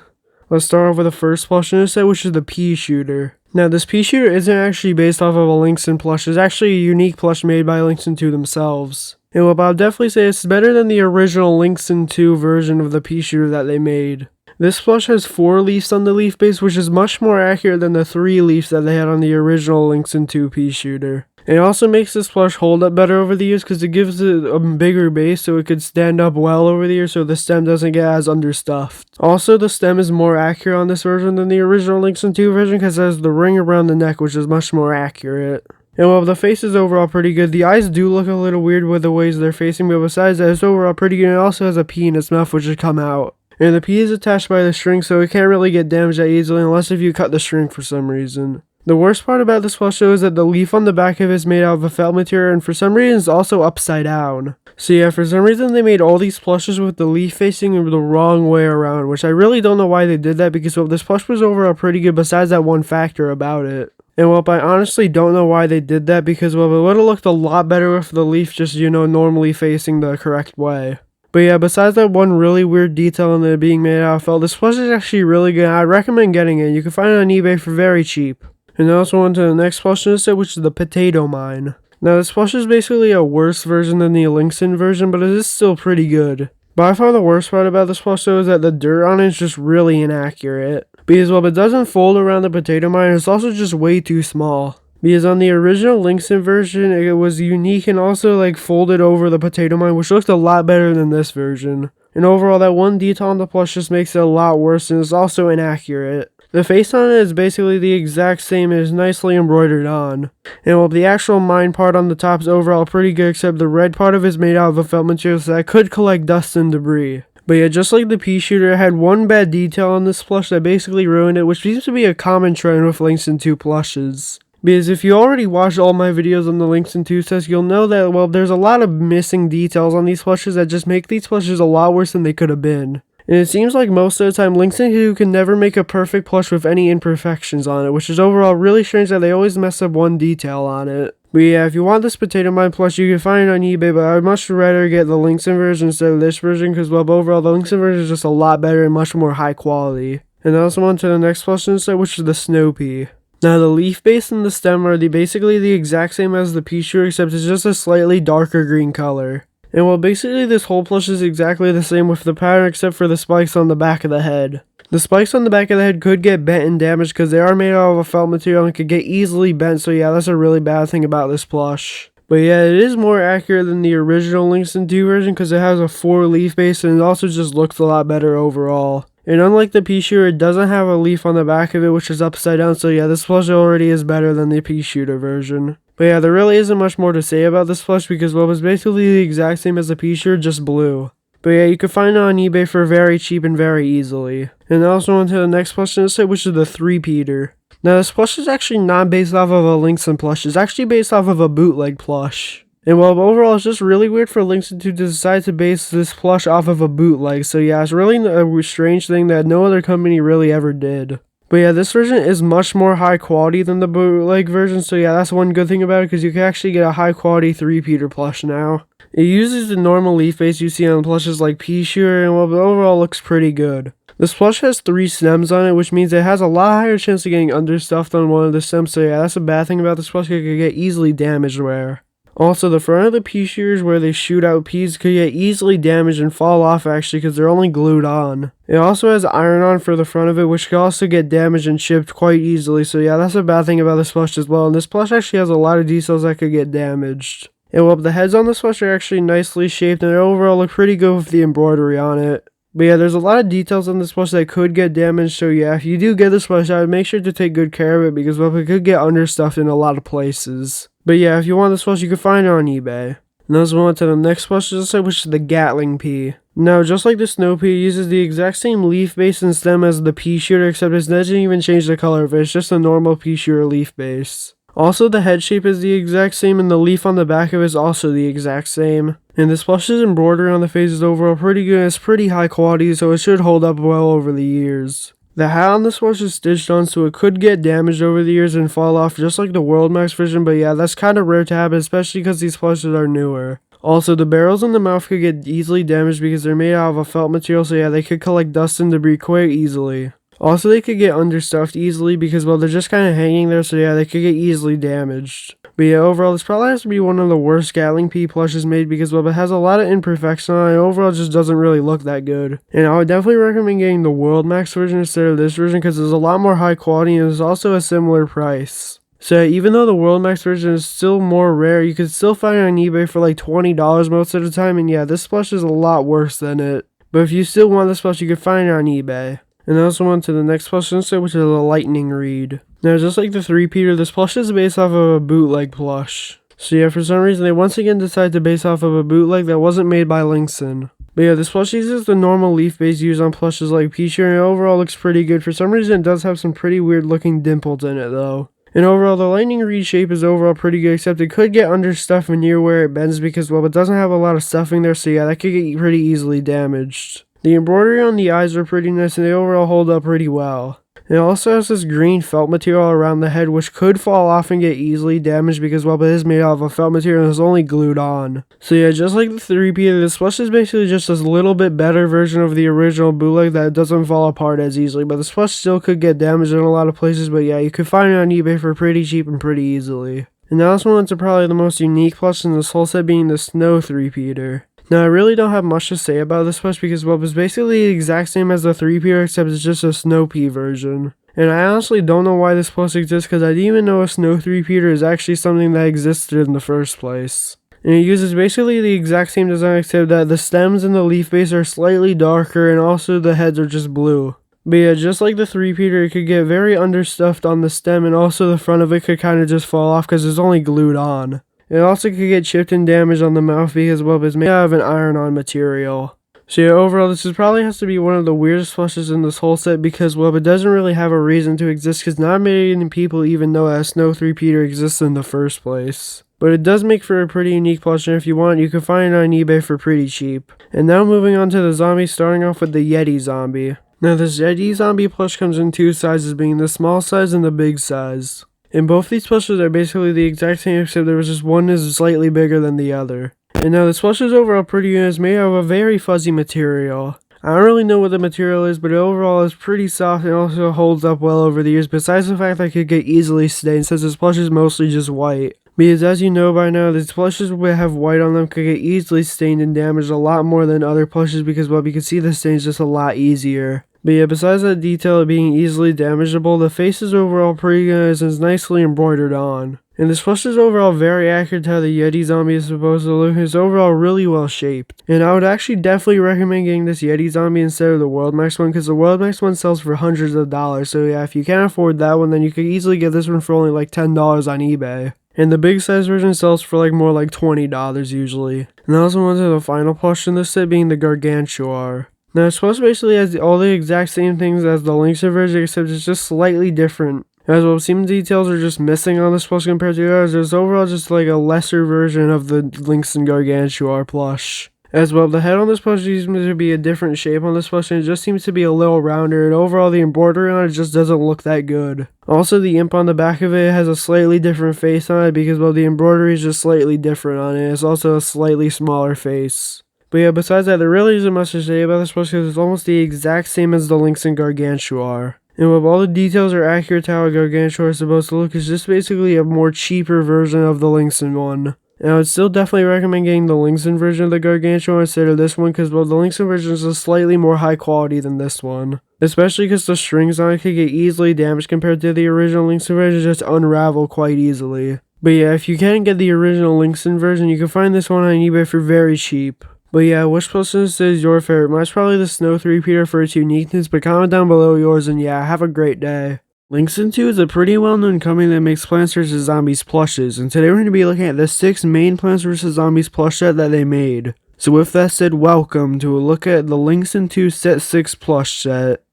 Let's start off with the first plush in the set, which is the pea shooter. Now this pea shooter isn't actually based off of a Linxin plush, it's actually a unique plush made by Linxin 2 themselves. And well, I'll definitely say it's better than the original Linxin 2 version of the pea shooter that they made. This plush has 4 leaves on the leaf base, which is much more accurate than the 3 leaves that they had on the original Linxin 2 pea shooter. It also makes this plush hold up better over the years because it gives it a bigger base so it could stand up well over the years so the stem doesn't get as understuffed. Also, the stem is more accurate on this version than the original Linxin 2 version because it has the ring around the neck, which is much more accurate. And while the face is overall pretty good, the eyes do look a little weird with the ways they're facing, but besides that, it's overall pretty good. It also has a pea in its mouth which should come out. And the pea is attached by the string, so it can't really get damaged that easily unless if you cut the string for some reason. The worst part about this plush though is that the leaf on the back of it is made out of a felt material, and for some reason it's also upside down. So yeah, for some reason they made all these plushes with the leaf facing the wrong way around, which I really don't know why they did that because well, this plush was overall pretty good besides that one factor about it. And well, I honestly don't know why they did that because well, it would have looked a lot better with the leaf just, you know, normally facing the correct way. But yeah, besides that one really weird detail in it being made out of felt, this plush is actually really good. I'd recommend getting it. You can find it on eBay for very cheap. And I also went to the next plush in the set, which is the potato mine. Now this plush is basically a worse version than the Linxin version, but it is still pretty good. By far the worst part about this plush though is that the dirt on it is just really inaccurate. Because well, it doesn't fold around the potato mine, it's also just way too small. Because on the original Linxin version, it was unique and also like folded over the potato mine, which looked a lot better than this version. And overall, that one detail on the plush just makes it a lot worse and is also inaccurate. The face on it is basically the exact same and is nicely embroidered on. And while the actual mine part on the top is overall pretty good, except the red part of it is made out of a felt material so that could collect dust and debris. But yeah, just like the pea shooter, it had one bad detail on this plush that basically ruined it, which seems to be a common trend with Linxin 2 plushes. Because if you already watched all my videos on the Linxin 2 sets, you'll know that, well, there's a lot of missing details on these plushes that just make these plushes a lot worse than they could have been. And it seems like most of the time, Linxin 2 can never make a perfect plush with any imperfections on it, which is overall really strange that they always mess up one detail on it. But yeah, if you want this potato mine plush, you can find it on eBay, but I'd much rather get the Linxin version instead of this version, because well, overall, the Linxin version is just a lot better and much more high quality. And I also on to the next plush in the set, which is the snow pea. Now the leaf base and the stem are basically the exact same as the pea shooter, except it's just a slightly darker green color. And well, basically this whole plush is exactly the same with the pattern except for the spikes on the back of the head. The spikes on the back of the head could get bent and damaged because they are made out of a felt material and could get easily bent, so yeah, that's a really bad thing about this plush. But yeah, it is more accurate than the original Linxin 2 version because it has a 4 leaf base and it also just looks a lot better overall. And unlike the pea shooter, it doesn't have a leaf on the back of it which is upside down, so yeah, this plush already is better than the pea shooter version. But yeah, there really isn't much more to say about this plush because well, it's basically the exact same as the pea shooter, just blue. But yeah, you can find it on eBay for very cheap and very easily. And I also went to the next plush in the set, which is the 3-peater. Now this plush is actually not based off of a Linxin plush, it's actually based off of a bootleg plush. And well, overall, it's just really weird for Linxin to decide to base this plush off of a bootleg, so yeah, it's really a strange thing that no other company really ever did. But yeah, this version is much more high quality than the bootleg version, so yeah, that's one good thing about it, because you can actually get a high quality 3-peater plush now. It uses the normal leaf base you see on plushes like pea shooter, and well, but overall looks pretty good. This plush has 3 stems on it, which means it has a lot higher chance of getting understuffed on one of the stems, so yeah, that's a bad thing about this plush, because it could get easily damaged wear. Also, the front of the pea shooters where they shoot out peas could get easily damaged and fall off actually because they're only glued on. It also has iron on for the front of it, which could also get damaged and chipped quite easily, so yeah, that's a bad thing about this plush as well, and this plush actually has a lot of details that could get damaged. And well, the heads on this plush are actually nicely shaped and they overall look pretty good with the embroidery on it. But yeah, there's a lot of details on this plush that could get damaged, so yeah, if you do get this plush, I would make sure to take good care of it because, well, it could get understuffed in a lot of places. But yeah, if you want this plush, you can find it on eBay. And let's move on to the next plush, which is the Gatling Pea. Now, just like the Snow Pea, it uses the exact same leaf base and stem as the pea shooter, except it doesn't even change the color of it, it's just a normal pea shooter leaf base. Also, the head shape is the exact same, and the leaf on the back of it is also the exact same. And this plush's embroidery on the face is overall pretty good, it's pretty high quality, so it should hold up well over the years. The hat on this plush is stitched on, so it could get damaged over the years and fall off just like the World Max version, but yeah, that's kind of rare to happen, especially because these plushes are newer. Also, the barrels in the mouth could get easily damaged because they're made out of a felt material, so yeah, they could collect dust and debris quite easily. Also, they could get understuffed easily because, well, they're just kind of hanging there, so yeah, they could get easily damaged. But yeah, overall, this probably has to be one of the worst Gatling Pea plushes made because, well, it has a lot of imperfections on it, and overall just doesn't really look that good. And I would definitely recommend getting the World Max version instead of this version because it's a lot more high quality and it's also a similar price. So even though the World Max version is still more rare, you can still find it on eBay for like $20 most of the time, and yeah, this plush is a lot worse than it. But if you still want this plush, you can find it on eBay. And then also on to the next plush instead, which is the Lightning Reed. Now, just like the 3-peater, this plush is based off of a bootleg plush. So yeah, for some reason, they once again decided to base off of a bootleg that wasn't made by Linxin. But yeah, this plush uses the normal leaf base used on plushes like Peacher, and it overall looks pretty good. For some reason, it does have some pretty weird looking dimples in it though. And overall, the Lightning Reed shape is overall pretty good, except it could get understuffed near where it bends because, well, it doesn't have a lot of stuffing there, so yeah, that could get pretty easily damaged. The embroidery on the eyes are pretty nice and they overall hold up pretty well. It also has this green felt material around the head which could fall off and get easily damaged because, well, it is made out of a felt material and is only glued on. So yeah, just like the 3-peater, this plush is basically just a little bit better version of the original bootleg that doesn't fall apart as easily, but this plush still could get damaged in a lot of places, but yeah, you could find it on eBay for pretty cheap and pretty easily. And now let's move on to probably the most unique plush in this whole set, being the Snow 3-peater. Now, I really don't have much to say about this plush because, well, it's basically the exact same as the 3-peater, except it's just a Snow Pea version. And I honestly don't know why this plush exists because I didn't even know a Snow 3-peater is actually something that existed in the first place. And it uses basically the exact same design except that the stems and the leaf base are slightly darker and also the heads are just blue. But yeah, just like the 3-peater, it could get very understuffed on the stem and also the front of it could kind of just fall off because it's only glued on. It also could get chipped and damaged on the mouth because, well, it's made out of an iron-on material. So yeah, overall, this probably has to be one of the weirdest plushes in this whole set because, well, it doesn't really have a reason to exist because not many people even know that a Snow 3-peater exists in the first place. But it does make for a pretty unique plush, and if you want, you can find it on eBay for pretty cheap. And now moving on to the zombie, starting off with the Yeti zombie. Now, this Yeti zombie plush comes in two sizes, being the small size and the big size. And both these plushes are basically the exact same, except there was just one is slightly bigger than the other. And now this plush is overall pretty good. It's made out of a very fuzzy material. I don't really know what the material is, but it overall is pretty soft and also holds up well over the years, besides the fact that it could get easily stained since this plush is mostly just white. Because as you know by now, these plushes that have white on them could get easily stained and damaged a lot more than other plushes because, well, you can see the stains just a lot easier. But yeah, besides that detail of being easily damageable, the face is overall pretty good and is nicely embroidered on. And this plush is overall very accurate to how the Yeti zombie is supposed to look. It's overall really well shaped. And I would actually definitely recommend getting this Yeti zombie instead of the World Max one because the World Max one sells for hundreds of dollars. So yeah, if you can't afford that one, then you could easily get this one for only like $10 on eBay. And the big size version sells for like more like $20 usually. And I also went to the final plush in this set, being the Gargantuar. Now, this plush basically has all the exact same things as the Linxin version, except it's just slightly different. As well, some details are just missing on this plush compared to the others. There's overall just like a lesser version of the Linxin Gargantuar plush. As well, the head on this plush seems to be a different shape on this plush, and it just seems to be a little rounder, and overall the embroidery on it just doesn't look that good. Also, the imp on the back of it has a slightly different face on it because, well, the embroidery is just slightly different on it. It's also a slightly smaller face. But yeah, besides that, there really isn't much to say about this plush because it's almost the exact same as the Linxin Gargantuar. And while all the details are accurate to how a Gargantuar is supposed to look, it's just basically a more cheaper version of the Linxin one. And I would still definitely recommend getting the Linxin version of the Gargantuar instead of this one because, well, the Linxin version is just slightly more high quality than this one. Especially because the strings on it could get easily damaged compared to the original Linxin version, just unravel quite easily. But yeah, if you can't get the original Linxin version, you can find this one on eBay for very cheap. But yeah, which plushie is your favorite? Mine's probably the Snow 3-peater for its uniqueness, but comment down below yours, and yeah, have a great day. Linxin 2 is a pretty well-known company that makes Plants vs. Zombies plushes, and today we're going to be looking at the 6 main Plants vs. Zombies plush set that they made. So with that said, welcome to a look at the Linxin 2 Set 6 plush set.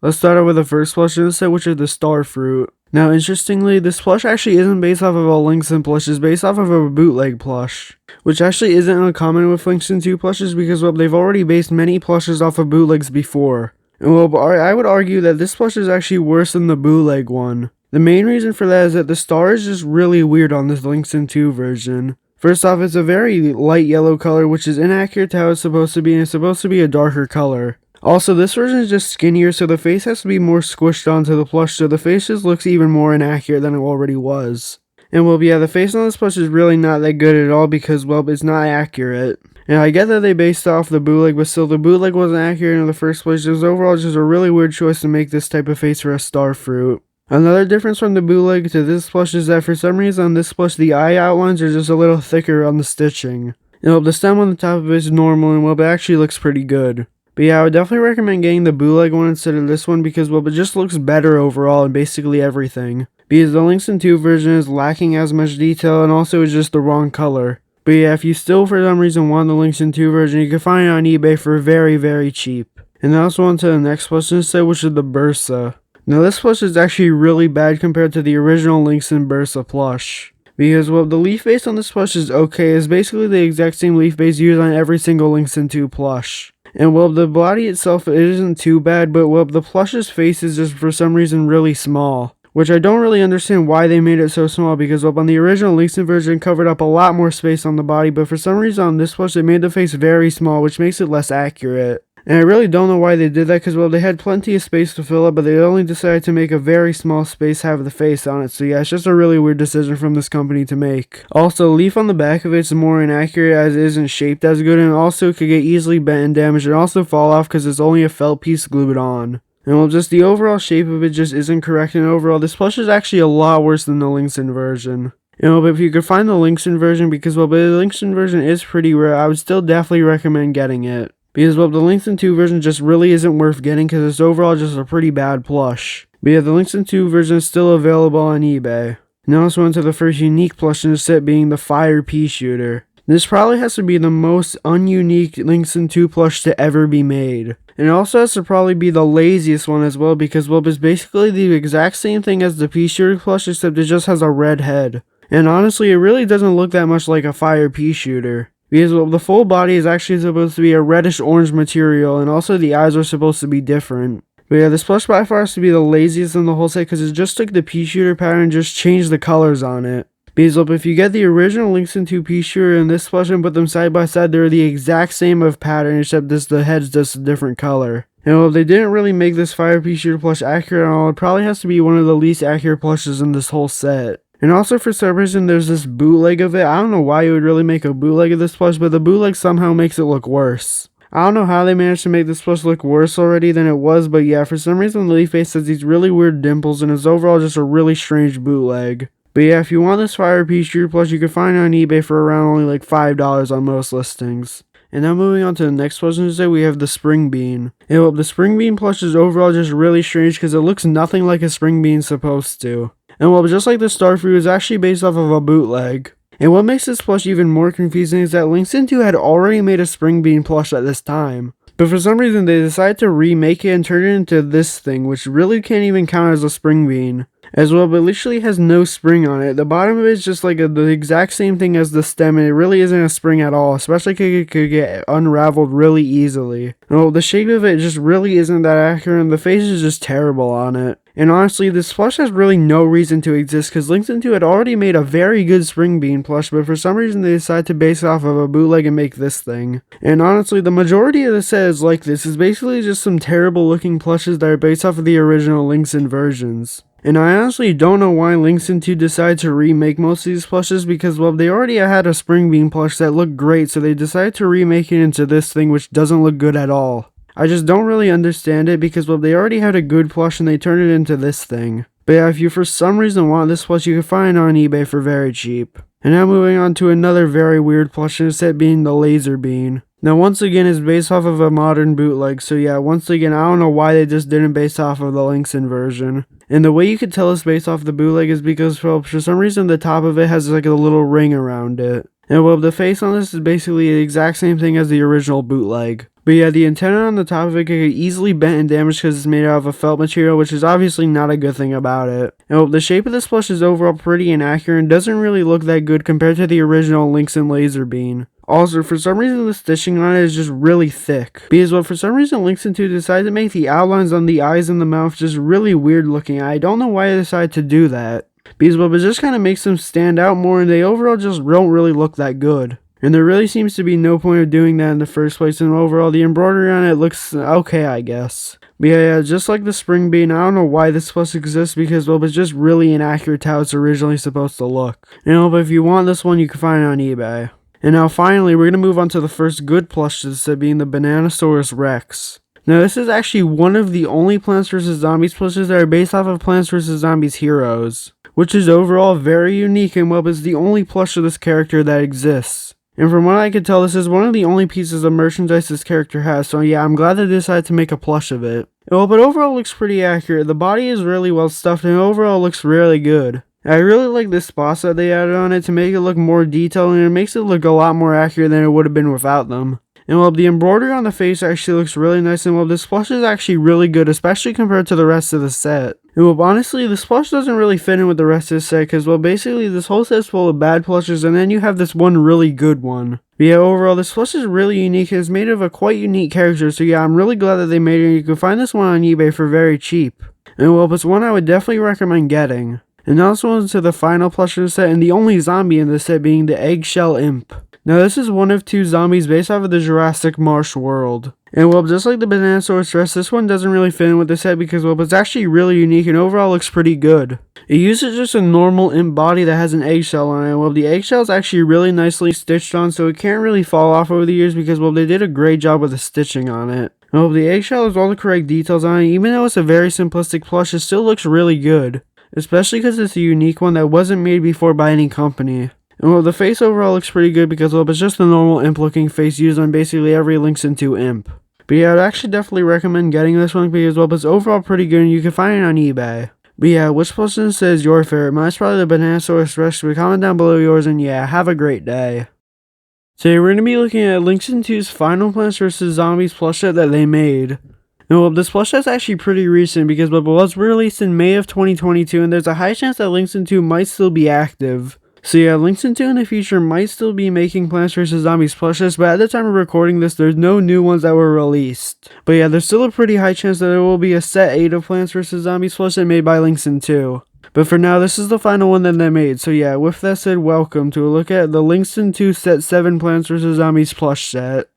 Let's start out with the first plush in the set, which is the Starfruit. Now, interestingly, this plush actually isn't based off of a Linxin plush, it's based off of a bootleg plush, which actually isn't uncommon with Linxin 2 plushes because, well, they've already based many plushes off of bootlegs before. And well, I would argue that this plush is actually worse than the bootleg one. The main reason for that is that the star is just really weird on this Linxin 2 version. First off, it's a very light yellow color, which is inaccurate to how it's supposed to be, and it's supposed to be a darker color. Also, this version is just skinnier, so the face has to be more squished onto the plush, so the face just looks even more inaccurate than it already was. And well, yeah, the face on this plush is really not that good at all because, well, it's not accurate. And I get that they based off the bootleg, but still, the bootleg wasn't accurate in the first place. It was overall just a really weird choice to make this type of face for a Starfruit. Another difference from the bootleg to this plush is that for some reason on this plush, the eye outlines are just a little thicker on the stitching. And well, the stem on the top of it is normal, and well, it actually looks pretty good. But yeah, I would definitely recommend getting the bootleg one instead of this one because, well, it just looks better overall in basically everything. Because the Linxin 2 version is lacking as much detail and also is just the wrong color. But yeah, if you still for some reason want the Linxin 2 version, you can find it on eBay for very, very cheap. And now let's go on to the next plush instead, which is the Bursa. Now this plush is actually really bad compared to the original Linxin Bursa plush. Because, well, the leaf base on this plush is okay, it's basically the exact same leaf base used on every single Linxin 2 plush. And well, the body itself, it isn't too bad, but well, the plush's face is just for some reason really small. Which I don't really understand why they made it so small because, well, on the original Linxin version covered up a lot more space on the body, but for some reason on this plush they made the face very small, which makes it less accurate. And I really don't know why they did that because, well, they had plenty of space to fill up, but they only decided to make a very small space have the face on it. So yeah, it's just a really weird decision from this company to make. Also, the leaf on the back of it's more inaccurate as it isn't shaped as good, and also could get easily bent and damaged and also fall off because it's only a felt piece glued on. And well, just the overall shape of it just isn't correct, and overall this plush is actually a lot worse than the Linxin version. You know, but if you could find the Linxin version, because, well, the Linxin version is pretty rare, I would still definitely recommend getting it. Because, well, the Linxin 2 version just really isn't worth getting because it's overall just a pretty bad plush. But yeah, the Linxin 2 version is still available on eBay. Now let's go into the first unique plush in the set, being the Fire Pea Shooter. This probably has to be the most ununique Linxin 2 plush to ever be made. And it also has to probably be the laziest one as well because, well, it's basically the exact same thing as the Pea Shooter plush except it just has a red head. And honestly, it really doesn't look that much like a Fire Pea Shooter. Because, well, the full body is actually supposed to be a reddish-orange material, and also the eyes are supposed to be different. But yeah, this plush by far has to be the laziest in the whole set because it just took the Pea Shooter pattern and just changed the colors on it. Because, well, if you get the original Linxin 2 Pea Shooter and this plush and put them side by side, they're the exact same of pattern except the head's just a different color. And well, they didn't really make this Fire Pea Shooter plush accurate at all. It probably has to be one of the least accurate plushes in this whole set. And also for some reason there's this bootleg of it. I don't know why you would really make a bootleg of this plush, but the bootleg somehow makes it look worse. I don't know how they managed to make this plush look worse already than it was, but yeah, for some reason the leaf face has these really weird dimples and is overall just a really strange bootleg. But yeah, if you want this Fire Pea Shooter plush, you can find it on eBay for around only like $5 on most listings. And now moving on to the next plush today, we have the Spring Bean. And well, the Spring Bean plush is overall just really strange because it looks nothing like a Spring Bean's supposed to. And well, just like the Starfruit, is actually based off of a bootleg. And what makes this plush even more confusing is that Linxin 2 had already made a Spring Bean plush at this time. But for some reason they decided to remake it and turn it into this thing, which really can't even count as a Spring Bean. As well, but literally has no spring on it. The bottom of it is just like the exact same thing as the stem, and it really isn't a spring at all, especially because it could get unraveled really easily. And well, the shape of it just really isn't that accurate, and the face is just terrible on it. And honestly, this plush has really no reason to exist because Linxin 2 had already made a very good Spring Bean plush, but for some reason they decided to base it off of a bootleg and make this thing. And honestly, the majority of the set is like this. It's basically just some terrible looking plushes that are based off of the original Linxin versions. And I honestly don't know why Linxin 2 decided to remake most of these plushes because, well, they already had a Spring Bean plush that looked great, so they decided to remake it into this thing which doesn't look good at all. I just don't really understand it because, well, they already had a good plush and they turned it into this thing. But yeah, if you for some reason want this plush, you can find it on eBay for very cheap. And now moving on to another very weird plush in the set, being the Laser Bean. Now once again it's based off of a modern bootleg, so yeah, once again I don't know why they just didn't base off of the Linxin version. And the way you could tell it's based off the bootleg is because, well, for some reason the top of it has like a little ring around it. And well, the face on this is basically the exact same thing as the original bootleg. But yeah, the antenna on the top of it could get easily bent and damaged because it's made out of a felt material, which is obviously not a good thing about it. And well, the shape of this plush is overall pretty inaccurate and doesn't really look that good compared to the original Linxin laser beam. Also, for some reason the stitching on it is just really thick. Because well, for some reason Linxin 2 decided to make the outlines on the eyes and the mouth just really weird looking. I don't know why they decided to do that. Because well, it just kind of makes them stand out more and they overall just don't really look that good. And there really seems to be no point of doing that in the first place, and overall the embroidery on it looks okay, I guess. But yeah, just like the spring bean, I don't know why this plush exists because, well, it's just really inaccurate to how it's originally supposed to look. But if you want this one, you can find it on eBay. And now finally, we're going to move on to the first good plush, that being the Bananasaurus Rex. Now this is actually one of the only Plants vs. Zombies plushes that are based off of Plants vs. Zombies Heroes, which is overall very unique and well, it's the only plush of this character that exists. And from what I can tell, this is one of the only pieces of merchandise this character has, so yeah, I'm glad they decided to make a plush of it. Well, but overall looks pretty accurate. The body is really well stuffed and overall looks really good. I really like the spots that they added on it to make it look more detailed, and it makes it look a lot more accurate than it would have been without them. And well, the embroidery on the face actually looks really nice, and well, this plush is actually really good, especially compared to the rest of the set. And well, honestly, this plush doesn't really fit in with the rest of the set, because well, basically this whole set is full of bad plushes, and then you have this one really good one. But yeah, overall, this plush is really unique, and it's made of a quite unique character, so yeah, I'm really glad that they made it, and you can find this one on eBay for very cheap. And well, it's one I would definitely recommend getting. And now let's move on to the final plush of the set, and the only zombie in the set being the Eggshell Imp. Now this is one of two zombies based off of the Jurassic Marsh world. And well, just like the Bananasaurus Rex, this one doesn't really fit in with the set because well, it's actually really unique and overall looks pretty good. It uses just a normal imp body that has an eggshell on it. Well, the eggshell is actually really nicely stitched on, so it can't really fall off over the years because well, they did a great job with the stitching on it. Well, the eggshell has all the correct details on it. Even though it's a very simplistic plush, it still looks really good. Especially because it's a unique one that wasn't made before by any company. And well, the face overall looks pretty good because well, it's just a normal imp looking face used on basically every Linxin 2 imp. But yeah, I'd actually definitely recommend getting this one because well, it's overall pretty good and you can find it on eBay. But yeah, which person says your favorite? Mine's probably the Bananasaurus Rex, so comment down below yours, and yeah, have a great day. Today we're going to be looking at Linxin 2's final Plants vs. Zombies plush set that they made. And well, this plush set's actually pretty recent because it was released in May of 2022 and there's a high chance that Linxin 2 might still be active. So yeah, Linxin 2 in the future might still be making Plants vs. Zombies plushes, but at the time of recording this, there's no new ones that were released. But yeah, there's still a pretty high chance that there will be a set 8 of Plants vs. Zombies plush set made by Linxin 2. But for now, this is the final one that they made. So yeah, with that said, welcome to a look at the Linxin 2 set 7 Plants vs. Zombies plush set.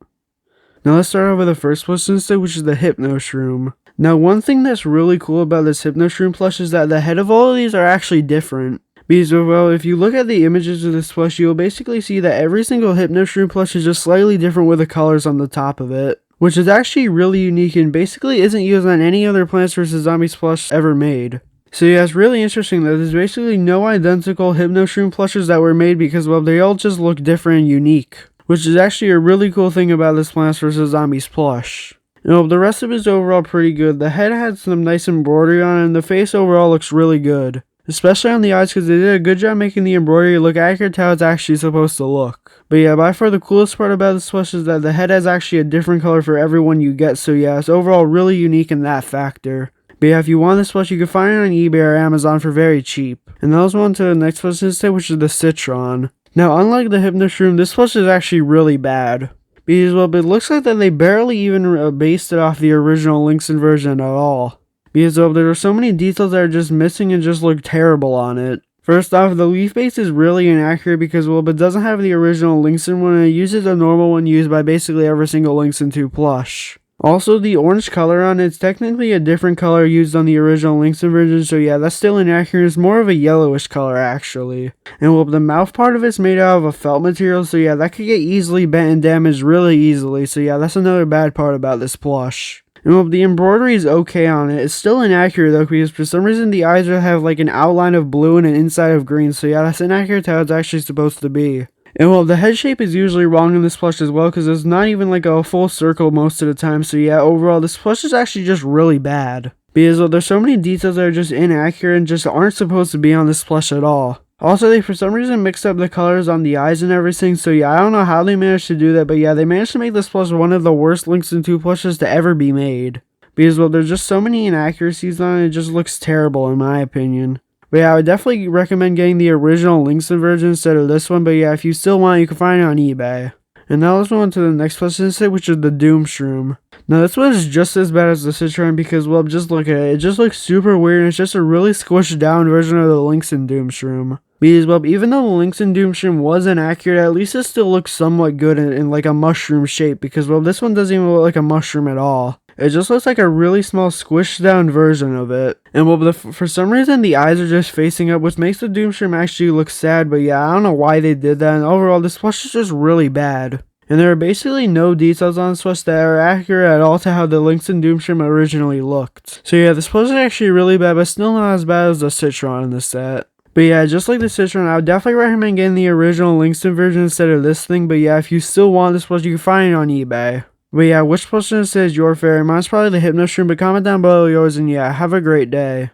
Now let's start off with the first plush instead, which is the Hypno Shroom. Now one thing that's really cool about this Hypno Shroom plush is that the head of all of these are actually different. Because well, if you look at the images of this plush, you'll basically see that every single Hypno Shroom plush is just slightly different with the colors on the top of it. Which is actually really unique and basically isn't used on any other Plants vs. Zombies plush ever made. So yeah, it's really interesting that there's basically no identical Hypno Shroom plushes that were made because well, they all just look different and unique. Which is actually a really cool thing about this Plants vs. Zombies plush. The rest of it is overall pretty good. The head had some nice embroidery on it and the face overall looks really good. Especially on the eyes because they did a good job making the embroidery look accurate to how it's actually supposed to look. But yeah, by far the coolest part about this plush is that the head has actually a different color for every one you get, so yeah, it's overall really unique in that factor. But yeah, if you want this plush, you can find it on eBay or Amazon for very cheap. And now let's move on to the next plush instead, which is the Citron. Now, unlike the Hypno Shroom, this plush is actually really bad. Because, well, it looks like that they barely even based it off the original Linxin version at all. Because, well, there are so many details that are just missing and just look terrible on it. First off, the leaf base is really inaccurate because, well, it doesn't have the original Linxin one and it uses a normal one used by basically every single Linxin 2 plush. Also, the orange color on it's technically a different color used on the original Linxin version, so yeah, that's still inaccurate. It's more of a yellowish color, actually. And well, the mouth part of it's made out of a felt material, so yeah, that could get easily bent and damaged really easily, so yeah, that's another bad part about this plush. And well, the embroidery is okay on it. It's still inaccurate though, because for some reason the eyes have like an outline of blue and an inside of green, so yeah, that's inaccurate to how it's actually supposed to be. And well, the head shape is usually wrong in this plush as well, because it's not even like a full circle most of the time. So yeah, overall, this plush is actually just really bad. Because well, there's so many details that are just inaccurate and just aren't supposed to be on this plush at all. Also, they for some reason mixed up the colors on the eyes and everything, so yeah, I don't know how they managed to do that, but yeah, they managed to make this plush one of the worst Linxin 2 plushes to ever be made. Because well, there's just so many inaccuracies on it, it just looks terrible in my opinion. But yeah, I would definitely recommend getting the original Linxin version instead of this one, but yeah, if you still want it, you can find it on eBay. And now let's move on to the next plush set, which is the Doom Shroom. Now this one is just as bad as the Citron because, well, just look at it. It just looks super weird and it's just a really squished down version of the Linxin Doom Shroom. Because, well, even though the Linxin Doom Shroom was inaccurate, at least it still looks somewhat good in like a mushroom shape because, well, this one doesn't even look like a mushroom at all. It just looks like a really small squished down version of it. And well, for some reason the eyes are just facing up, which makes the Doom Shroom actually look sad, but yeah, I don't know why they did that, and overall this plush is just really bad. And there are basically no details on this plush that are accurate at all to how the Linxin Doom Shroom originally looked. So yeah, this plush is actually really bad, but still not as bad as the Citron in this set. But yeah, just like the Citron, I would definitely recommend getting the original Linxin version instead of this thing, but yeah, if you still want this plush, you can find it on eBay. But yeah, which plush is your favorite? Mine's probably the Hypno Shroom, but comment down below yours, and yeah, have a great day.